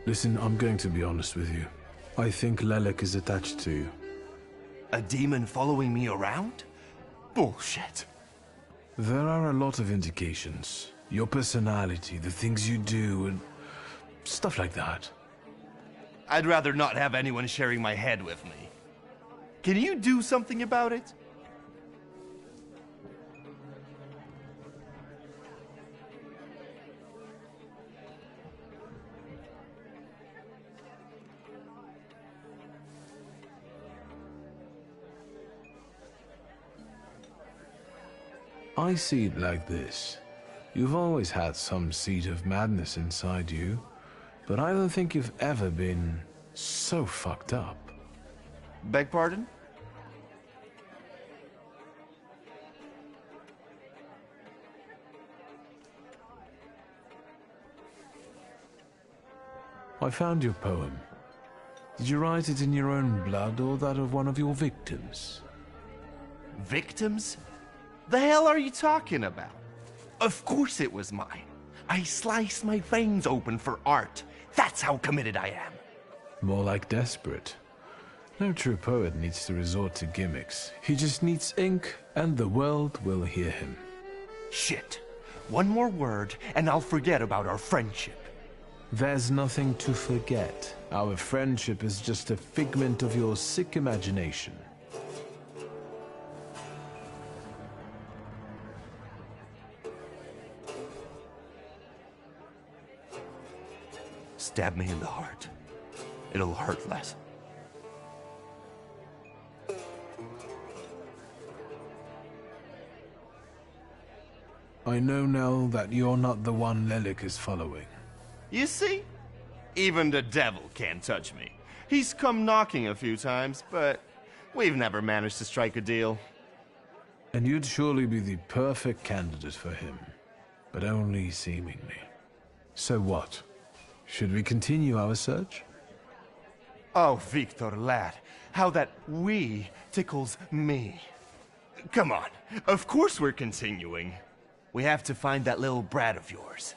Listen, I'm going to be honest with you. I think Lelek is attached to you. A demon following me around? Bullshit. There are a lot of indications. Your personality, the things you do, and stuff like that. I'd rather not have anyone sharing my head with me. Can you do something about it? I see it like this. You've always had some seed of madness inside you, but I don't think you've ever been so fucked up. Beg pardon? I found your poem. Did you write it in your own blood or that of one of your victims? Victims? The hell are you talking about? Of course it was mine. I sliced my veins open for art, That's how committed I am. More like desperate. No true poet needs to resort to gimmicks. He just needs ink, and the world will hear him. Shit. One more word, and I'll forget about our friendship. There's nothing to forget. Our friendship is just a figment of your sick imagination. Stab me in the heart. It'll hurt less. I know now that you're not the one Lelik is following. You see? Even the devil can't touch me. He's come knocking a few times, but we've never managed to strike a deal. And you'd surely be the perfect candidate for him. But only seemingly. So what? Should we continue our search? Oh, Victor, lad. How that "we" tickles me. Come on. Of course we're continuing. We have to find that little brat of yours.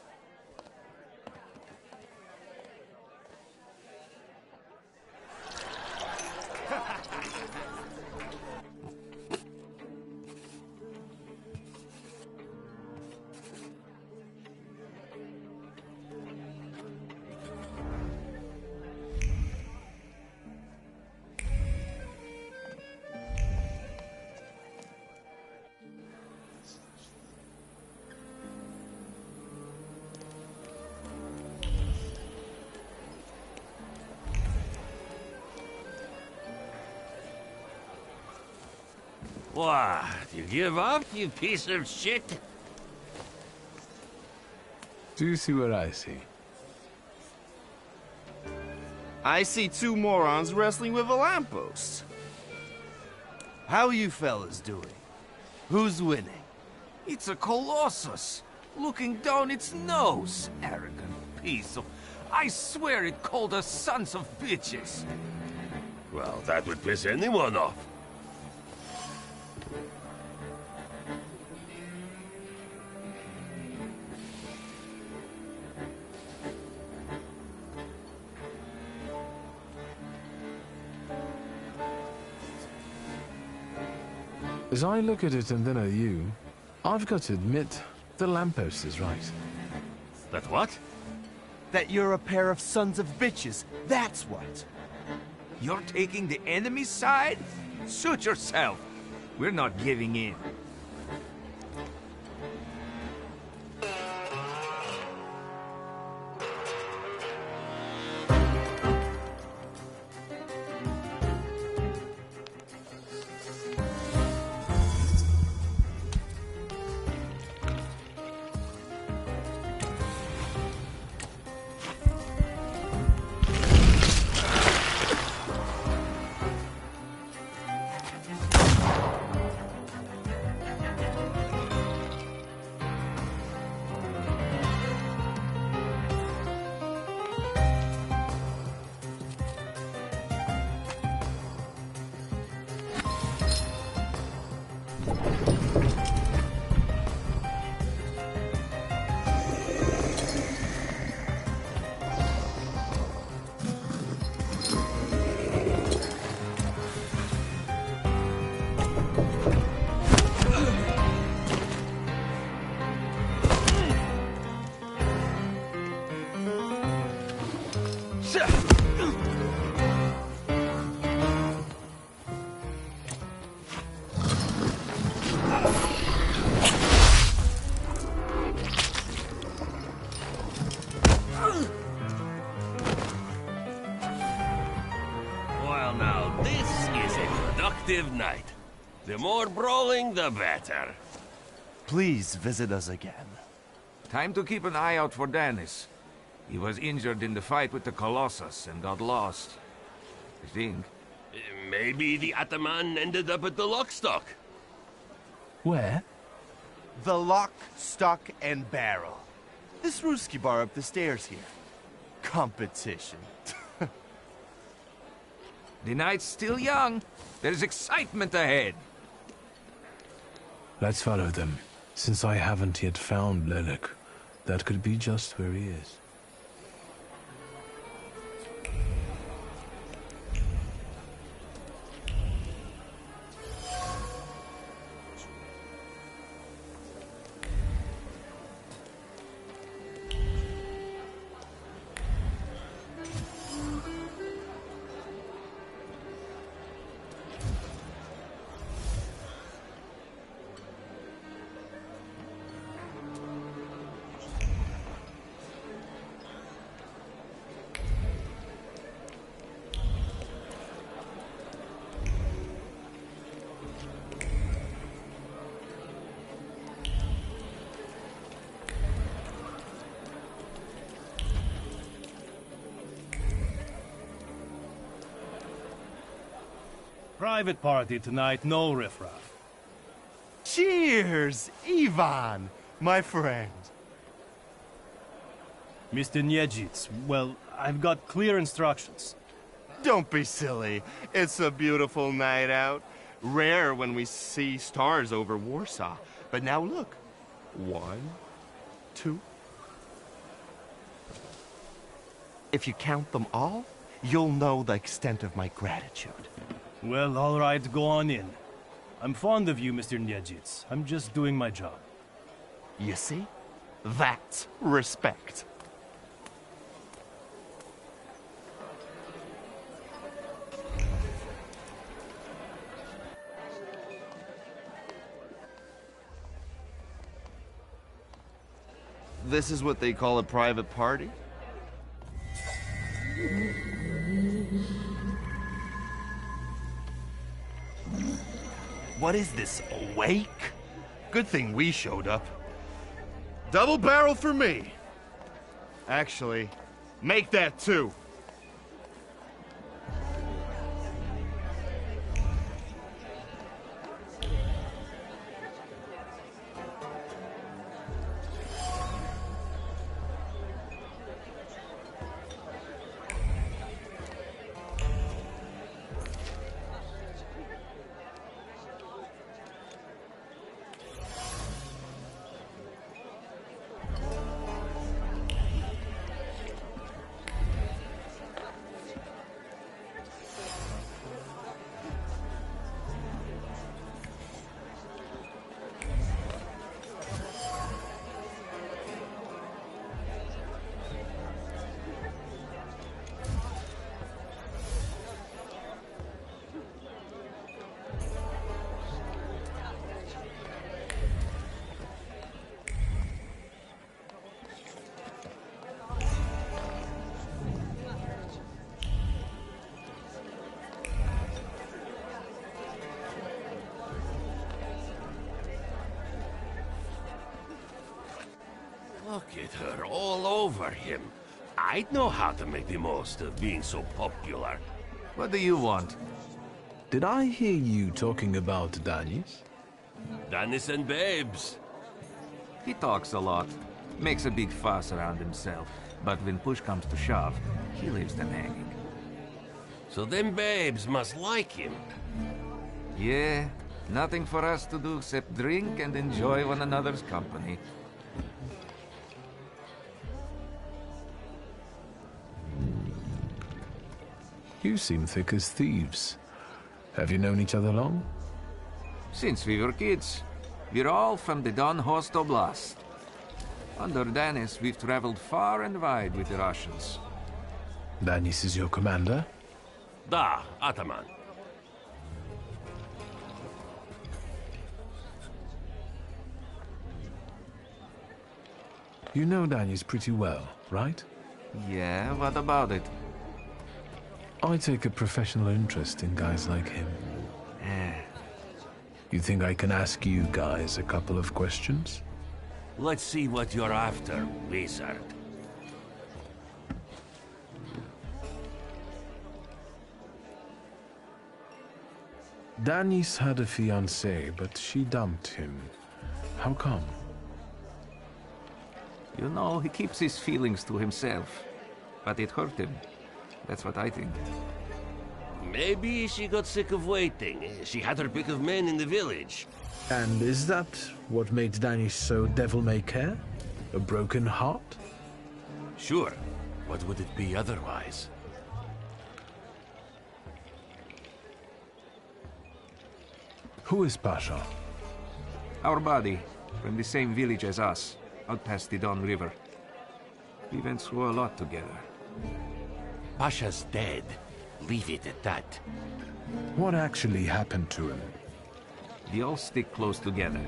What? You give up, you piece of shit? Do you see what I see? I see two morons wrestling with a lamppost. How you fellas doing? Who's winning? It's a colossus, looking down its nose. Arrogant piece of... I swear it called us sons of bitches. Well, that would piss anyone off. As I look at it and then at you, I've got to admit, the lamppost is right. That what? That you're a pair of sons of bitches, that's what. You're taking the enemy's side? Suit yourself. We're not giving in. Well, now, this is a productive night. The more brawling, the better. Please visit us again. Time to keep an eye out for Dennis. He was injured in the fight with the Colossus and got lost. I think. Maybe the Ataman ended up at the Lockstock. Where? The Lock, Stock, and Barrel. This Ruski bar up the stairs here. Competition. The night's still young. There's excitement ahead. Let's follow them. Since I haven't yet found Lelik, that could be just where he is. Private party tonight, no riffraff. Cheers, Ivan, my friend. Mr. Niedzits, well, I've got clear instructions. Don't be silly. It's a beautiful night out. Rare when we see stars over Warsaw. But now look. 1, 2. If you count them all, you'll know the extent of my gratitude. Well, all right, go on in. I'm fond of you, Mr. Niedzits. I'm just doing my job. You see? That's respect. This is what they call a private party? What is this, a wake? Good thing we showed up. Double barrel for me. Actually, make that 2. Look at her, all over him. I'd know how to make the most of being so popular. What do you want? Did I hear you talking about Danis? Danis and babes. He talks a lot, makes a big fuss around himself, but when push comes to shove, he leaves them hanging. So them babes must like him. Yeah, nothing for us to do except drink and enjoy one another's company. You seem thick as thieves. Have you known each other long? Since we were kids. We're all from the Don Host Oblast. Under Danis, we've traveled far and wide with the Russians. Danis is your commander? Da, Ataman. You know Danis pretty well, right? Yeah, what about it? I take a professional interest in guys like him. You think I can ask you guys a couple of questions? Let's see what you're after, wizard. Danis had a fiancée, but she dumped him. How come? You know, he keeps his feelings to himself. But it hurt him. That's what I think. Maybe she got sick of waiting. She had her pick of men in the village. And is that what made Danis so devil-may-care? A broken heart? Sure. What would it be otherwise? Who is Pasha? Our buddy, from the same village as us, out past the Don River. We went through a lot together. Pasha's dead. Leave it at that. What actually happened to him? We all stick close together,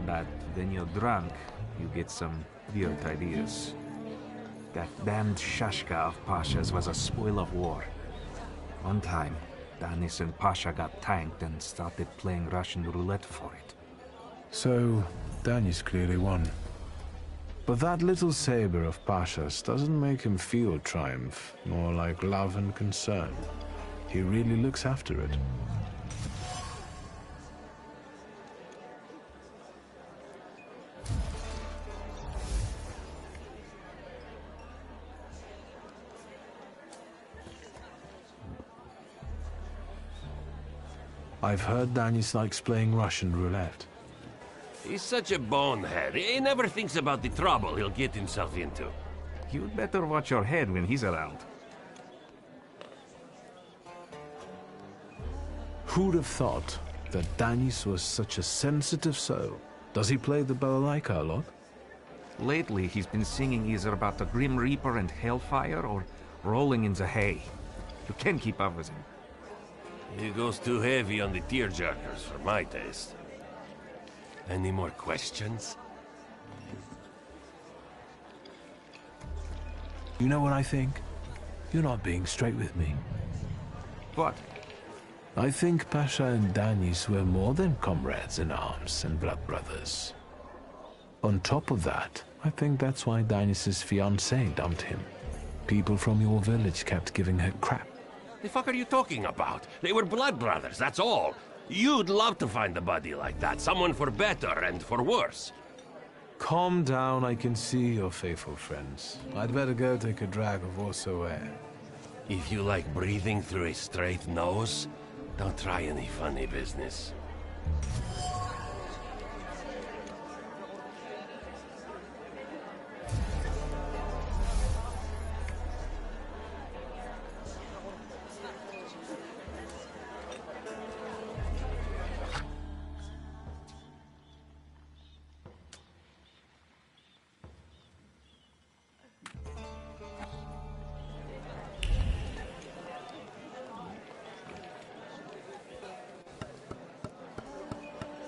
but when you're drunk, you get some weird ideas. That damned Shashka of Pasha's was a spoil of war. One time, Danis and Pasha got tanked and started playing Russian roulette for it. So, Danis clearly won. But that little saber of Pasha's doesn't make him feel triumph, more like love and concern. He really looks after it. I've heard Danis likes playing Russian roulette. He's such a bonehead. He never thinks about the trouble he'll get himself into. You'd better watch your head when he's around. Who'd have thought that Danis was such a sensitive soul? Does he play the balalaika a lot? Lately, he's been singing either about the Grim Reaper and Hellfire or rolling in the hay. You can't keep up with him. He goes too heavy on the tearjerkers for my taste. Any more questions? You know what I think? You're not being straight with me. What? I think Pasha and Danis were more than comrades in arms and blood brothers. On top of that, I think that's why Danis' fiancée dumped him. People from your village kept giving her crap. The fuck are you talking about? They were blood brothers, that's all. You'd love to find a buddy like that, someone for better and for worse. Calm down, I can see you're faithful friends. I'd better go take a drag of Warsaw air. If you like breathing through a straight nose, don't try any funny business.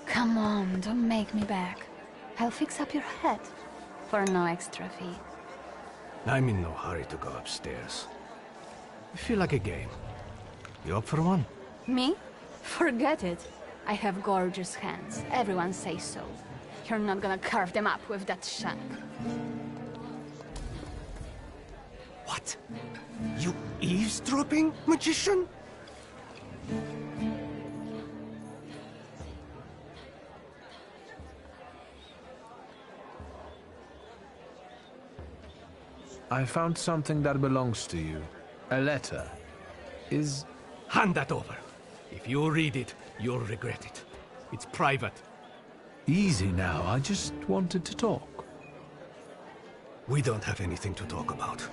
Come on, don't make me back. I'll fix up your head for no extra fee. I'm in no hurry to go upstairs. I feel like a game. You up for one? Me? Forget it. I have gorgeous hands. Everyone says so. You're not gonna carve them up with that shank. What? You eavesdropping, magician? I found something that belongs to you. A letter. Hand that over. If you read it, you'll regret it. It's private. Easy now, I just wanted to talk. We don't have anything to talk about.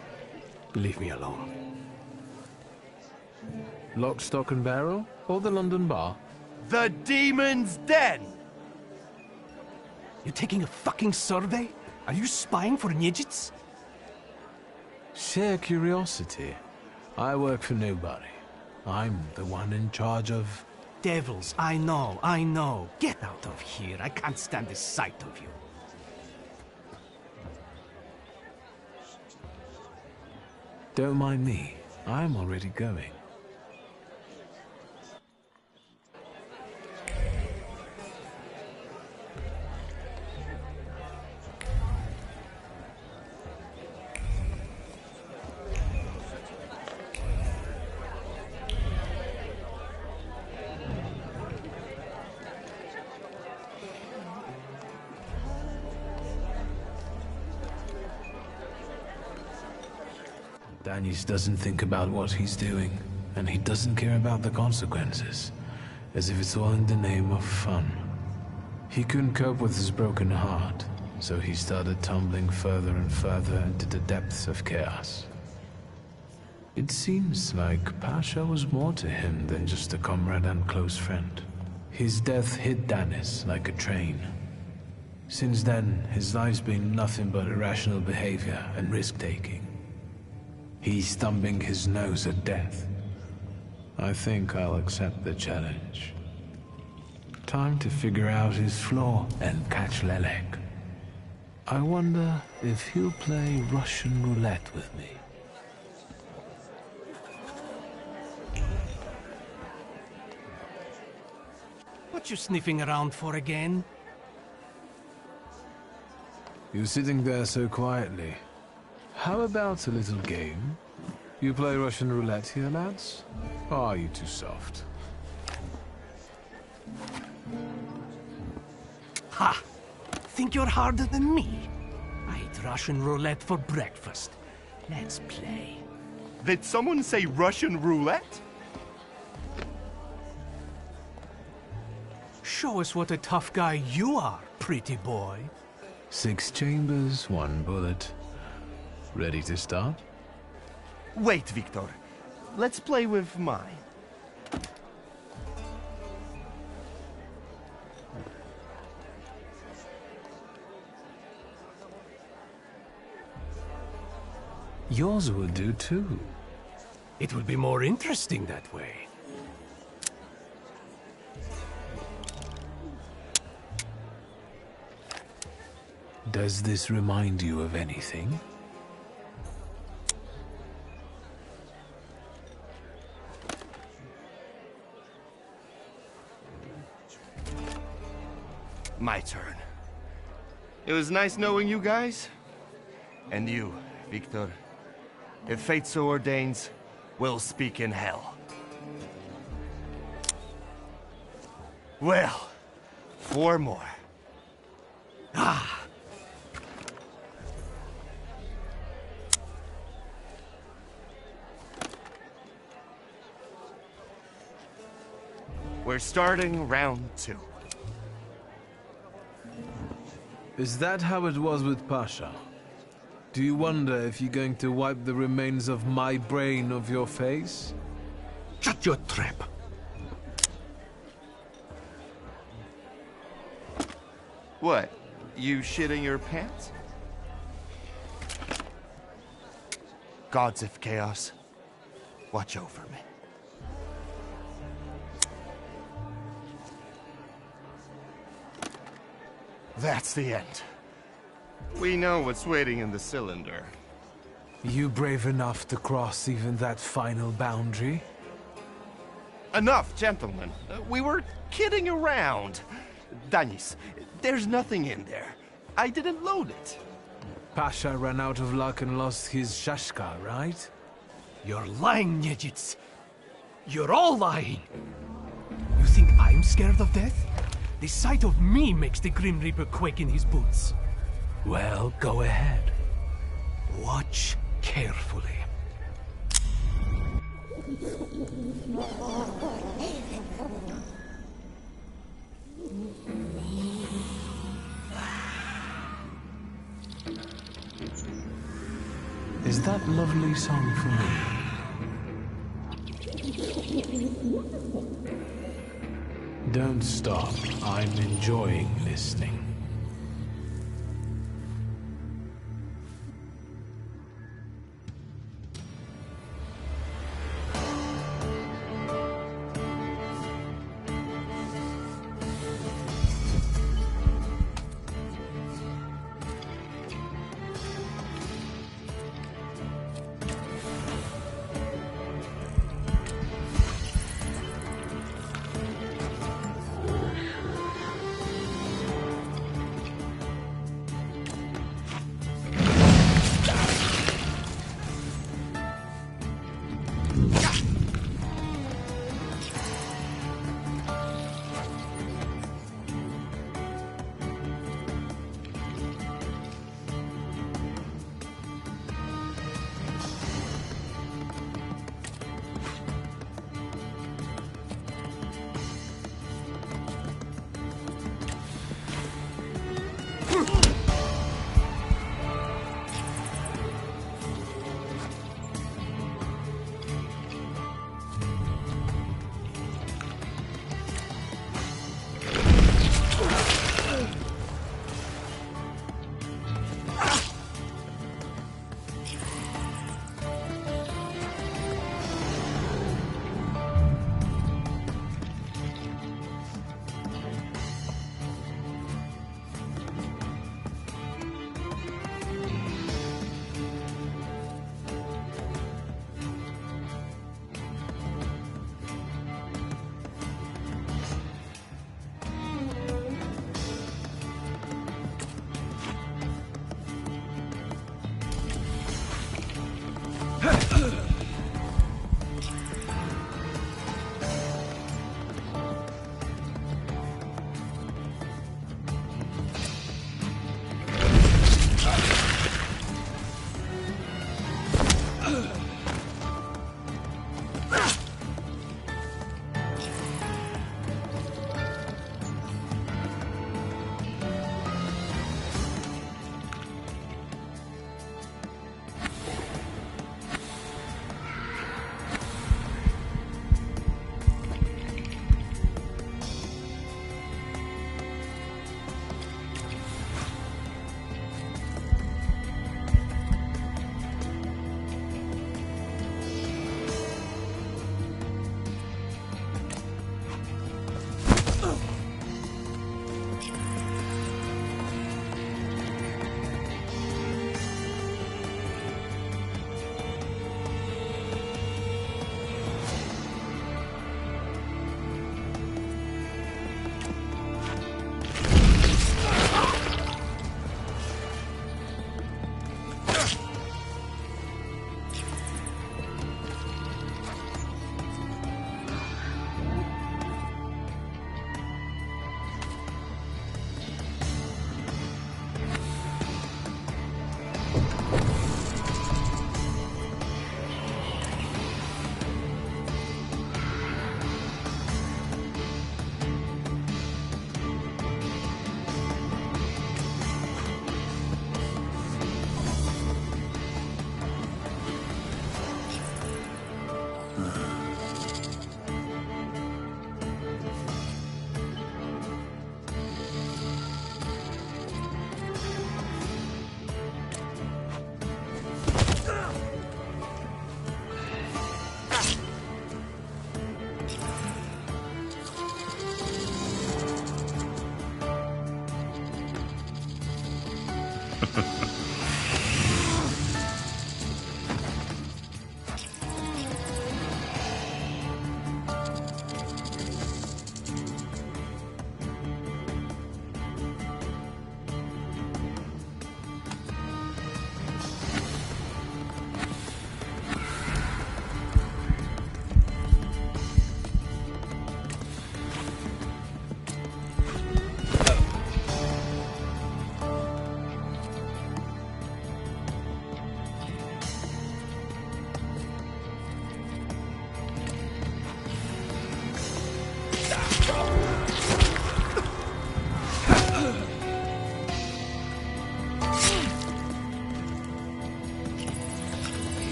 Leave me alone. Lock, stock and barrel? Or the London bar? The Demon's Den! You taking a fucking survey? Are you spying for Niedzits? Sheer curiosity. I work for nobody. I'm the one in charge of... Devils, I know. Get out of here. I can't stand the sight of you. Don't mind me. I'm already going. Danis doesn't think about what he's doing, and he doesn't care about the consequences, as if it's all in the name of fun. He couldn't cope with his broken heart, so he started tumbling further and further into the depths of chaos. It seems like Pasha was more to him than just a comrade and close friend. His death hit Danis like a train. Since then, his life's been nothing but irrational behavior and risk-taking. He's thumbing his nose at death. I think I'll accept the challenge. Time to figure out his flaw and catch Lelek. I wonder if he'll play Russian roulette with me. What you sniffing around for again? You're sitting there so quietly. How about a little game? You play Russian roulette here, lads? Or are you too soft? Ha! Think you're harder than me? I eat Russian roulette for breakfast. Let's play. Did someone say Russian roulette? Show us what a tough guy you are, pretty boy. 6 chambers, 1 bullet. Ready to start? Wait, Victor. Let's play with mine. Yours will do too. It will be more interesting that way. Does this remind you of anything? My turn. It was nice knowing you guys. And you, Victor. If fate so ordains, we'll speak in hell. Well, 4 more. Ah! We're starting round 2. Is that how it was with Pasha? Do you wonder if you're going to wipe the remains of my brain off your face? Shut your trap! What? You shitting your pants? Gods of Chaos, watch over me. That's the end. We know what's waiting in the cylinder. You brave enough to cross even that final boundary? Enough, gentlemen. We were kidding around. Danis, there's nothing in there. I didn't load it. Pasha ran out of luck and lost his Shashka, right? You're lying, Niedzits. You're all lying. You think I'm scared of death? The sight of me makes the Grim Reaper quake in his boots. Well, go ahead. Watch carefully. Is that lovely song for me? Don't stop. I'm enjoying listening.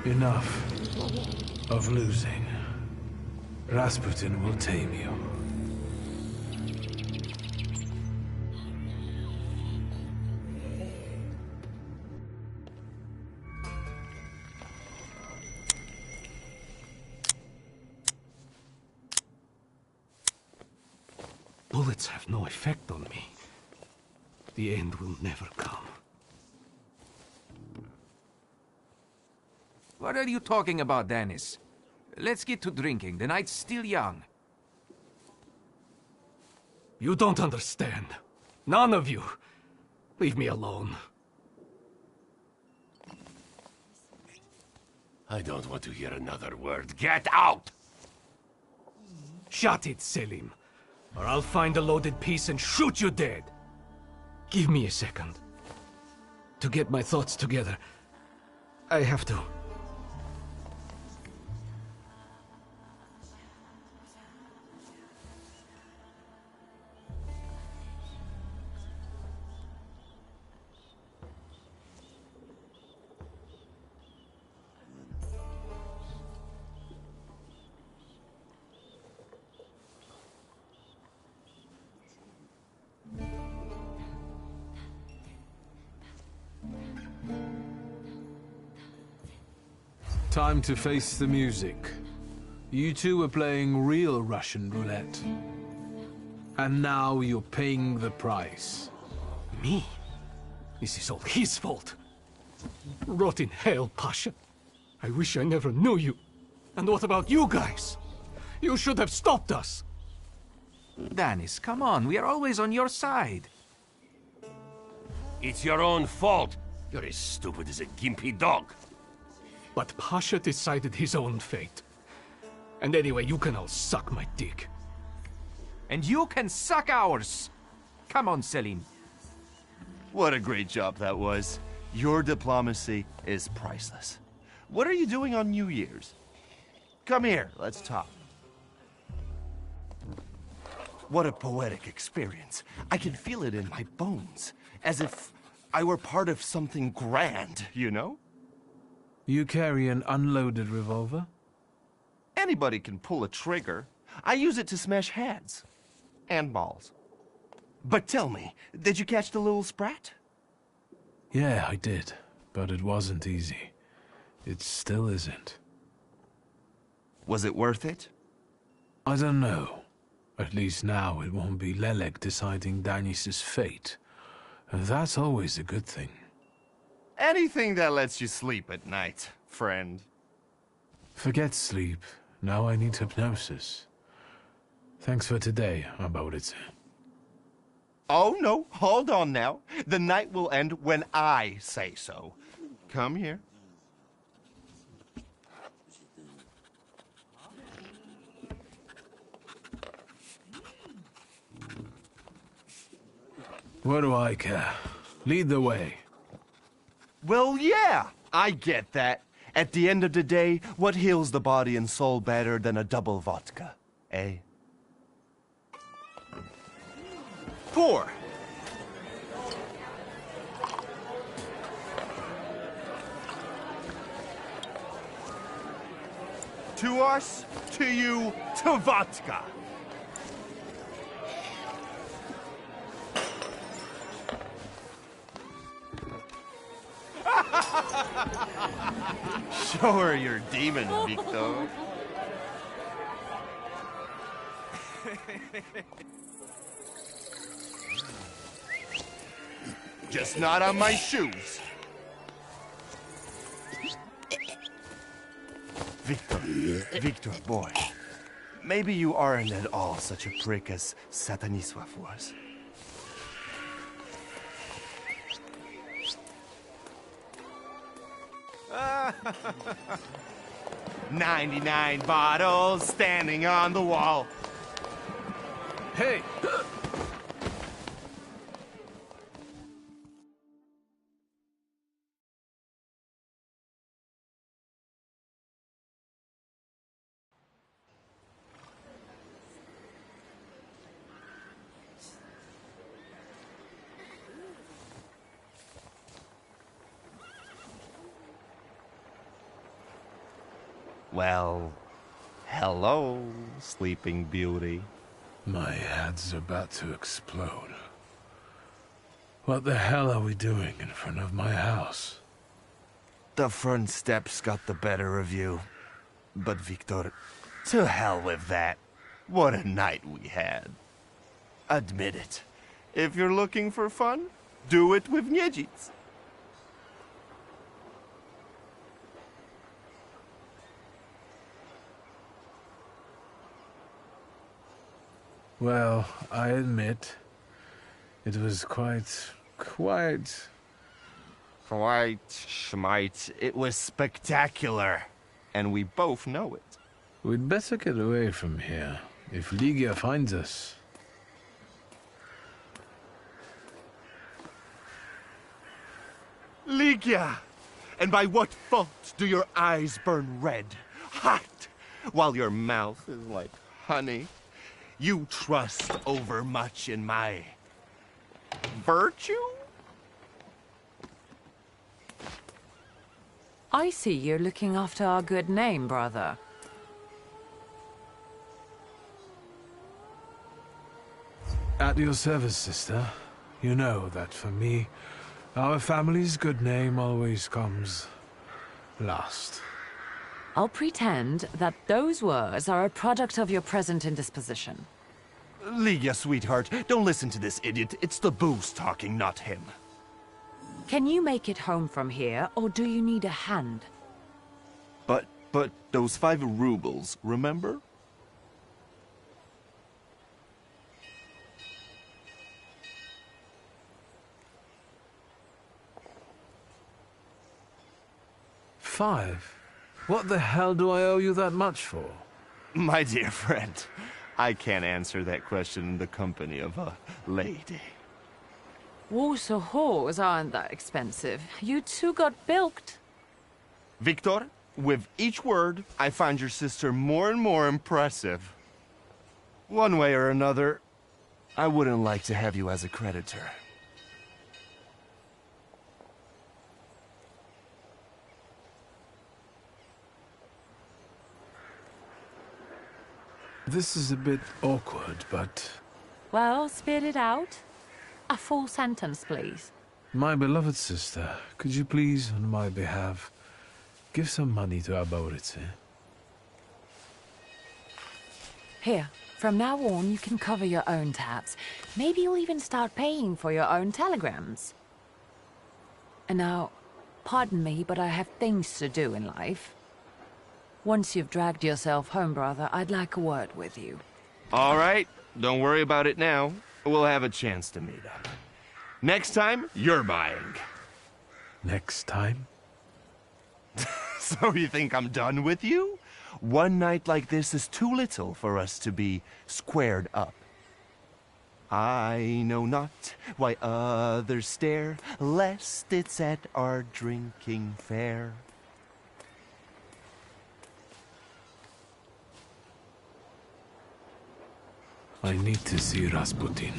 Enough of losing. Rasputin will tame you. Bullets have no effect on me. The end will never come. What are you talking about, Dennis? Let's get to drinking. The night's still young. You don't understand. None of you. Leave me alone. I don't want to hear another word. Get out! Shut it, Selim. Or I'll find a loaded piece and shoot you dead. Give me a second. To get my thoughts together. I have to. Time to face the music. You two were playing real Russian roulette. And now you're paying the price. Me? This is all his fault. Rot in hell, Pasha. I wish I never knew you. And what about you guys? You should have stopped us. Danis, come on, we are always on your side. It's your own fault. You're as stupid as a gimpy dog. But Pasha decided his own fate. And anyway, you can all suck my dick. And you can suck ours. Come on, Selim. What a great job that was. Your diplomacy is priceless. What are you doing on New Year's? Come here, let's talk. What a poetic experience. I can feel it in my bones, as if I were part of something grand, you know? You carry an unloaded revolver? Anybody can pull a trigger. I use it to smash heads. And balls. But tell me, did you catch the little sprat? Yeah, I did. But it wasn't easy. It still isn't. Was it worth it? I don't know. At least now it won't be Lelek deciding Danis's fate. And that's always a good thing. Anything that lets you sleep at night, friend. Forget sleep. Now I need hypnosis. Thanks for today, Abodice. Oh, no, hold on now. The night will end when I say so. Come here. What do I care? Lead the way. Well, yeah, I get that. At the end of the day, what heals the body and soul better than a double vodka, eh? Pour. To us, to you, to vodka. Show her your demon, Victor. Just not on my shoes. Victor, boy. Maybe you aren't at all such a prick as Sataniswaf was. 99 bottles standing on the wall. Hey! Well, hello, Sleeping Beauty. My head's about to explode. What the hell are we doing in front of my house? The front steps got the better of you. But Victor, to hell with that. What a night we had. Admit it. If you're looking for fun, do it with Niedzic. Well, I admit, it was quite... Schmite. It was spectacular. And we both know it. We'd better get away from here, if Ligia finds us. Ligia! And by what fault do your eyes burn red, hot, while your mouth is like honey? You trust overmuch in my virtue? I see you're looking after our good name, brother. At your service, sister. You know that for me, our family's good name always comes last. I'll pretend that those words are a product of your present indisposition. Lygia, sweetheart, don't listen to this idiot. It's the booze talking, not him. Can you make it home from here, or do you need a hand? But those 5 rubles, remember? $5? What the hell do I owe you that much for? My dear friend, I can't answer that question in the company of a lady. Warsaw whores aren't that expensive. You two got bilked. Victor, with each word, I find your sister more and more impressive. One way or another, I wouldn't like to have you as a creditor. This is a bit awkward, but... Well, spit it out. A full sentence, please. My beloved sister, could you please, on my behalf, give some money to Arborice? Here, from now on, you can cover your own tabs. Maybe you'll even start paying for your own telegrams. And now, pardon me, but I have things to do in life. Once you've dragged yourself home, brother, I'd like a word with you. All right, don't worry about it now. We'll have a chance to meet up. Next time, you're buying. Next time? So you think I'm done with you? One night like this is too little for us to be squared up. I know not why others stare, lest it's at our drinking fair. I need to see Rasputin.